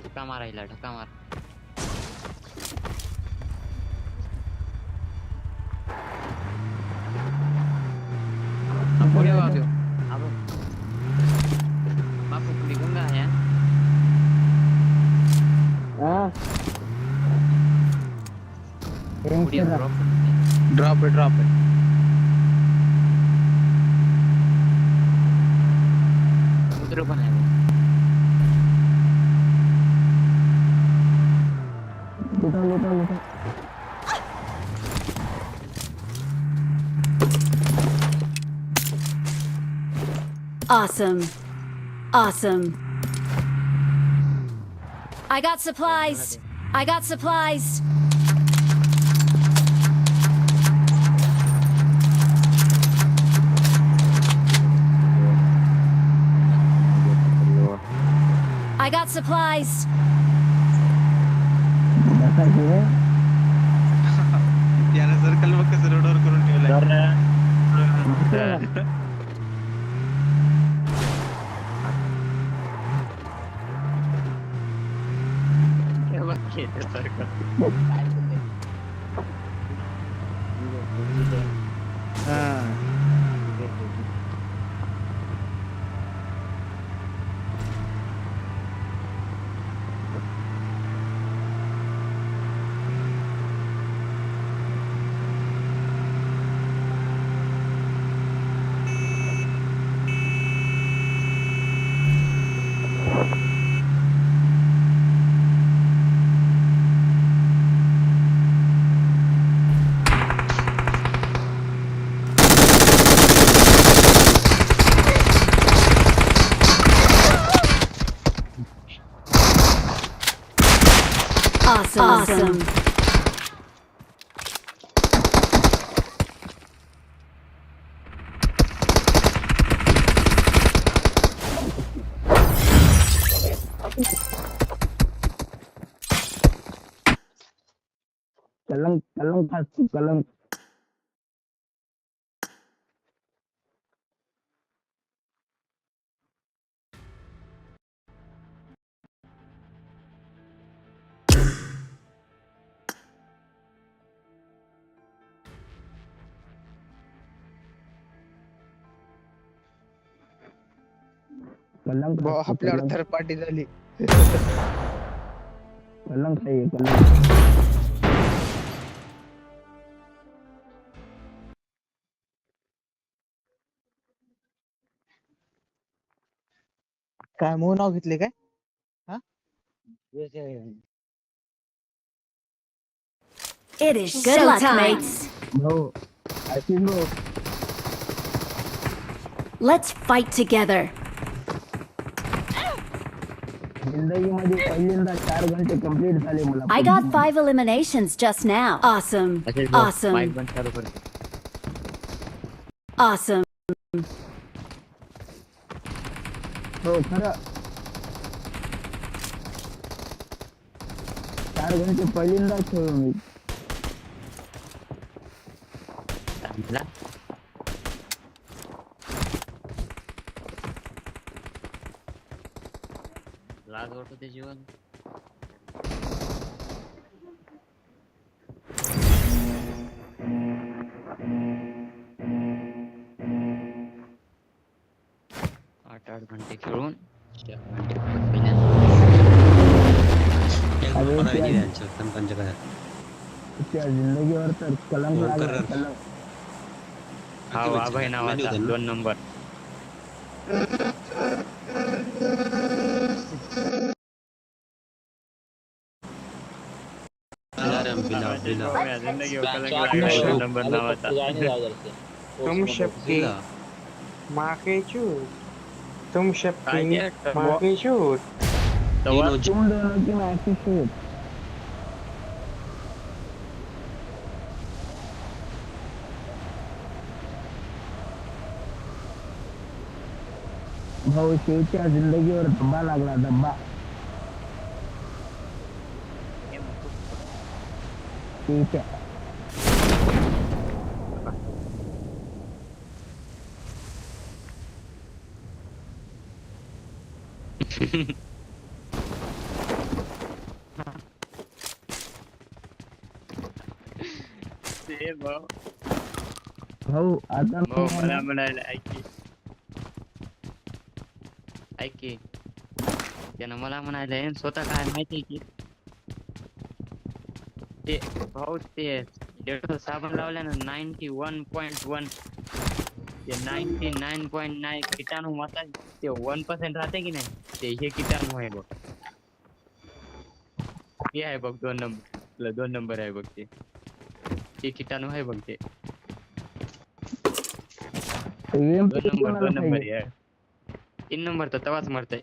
[SPEAKER 6] धक्का मारायला धक्का मार पुढे वागव अबो बापू पुढे गंगा आहे
[SPEAKER 7] हां
[SPEAKER 6] पुढे
[SPEAKER 11] ड्रॉप है
[SPEAKER 6] समुद्र पण आहे
[SPEAKER 7] लुटा.
[SPEAKER 9] Awesome. Awesome. I got supplies. I got supplies. I got supplies.
[SPEAKER 11] यानं सर्कल बघ कसं रोडवर करून ठेवलाय
[SPEAKER 9] Awesome.
[SPEAKER 7] कलंक
[SPEAKER 11] आपल्यावर थर्ड पार्टी झाली
[SPEAKER 7] कलंक आहे कलंक.
[SPEAKER 11] काय मूळ नाव घेतले काय
[SPEAKER 9] It is good luck, mates.
[SPEAKER 7] No, I see no.
[SPEAKER 9] Let's fight together.
[SPEAKER 7] जिंदगीमध्ये पहिल्यांदा 4 घंटे कंप्लीट झाले मला.
[SPEAKER 9] I got 5 eliminations just now. Awesome. Awesome. Awesome.
[SPEAKER 7] हो खरं 4 घंटे पहिल्यांदा खेळलो मी.
[SPEAKER 6] लाज वाटते जीवन 8 घंटे खेळून 4 घंटे
[SPEAKER 10] त्या जिंदगीवर तर कलंक लागला कलंक.
[SPEAKER 6] हा अभय नावाचा 2 नंबर. जिंदगीवर कलंक लागला 2 नंबर नावाचा.
[SPEAKER 11] तुम शक्ति माँ के झूठ, तुम शक्ति माँ के झूठ.
[SPEAKER 10] तुम दोनों की मैच की शूट. भाऊ शिवच्या जिंदगीवर धब्बा लागला धब्बा. शिवच्या भाऊ आता
[SPEAKER 6] मला म्हणायला ऐक की त्यानं मला म्हणायला स्वतः काय माहिती की ते भाऊ ते डेटॉल साबण लावल्यानं 91.1 ते 99.9 किटाणू माता ते 1% राहते की नाही ते हे किटाणू आहे बघ. ते आहे बघ 2 नंबर 2 नंबर आहे बघ ते किटाणू आहे बघ ते 2 नंबर आहे. 3 नंबर तर तवाच मरतय.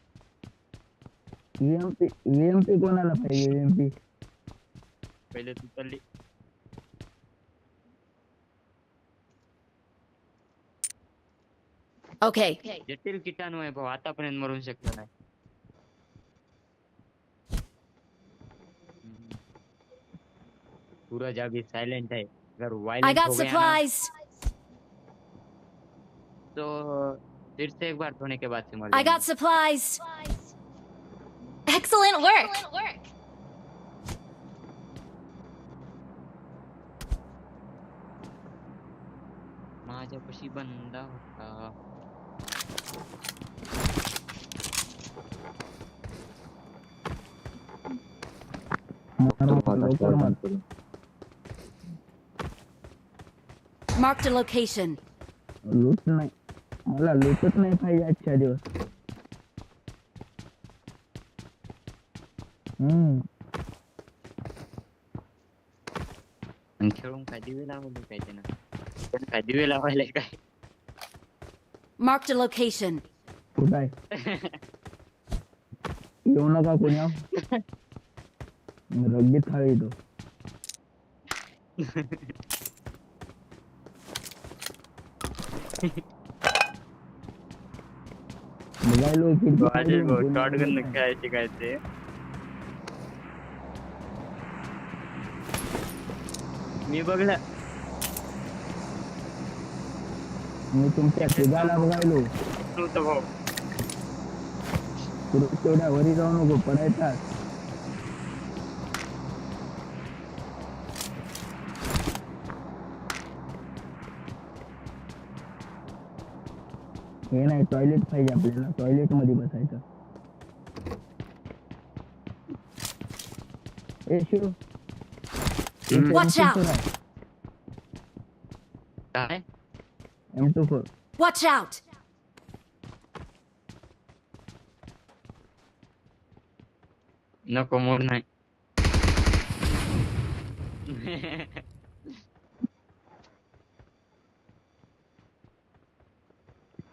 [SPEAKER 10] वीएमपी कोणाला पाहिजे वीएमपी
[SPEAKER 6] पहिले तू चालली.
[SPEAKER 9] Okay.
[SPEAKER 6] जटिल किटाणू आहे भाऊ आतापर्यंत मरून शकला नाही. सूरज अभी साइलेंट है. अगर
[SPEAKER 9] I
[SPEAKER 6] वायलेंट
[SPEAKER 9] got
[SPEAKER 6] हो गया ना
[SPEAKER 9] supplies.
[SPEAKER 6] तो फिर से एक बार धोने के बाद से मर
[SPEAKER 9] I got supplies. Excellent work.
[SPEAKER 6] माझ्यापाशी बंदा होता.
[SPEAKER 9] Marked a location.
[SPEAKER 10] लूट नाही मला लूटच नाही पाहिजे आजच्या दिवस.
[SPEAKER 6] खेळून काय दिवे लावले काय त्यानं काय दिवे लावायला काय.
[SPEAKER 9] Marked a location.
[SPEAKER 10] कुठं आहे येऊ नका कोणी रग्बीत खाली तो.
[SPEAKER 6] शॉटगन खेळायचे काय ते. मी बघला
[SPEAKER 10] मी तुमच्या शेजाला बघायलो
[SPEAKER 6] नव्हतं भाऊ.
[SPEAKER 10] तेवढ्या वरी जाऊ नको पडायचा. हे नाही टॉयलेट पाहिजे आपल्याला टॉयलेट मध्ये बसायचं. ए शिव
[SPEAKER 9] Watch out.
[SPEAKER 6] काय
[SPEAKER 10] M24
[SPEAKER 9] Watch out.
[SPEAKER 6] नको मोड नाही.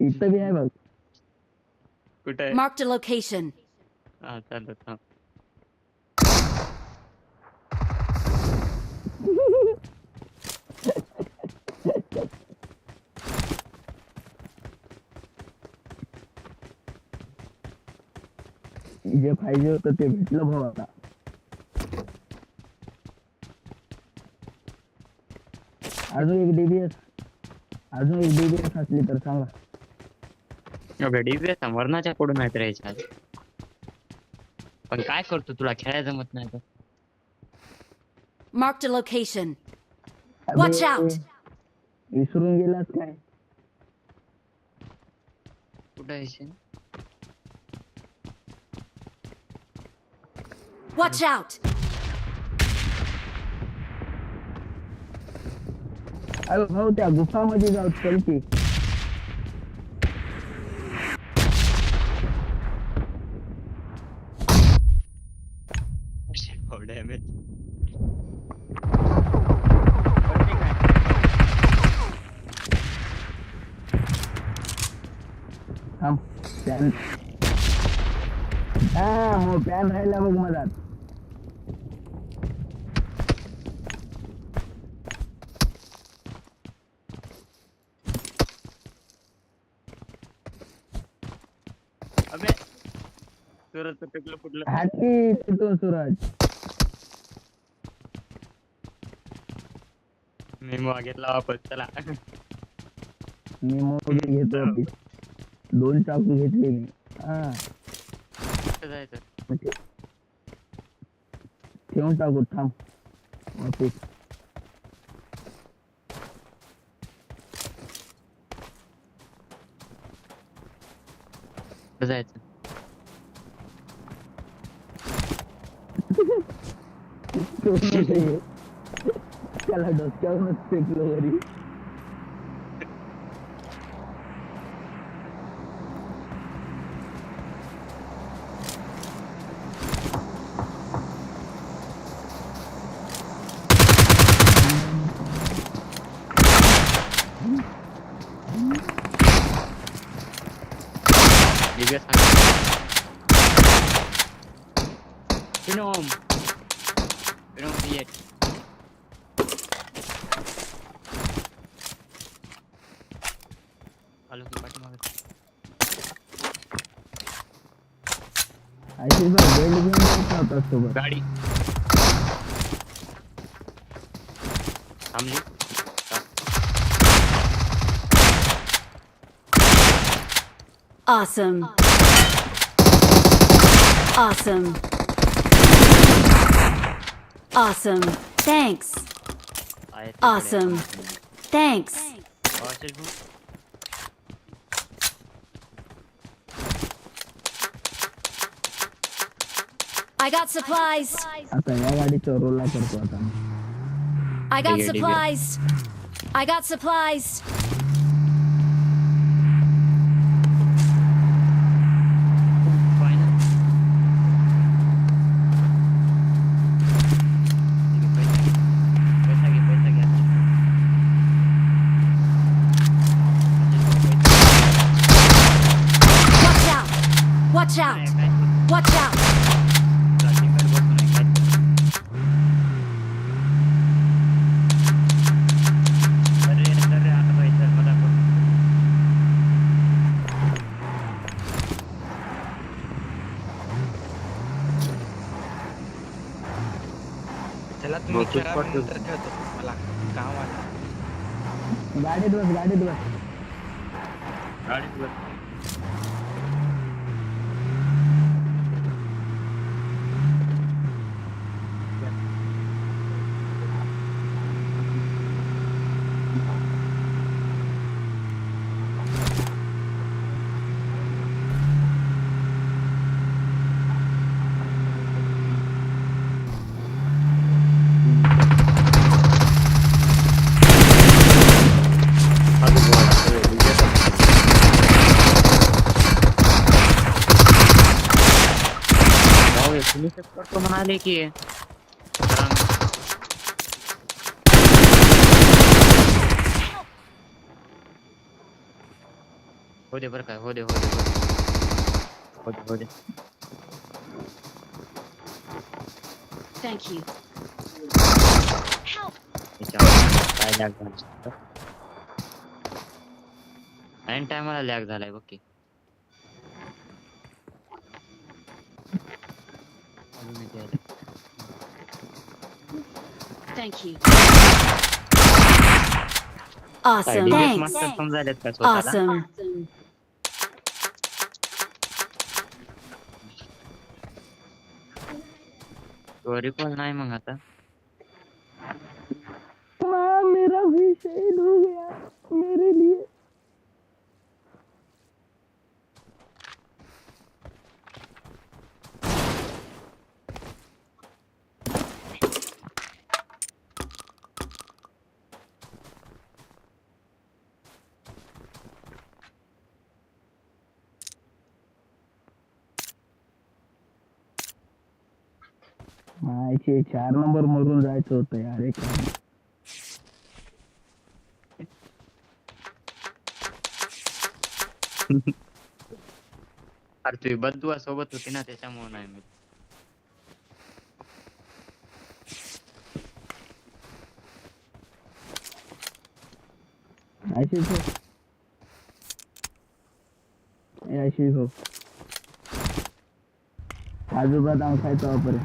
[SPEAKER 10] इथं बी आहे बघ.
[SPEAKER 6] कुठे
[SPEAKER 9] Marked a location.
[SPEAKER 6] हा चालत थांब.
[SPEAKER 10] जे पाहिजे होतं ते भेटलं भाऊ आता. अजून एक डीबीएस असली तर सांगा.
[SPEAKER 6] डीबीएस मरणाच्या पुढे माहित राहायच्या पण काय करतो तुला खेळायला जमत नाही तर.
[SPEAKER 9] Marked a location. Watch out.
[SPEAKER 10] विसरून गेलास काय
[SPEAKER 6] कुठे आहे
[SPEAKER 9] Watch out!
[SPEAKER 10] अरे भाऊ त्या गुफामध्ये जाऊ चल की.
[SPEAKER 6] Oh damn it.
[SPEAKER 10] थांब पॅन मग पॅन राहिला बघ मधात.
[SPEAKER 6] अबे सूरज पिकलं फुटलं.
[SPEAKER 10] हाती तिथून सूरज.
[SPEAKER 6] मी मग घेतला वापस चला.
[SPEAKER 10] मी मोठी घेतो वापस. 2 चाकू घेतले मी.
[SPEAKER 6] जायचं
[SPEAKER 10] ठेवून टाकू थांब वापस.
[SPEAKER 6] जायचं
[SPEAKER 10] त्याला डोक्यावरूनच फेकलो घरी.
[SPEAKER 6] गाडी थांबली.
[SPEAKER 9] Awesome. Awesome. Awesome. Thanks. Awesome. Thanks. I got supplies.
[SPEAKER 10] आता या गाडीचा रोला करतो आता.
[SPEAKER 9] I got supplies. I got supplies. Watch out! Watch out!
[SPEAKER 11] चला तुम्ही खेळा, मी नंतर खेळतो. मला काम आहे.
[SPEAKER 10] गाडीत बस गाडीत बस.
[SPEAKER 6] करतो म्हणाले की हो दे बरं काय हो दे हो दे हो दे हो दे.
[SPEAKER 9] Thank you.
[SPEAKER 6] काय लॅग झालं ऐन टायमाला लॅग झालाय बघ की.
[SPEAKER 9] Thank you. Awesome. Thanks. Awesome.
[SPEAKER 6] Story पण नाही मग आता.
[SPEAKER 10] मेरा भी शहीद हो गया मेरे लिए. मायचे 4 नंबर मरून जायचं होतं यार एक
[SPEAKER 6] अरे तुझी बदुआ सोबत होती ना त्याच्यामुळे नाही मी
[SPEAKER 10] आशिष हो आजोबा दाम खायचा वापर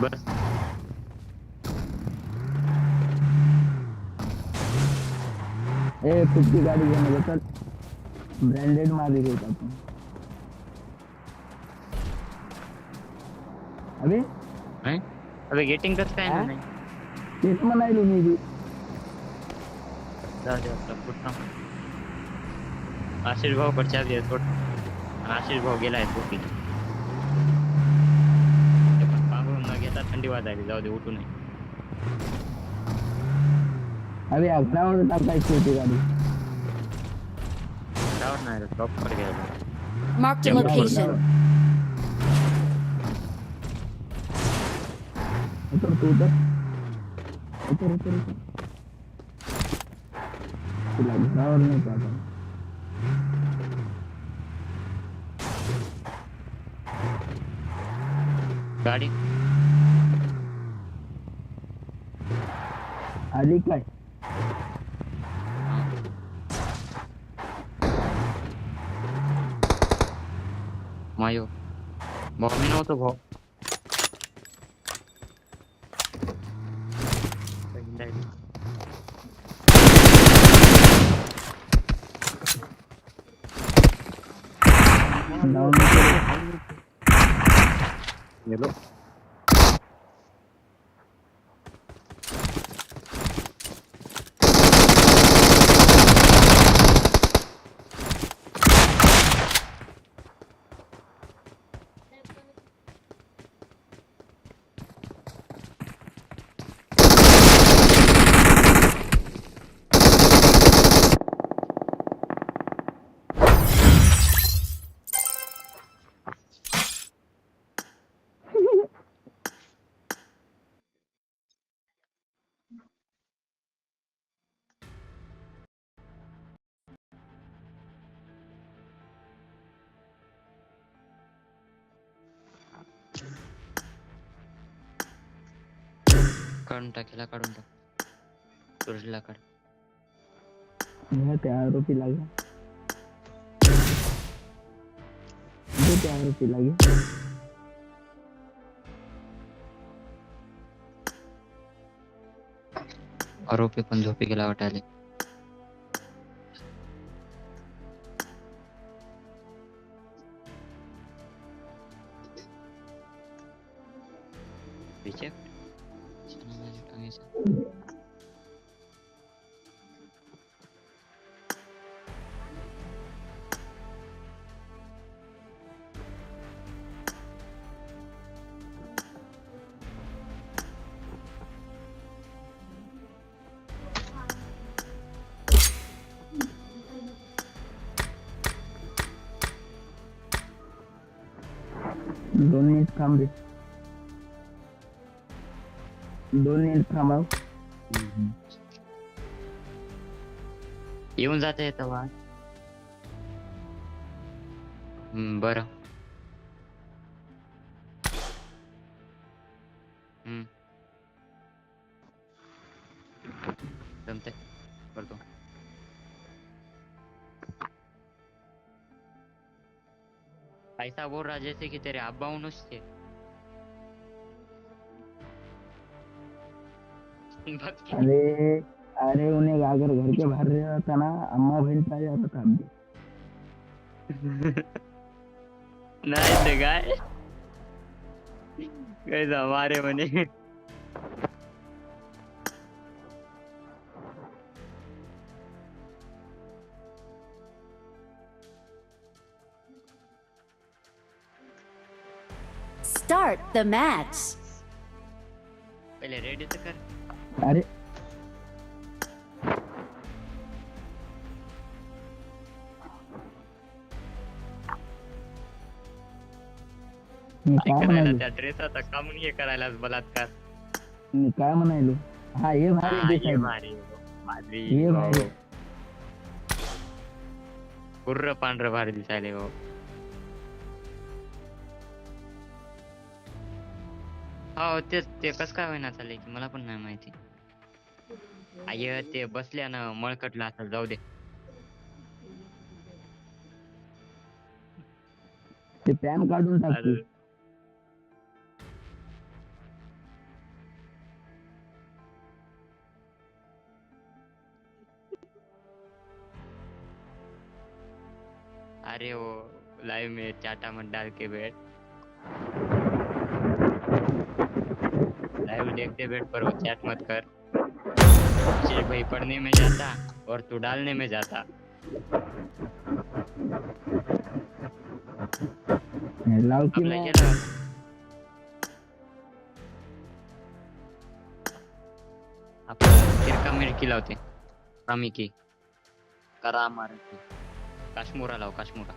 [SPEAKER 6] बस
[SPEAKER 10] कुठली गाडी घेऊन चल ब्रँडेड माल घेऊ आपण
[SPEAKER 6] अबे गेटिंग कसं काय नाही
[SPEAKER 10] तेच म्हणायलो मी बी
[SPEAKER 6] जाऊ दे आपला कुठं आशिष भाऊ कडच्या दे थोड आशिष भाऊ गेलाय पोटी ते पण पांघरून न घेता थंडी वाजायली जाऊ दे उठू नये
[SPEAKER 10] अरे अग्नावर टाकायची होती गाडी
[SPEAKER 6] जाऊ नाही रे प्रॉपर घ्यायला
[SPEAKER 9] Marked a location.
[SPEAKER 10] उतर तू उतर उतर उतर उतर तुला घरावर नाही पाहता
[SPEAKER 6] गाडी
[SPEAKER 10] आली काय
[SPEAKER 6] मायो भाऊ मी नव्हतो भाऊ
[SPEAKER 10] गेलो
[SPEAKER 6] काढून टाकेला काढून टाक तुरजला काढ
[SPEAKER 10] ते आरोपी लागे ते आरोपी लागे
[SPEAKER 6] आरोपी पण झोपी गेला वाटायले रिजेक्ट
[SPEAKER 10] दोन मिनिट थांब रे 2 मिनिट थांबाव
[SPEAKER 6] येऊन जाते तेव्हा बरं जमते करतो ऐसा बोल रहा जैसे कि तेरे अब्बा उन्होंने
[SPEAKER 10] अरे अरे उन्हें अगर घर के बाहर रहा था ना अम्मा बहन पाया जाता था अभी
[SPEAKER 6] नहीं ते काय कैसा हमारे मने
[SPEAKER 9] Start the match.
[SPEAKER 6] पहले रेडी तो कर
[SPEAKER 10] अरे मी
[SPEAKER 6] काय
[SPEAKER 10] काय
[SPEAKER 6] करायला
[SPEAKER 10] म्हणालो
[SPEAKER 6] त्या ड्रेसाचा का म्हणून हे करायला बलात्कार
[SPEAKER 10] मी काय म्हणालो हा हे भारी
[SPEAKER 6] हा,
[SPEAKER 10] दिसायला.
[SPEAKER 6] ये भारी भारी
[SPEAKER 10] ये भारी.
[SPEAKER 6] पूर्ण पांढरं भारी दिसायले हो हो तेच ते कस काय होईना चाललंय की मला पण नाही माहिती आय ते बसल्यानं मळकटला असेल जाऊ दे
[SPEAKER 10] ते पॅन काढून टाकतो
[SPEAKER 6] अरे, अरे वो लाइव में चाटा मत डाल के बैठ लाइव देखते बैठ पर वो चैट मत कर तुझे भाई पढ़ने में जाता और तू डालने में जाता
[SPEAKER 10] लाव की
[SPEAKER 6] आपला
[SPEAKER 10] मग.
[SPEAKER 6] गेला आपला किरका मिरकी लावते रामिकी करा मारती काश्मीरा लाव काश्मीरा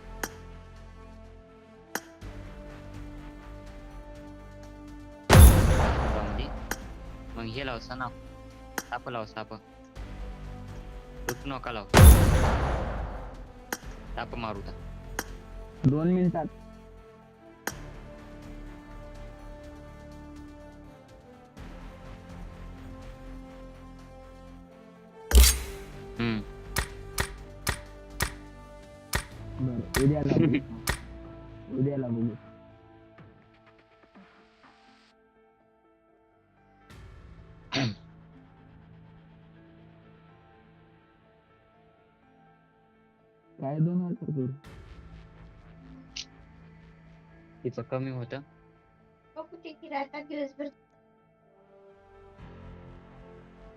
[SPEAKER 6] काश्मीरामध्ये मग हे लाव सना साप लाव साप नका लाव साप मारू दा
[SPEAKER 10] 2 मिनिटात बरं उद्याला बघू काय 2000 करू
[SPEAKER 6] तिचं कमी होत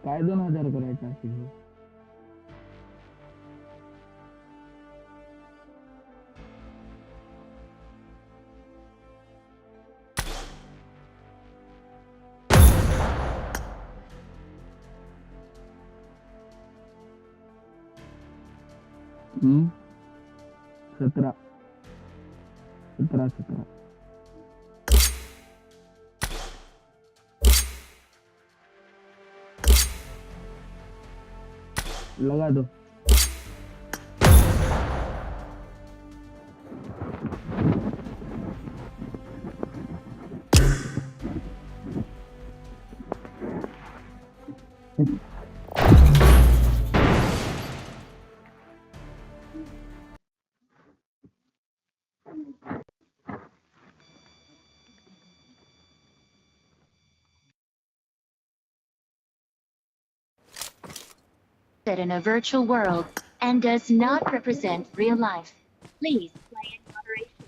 [SPEAKER 10] काय 2000 करायचं असेल हम्म 17 लगा दो
[SPEAKER 9] In a virtual world and does not represent real life. Please play in moderation.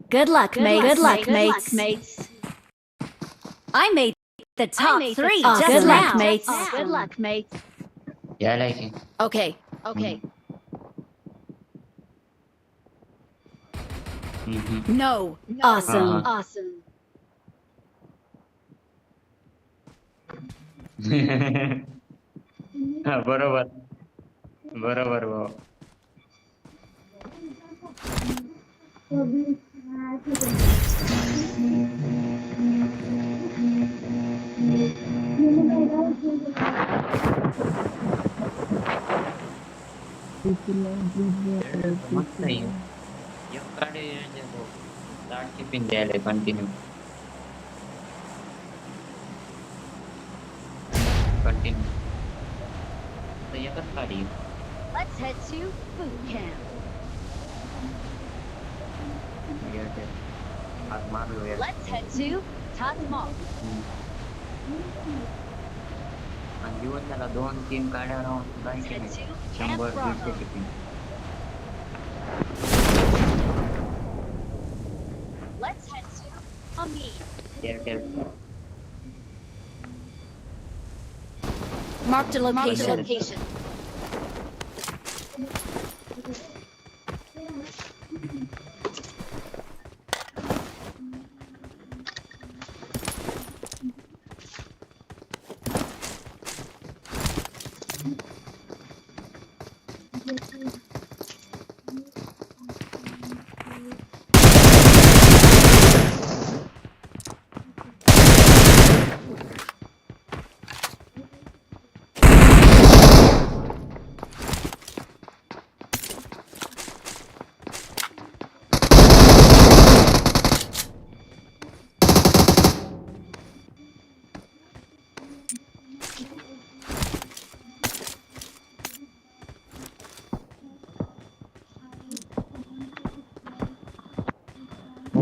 [SPEAKER 9] Good luck, mates. Good luck, mates. I made the top 3. Good luck, mates. Good luck, mates.
[SPEAKER 6] Yeah, like it.
[SPEAKER 9] Okay. No. Awesome.
[SPEAKER 6] बरोबर भाऊ मस्त आहे लाडकी pin द्यायला continue तर एकच काढी
[SPEAKER 9] Let's head to boot camp. Let's head to Taj Mall.
[SPEAKER 6] आणि दिवसाला 2-3 गाड्या राहून
[SPEAKER 9] Let's head to
[SPEAKER 6] 100
[SPEAKER 9] Camp Bravo.
[SPEAKER 6] Tiffin
[SPEAKER 9] Let's head to Amin.
[SPEAKER 6] Airtel
[SPEAKER 9] Marked a location.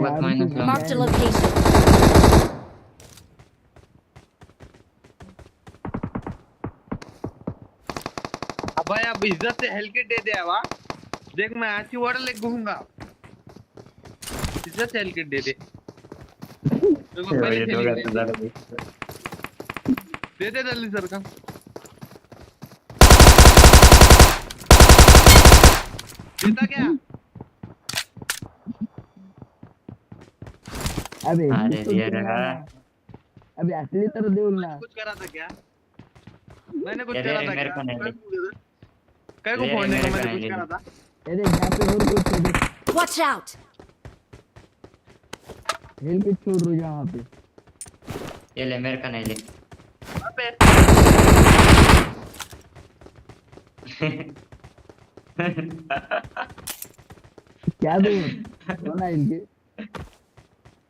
[SPEAKER 6] सोबत मायनस
[SPEAKER 9] Marked a location.
[SPEAKER 11] अबे अब इज्जत से हेलकिट दे दे आवा देख मैं आची वाटर लेके घूमूंगा इज्जत से हेलकिट दे दे मेरे को पहले से दे जल्दी सर का देता क्या
[SPEAKER 10] अबे
[SPEAKER 6] अरे यार
[SPEAKER 10] अबे असली तर देऊन ना
[SPEAKER 11] कुछ करा था क्या मैंने कुछ
[SPEAKER 6] अरे
[SPEAKER 11] करा था
[SPEAKER 6] मेरे
[SPEAKER 11] क्या
[SPEAKER 6] को नहीं
[SPEAKER 11] काय को फोड़ने का मैंने कुछ करा था
[SPEAKER 10] अरे यहाँ पे और कुछ है देख
[SPEAKER 9] Watch out!
[SPEAKER 10] हेलमेट छोड़ दो यहाँ पे
[SPEAKER 6] ये ले मेरे का नहीं ले
[SPEAKER 11] अबे
[SPEAKER 10] क्या दो सोना इनके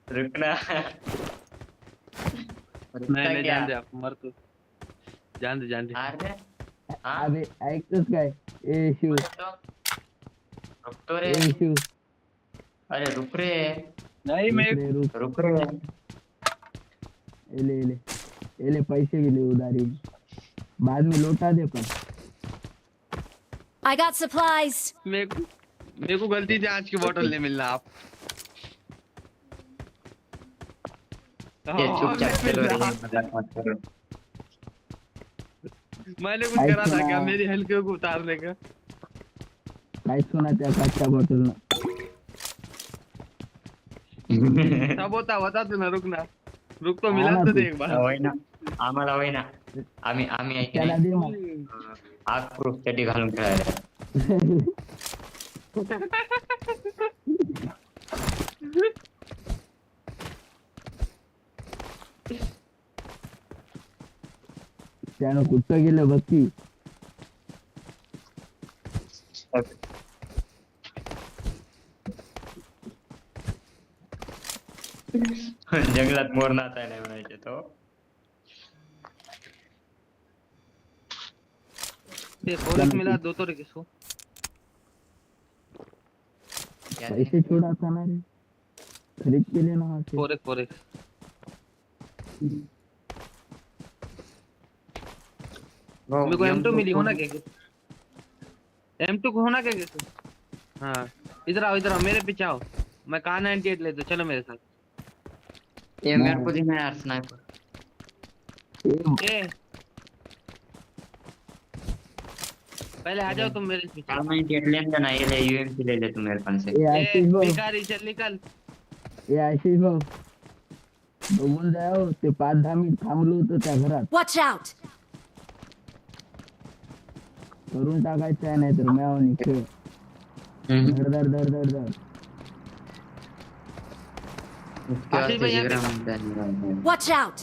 [SPEAKER 6] रुकना
[SPEAKER 11] नहीं जान दे आप मर तू जान दे
[SPEAKER 6] अरे
[SPEAKER 10] अबे ऐकतोस काय ए शिव
[SPEAKER 6] रुक तो रे
[SPEAKER 10] ए शिव
[SPEAKER 6] अरे रुक रे
[SPEAKER 11] नहीं मैं
[SPEAKER 6] रुक रे
[SPEAKER 10] ले पैसे भी ले उधारी बाद में लौटा दे पर
[SPEAKER 9] I got supplies.
[SPEAKER 11] मेरे को गलती से आज की बोतल नहीं मिलना आप
[SPEAKER 6] ये चुपचाप चलो रे मजाक मत करो
[SPEAKER 11] मैंने कुछ करा था क्या मेरी हल्के को उतारने का
[SPEAKER 10] काय सोना त्या काचच्या बॉटल ना
[SPEAKER 11] सब होता तू ना रुक तो मिला तो दे एक बार
[SPEAKER 6] होय ना आम्हाला होय ना आम्ही ऐक
[SPEAKER 10] त्याला दे मग
[SPEAKER 6] आग प्रूफ चड्डी घालून खेळायला
[SPEAKER 10] त्यानं कुठं गेलं बघ की
[SPEAKER 6] जंगलात मोर नाचायला नाही म्हणायचे तो
[SPEAKER 11] ये फोरेक्स मिला दो तो रे किसको
[SPEAKER 10] पैसे छोड़ा था ना रे खरीद के लेना वहाँ से
[SPEAKER 11] फोरेक्स मेरे को M2 मिली होना क्या M2 को होना क्या हाँ इधर आओ मेरे पीछे आओ मैं कहा 98 ले तो चलो मेरे साथ
[SPEAKER 6] ये मेरे को देना यार स्नाइपर
[SPEAKER 11] ए पहले आ जाओ तुम मेरे पीछे
[SPEAKER 6] 98 ले लेना ये ले UMP ले ले तू मेरे पास से
[SPEAKER 10] ए आशीष भाऊ
[SPEAKER 11] भिखारी चल निकल
[SPEAKER 10] ए आशीष भाऊ बघून जाओ ते 5-10 मिनिट थांबलो होतो त्या घरात
[SPEAKER 9] Watch out!
[SPEAKER 10] करून टाकायचं आहे नाही तर म्यावणी खेळ धड
[SPEAKER 11] आशीष भाई यहाँ पे
[SPEAKER 9] Watch out!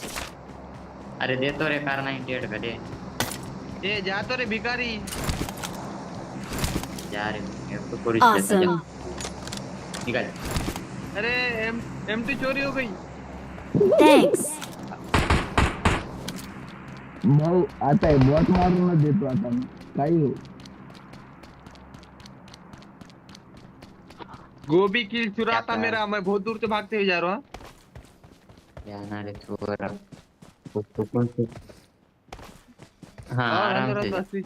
[SPEAKER 6] अरे दे तो रे कार 98 का दे
[SPEAKER 11] ए जा तो रे भिखारी
[SPEAKER 6] जा रे मेरे को पुलिस देता जा
[SPEAKER 9] Awesome.
[SPEAKER 6] निकल
[SPEAKER 11] अरे M2 चोरी हो गई
[SPEAKER 9] Thanks.
[SPEAKER 10] भाऊ आता आहे बॉट मारूनच देतो आता मी काही हो
[SPEAKER 11] गोभी की चुराता मेरा मैं बहुत दूर से भागते हुए जा रहा हूँ
[SPEAKER 6] जाना रे छोरा कौन से हाँ आराम से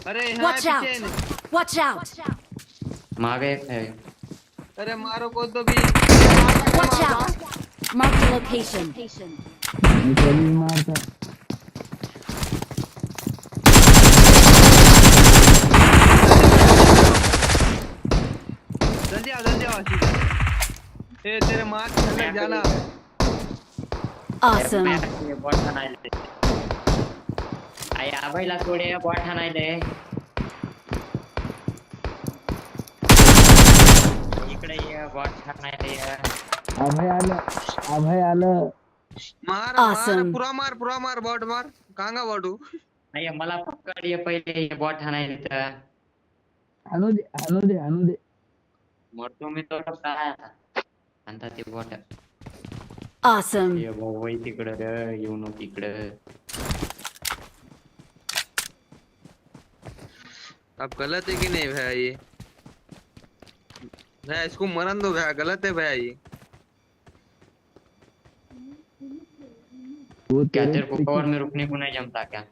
[SPEAKER 11] अरे
[SPEAKER 9] Watch out! Watch out!
[SPEAKER 6] मागे है
[SPEAKER 11] अरे मारो को तो भी
[SPEAKER 9] Watch out! Mark the location.
[SPEAKER 10] मी कधी मारता
[SPEAKER 11] जल्दी आओ ए तेरे माँ के घर लग जाना
[SPEAKER 9] Awesome.
[SPEAKER 6] बॉट हाणायले आई आबाईला थोडे बॉट हाणायले इकडे ये बॉट हाणायले
[SPEAKER 10] अभय आलं
[SPEAKER 11] मार
[SPEAKER 9] Awesome.
[SPEAKER 11] पुरा मार बॉट मार कांगा बॉटू
[SPEAKER 6] नाही मला पकड ये पहिले बॉट हाणायले तर
[SPEAKER 10] आणू दे.
[SPEAKER 6] मरतो मी तर काय आता ते बोट
[SPEAKER 9] Awesome.
[SPEAKER 6] ये भाऊ तिकडं रे येऊ नको तिकडं.
[SPEAKER 11] अब गलत है कि नहीं भैया ये? भैया इसको मरन दो भैया, गलत है भैया ये.
[SPEAKER 10] वो
[SPEAKER 6] क्या
[SPEAKER 10] तेरे
[SPEAKER 6] तेरे को कवर में रुकने को नहीं जमता क्या?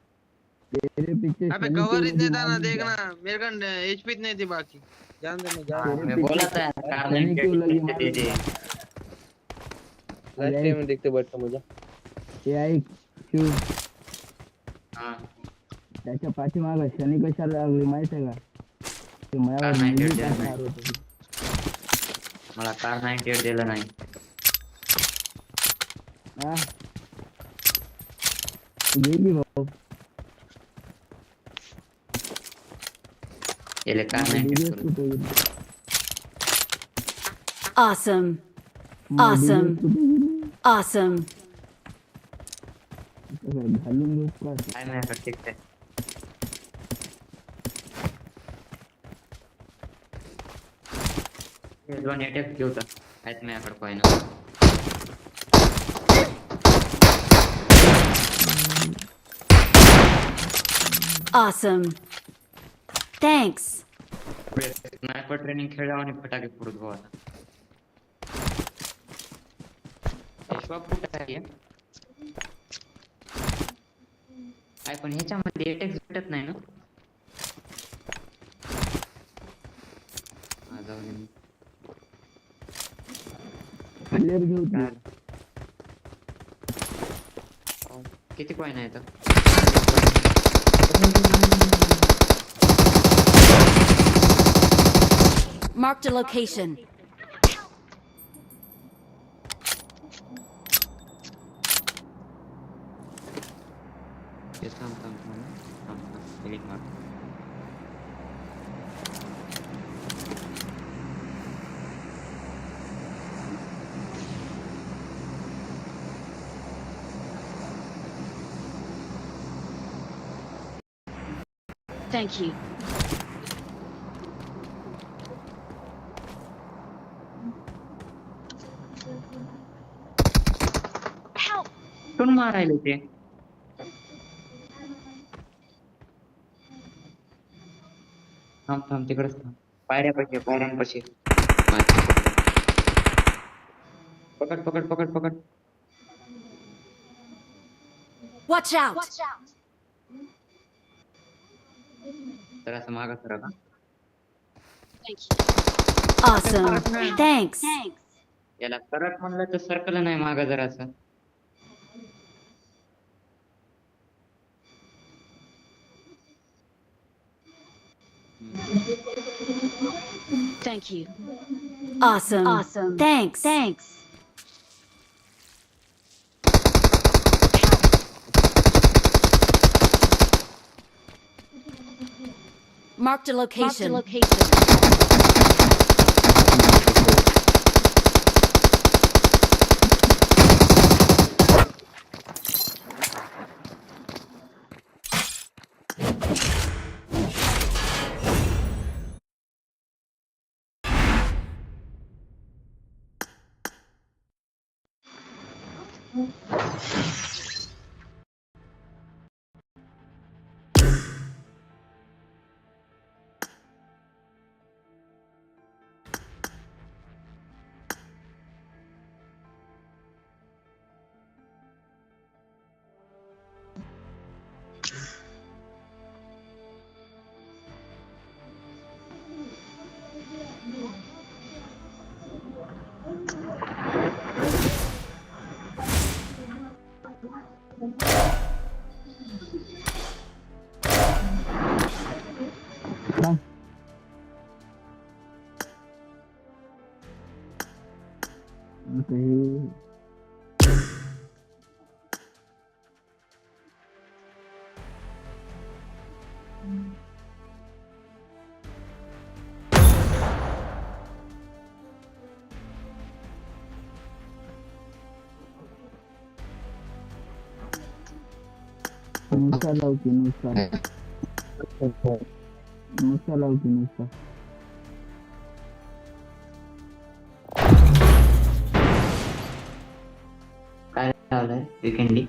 [SPEAKER 10] पीछे
[SPEAKER 11] अबे
[SPEAKER 10] शनि
[SPEAKER 11] कवर
[SPEAKER 10] को
[SPEAKER 11] इतने
[SPEAKER 10] लगी
[SPEAKER 11] था ना,
[SPEAKER 10] मार दी
[SPEAKER 11] देखना मेरे का एचपी इतने थी बाकी. जान दे मैं जान
[SPEAKER 6] मैं बोला था कार
[SPEAKER 10] शनि क्यों लगी मार
[SPEAKER 6] दे
[SPEAKER 10] दी.
[SPEAKER 6] दे.
[SPEAKER 11] लाइव स्ट्रीम में देखते बैठता मुझे.
[SPEAKER 10] हे ऐक शिव,
[SPEAKER 6] हां
[SPEAKER 10] त्याच्या पाठीमागं शनी कशाला लागली माहित आहे का? ते माझ्यावर
[SPEAKER 6] काय माहिती
[SPEAKER 10] मुलगी
[SPEAKER 6] आहे?
[SPEAKER 10] टाकणार होती.
[SPEAKER 6] मला कार 98 दिलं नाही.
[SPEAKER 10] हा गेली भाऊ.
[SPEAKER 6] याला कार 98
[SPEAKER 10] कुठे गेली?
[SPEAKER 9] Awesome. Awesome. Awesome.
[SPEAKER 10] घालून घेऊ का?
[SPEAKER 6] काय नाही ठीक आहे. हे दोन अटॅक घेऊ तर आहेत माझ्याकडे कोण ना.
[SPEAKER 9] Awesome. Thanks.
[SPEAKER 6] स्नायपर ट्रेनिंग खेळला आणि फटाके फोडत भाऊ आता. शॉप कुठे आहे? काय पण ह्याच्यामध्ये अटॅक भेटत नाही ना? जाऊन
[SPEAKER 10] प्लेयर घेऊ दे.
[SPEAKER 6] किती कॉइन आहे तर?
[SPEAKER 9] Marked a location. Thank you.
[SPEAKER 6] कोण मारायला ते? थांब तिकडेच थांब. पायऱ्यांपाशी. पकड.
[SPEAKER 9] Watch out.
[SPEAKER 6] तर असं मागा सर का?
[SPEAKER 9] Awesome. Thanks.
[SPEAKER 6] याला सरक म्हणलं तर सरकलं नाही मागा जरा असं.
[SPEAKER 9] Thank you. Awesome. Thanks. Marked a location.
[SPEAKER 10] नुसता लावते नुसता.
[SPEAKER 6] काय झालंय Vikendi?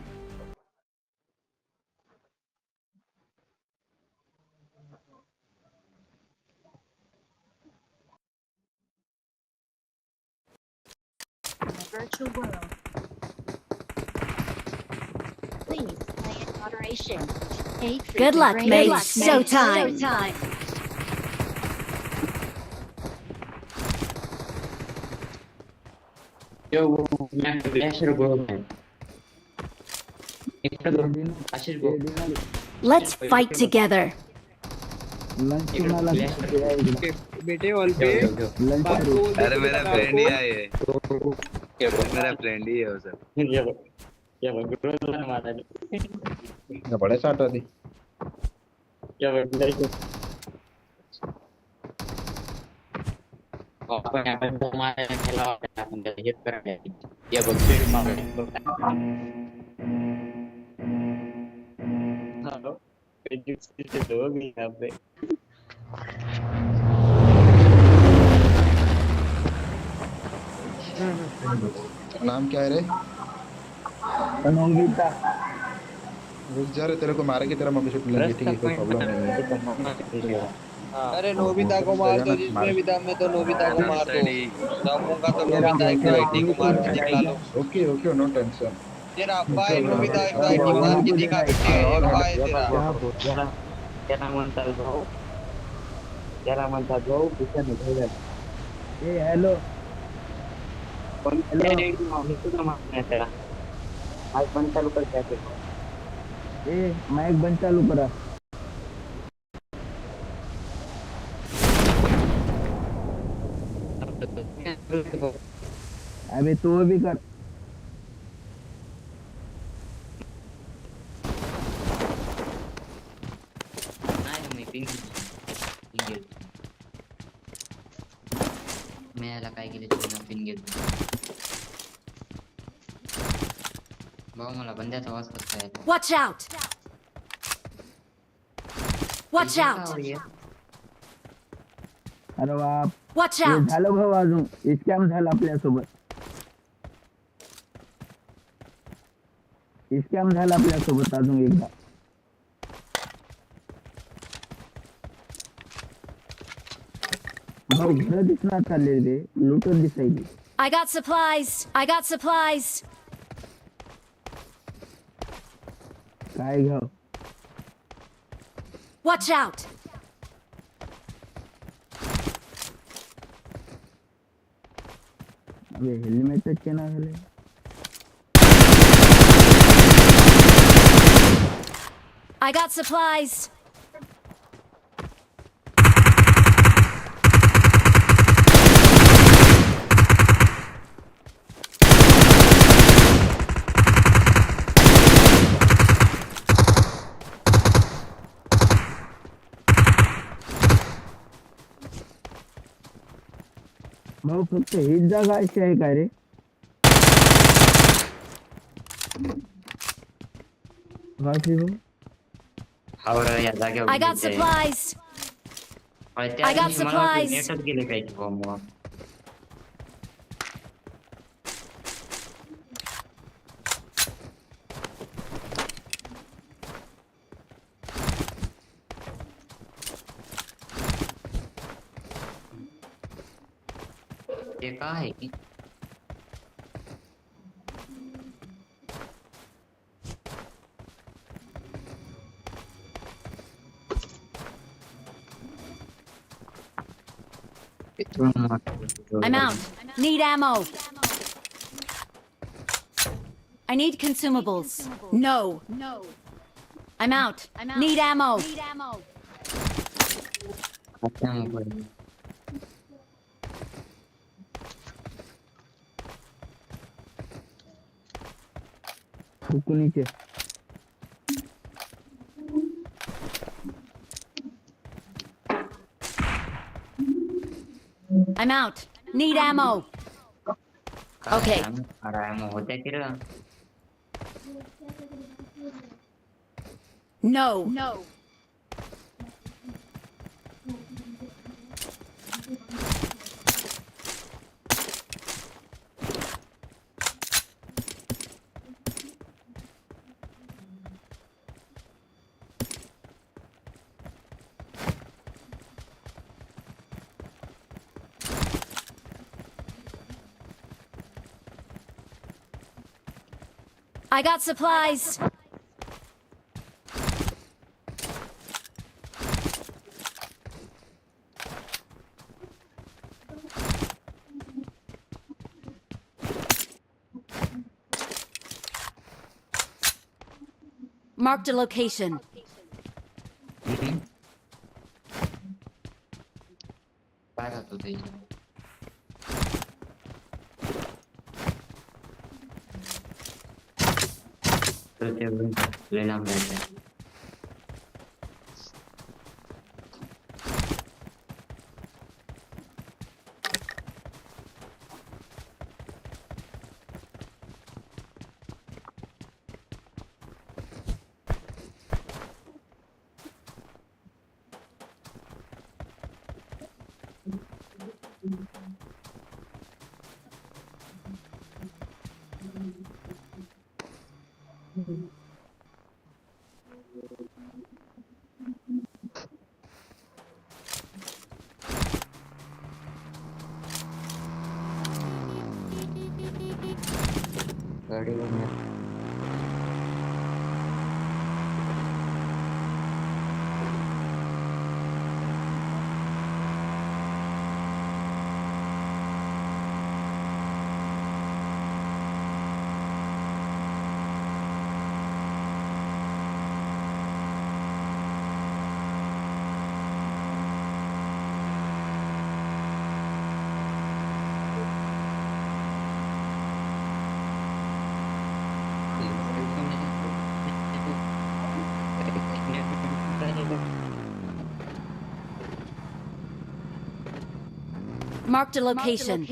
[SPEAKER 9] Virtual world. Please play in moderation. Good luck, mates. Showtime.
[SPEAKER 6] Yo, मैं फ्लैशर बोल रहा हूँ. आशीष बोल.
[SPEAKER 9] Let's fight together.
[SPEAKER 10] लंच तुम्हाला
[SPEAKER 11] बेटे ऑल पे
[SPEAKER 10] लंच
[SPEAKER 12] अरे मेरा फ्रेंड ही है ये मेरा फ्रेंड ही है वो सर
[SPEAKER 6] क्या बगल मारा है.
[SPEAKER 13] क्या बड़े शॉट होती.
[SPEAKER 6] क्या बगल है. अपन यहाँ पे हमारे खेला अपन हिट कर रहे हैं. ये बगल मार रहे हैं. हेलो किसी लोग यहाँ पे.
[SPEAKER 13] नाम क्या है रे.
[SPEAKER 10] नोबिता.
[SPEAKER 13] रुक जा रे तेरे को मारे की तरह मम्मी शूट लेंगे. ठीक है कोई प्रॉब्लम नहीं है.
[SPEAKER 11] अरे नोबिता को मार दो. जिसमें भी दम है तो नोबिता को मार दो. दमूंगा तो नोबिता एक आईडी को मार के दिखा लो.
[SPEAKER 13] Okay okay no tension.
[SPEAKER 11] तेरा भाई नोबिता एक आईडी मार के दिखा बेटे. एक भाई तेरा
[SPEAKER 6] क्या म्हणतात भाऊ. त्याला म्हणतात भाऊ. कुठे निघाला.
[SPEAKER 10] ए हॅलो.
[SPEAKER 6] हेलो मी तुला मारणार त्याला. आज पण चालू करते आहे.
[SPEAKER 10] ए माइक बंद चालू करा. अबे तो भी कर.
[SPEAKER 6] नाही मी पिंग मी याला काय केले तुला पिंग घेत. भाऊ मला बंद्याचा आवाज कसा आहे.
[SPEAKER 9] Watch out. Watch out.
[SPEAKER 10] अरे बाप.
[SPEAKER 9] Watch
[SPEAKER 10] हे
[SPEAKER 9] out.
[SPEAKER 10] झालं भाऊ अजून स्कॅम झाला आपल्यासोबत. स्कॅम झाला आपल्यासोबत अजून एकदा. भाऊ घर दिसणार चालले रे. लुटून दिसायली.
[SPEAKER 9] I got supplies.
[SPEAKER 10] काय घ्याव.
[SPEAKER 9] Watch out.
[SPEAKER 10] अबे हेल्मेटच के ना झाले.
[SPEAKER 9] I got supplies.
[SPEAKER 10] भाऊ फक्त हीच जागा अशी आहे का रे. वासी भाऊ.
[SPEAKER 6] और या जागेवर
[SPEAKER 9] I got supplies. I got supplies.
[SPEAKER 6] नेटच गेले काय की भाऊ. ये काय आहे की
[SPEAKER 9] I'm out. Need ammo. I need consumables. No. I'm out. Need ammo.
[SPEAKER 10] रुको नीचे.
[SPEAKER 9] I'm out. Need ammo. Okay.
[SPEAKER 6] ammo होते की रे.
[SPEAKER 9] No. I got supplies. Marked a location. Marked a location.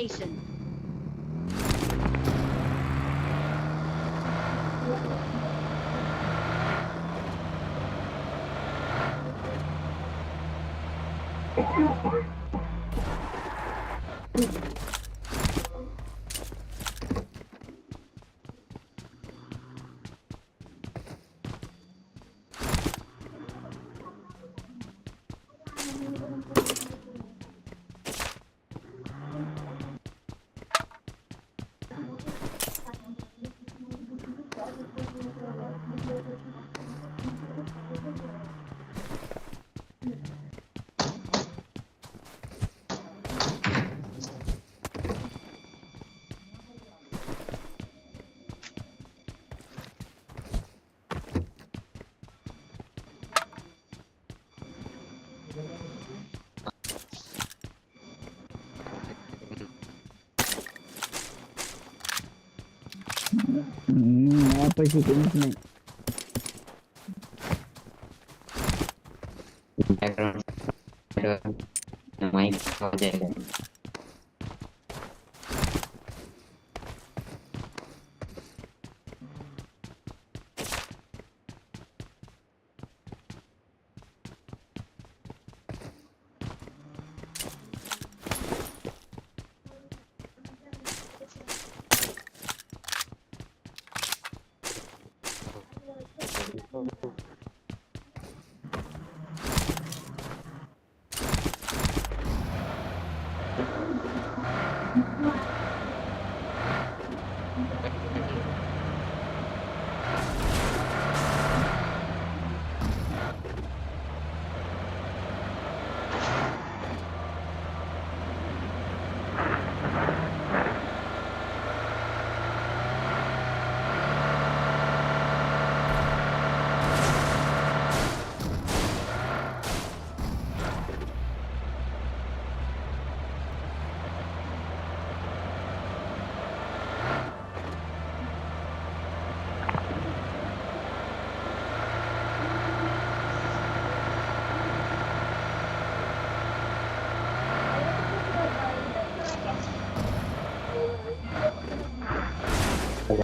[SPEAKER 10] पैसे कोणीच नाही.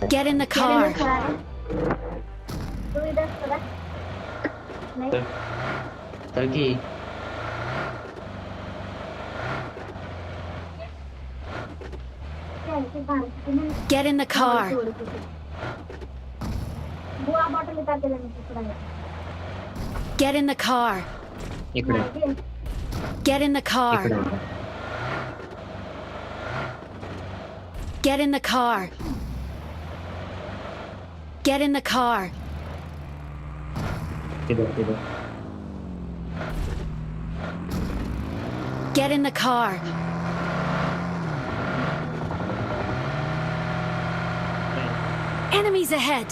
[SPEAKER 10] Get in the car.
[SPEAKER 6] Turkey.
[SPEAKER 9] Get in the car. Get in the car. Get in the car. Get in the car. Get in the car. Get in the car. Enemies ahead.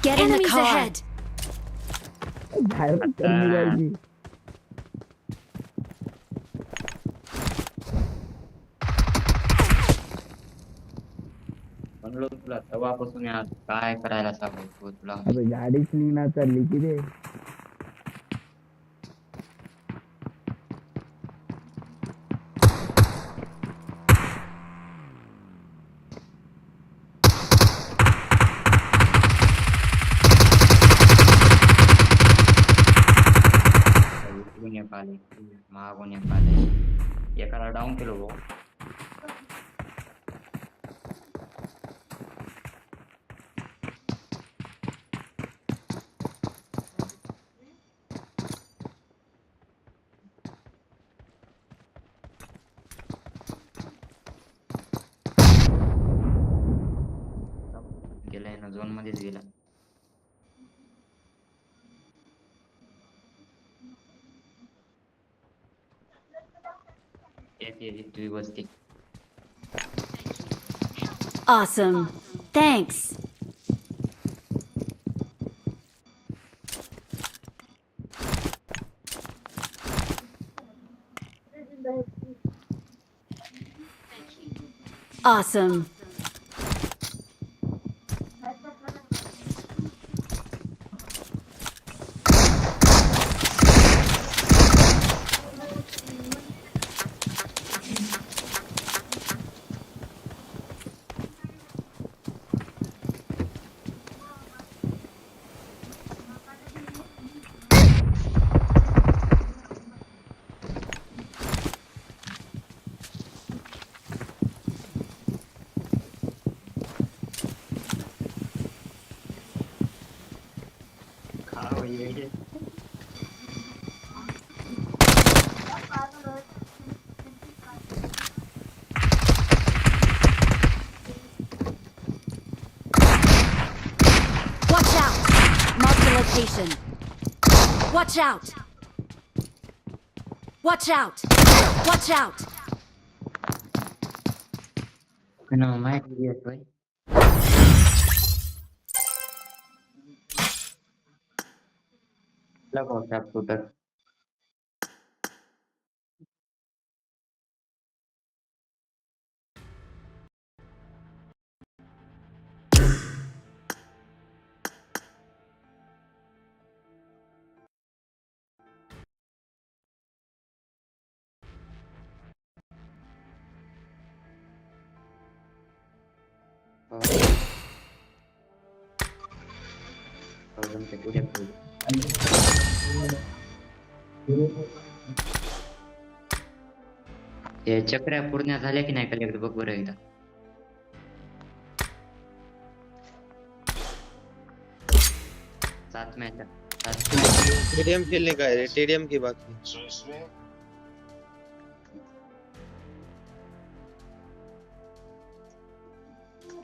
[SPEAKER 9] Get in the car. Ahead.
[SPEAKER 6] तुला तेव्हापासून काय करायला सांगू तुला
[SPEAKER 10] गाडीच निघणार चालली की रे
[SPEAKER 6] मागून एक आले एकाला डाऊन केलो भाऊ गेलाय ना झोन मध्येच गेला तुझी बसते
[SPEAKER 9] Awesome. Thanks. Awesome. Location. Watch out! Watch out! Watch out!
[SPEAKER 6] No, my dear boy. Love out that shooter. चक्र्या पूर्ण झाल्या की नाही कलेक्ट बघ बरं एकदा सात मॅच
[SPEAKER 11] स्टेडियम खेलने का है स्टेडियम की बाकी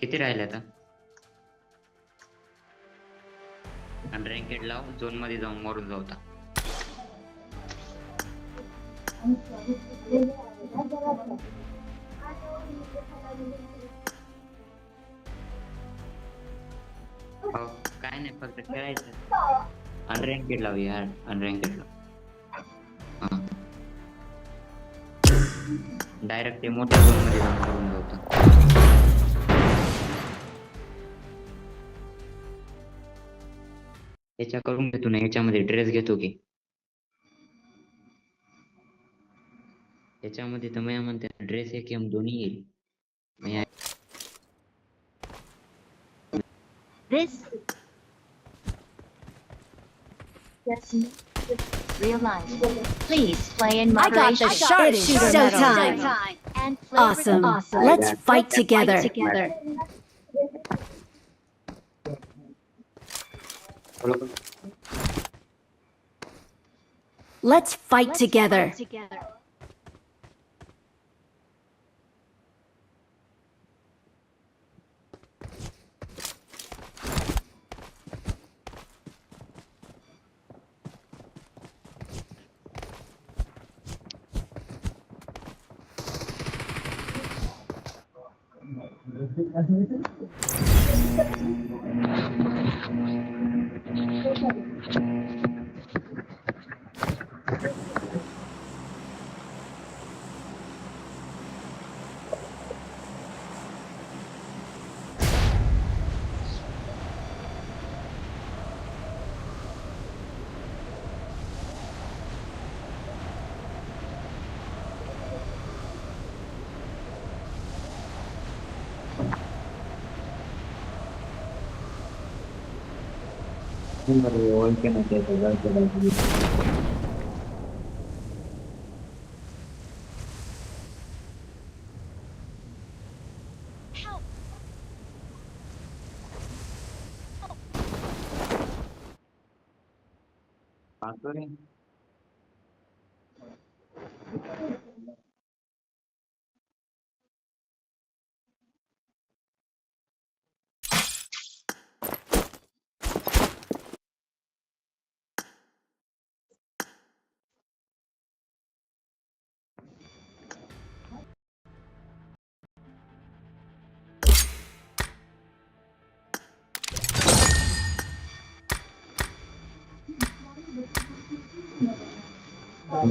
[SPEAKER 6] किती राहिले आता अनरँकेड लाव झोन मध्ये जाऊन मरून जाऊ आता काय नाही फक्त खेळायचं अनरँकेड लाव यार अनरँकेड लाव डायरेक्ट ते मोठ्या झोन मध्ये जाऊन मरून जाऊ आता याच्या करून घेतो ना याच्यामध्ये ड्रेस घेतो की याच्यामध्ये तर मी म्हणते ड्रेस एक एम दोन्ही येईल
[SPEAKER 9] This realize. Please play in moderation. I got the sharpshooter medal. Awesome. Let's fight together. Let's fight together.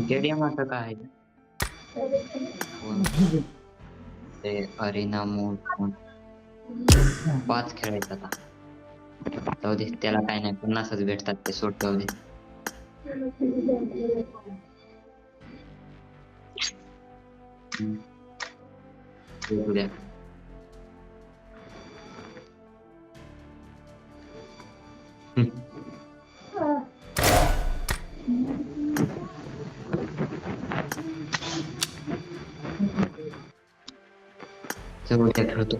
[SPEAKER 6] Stadium आता काय ते अरेना मोड 5 खेळायचं आता. जाऊ दे, त्याला काय नाही, 50च भेटतात ते, सोड जाऊ दे. उद्या खेळतो.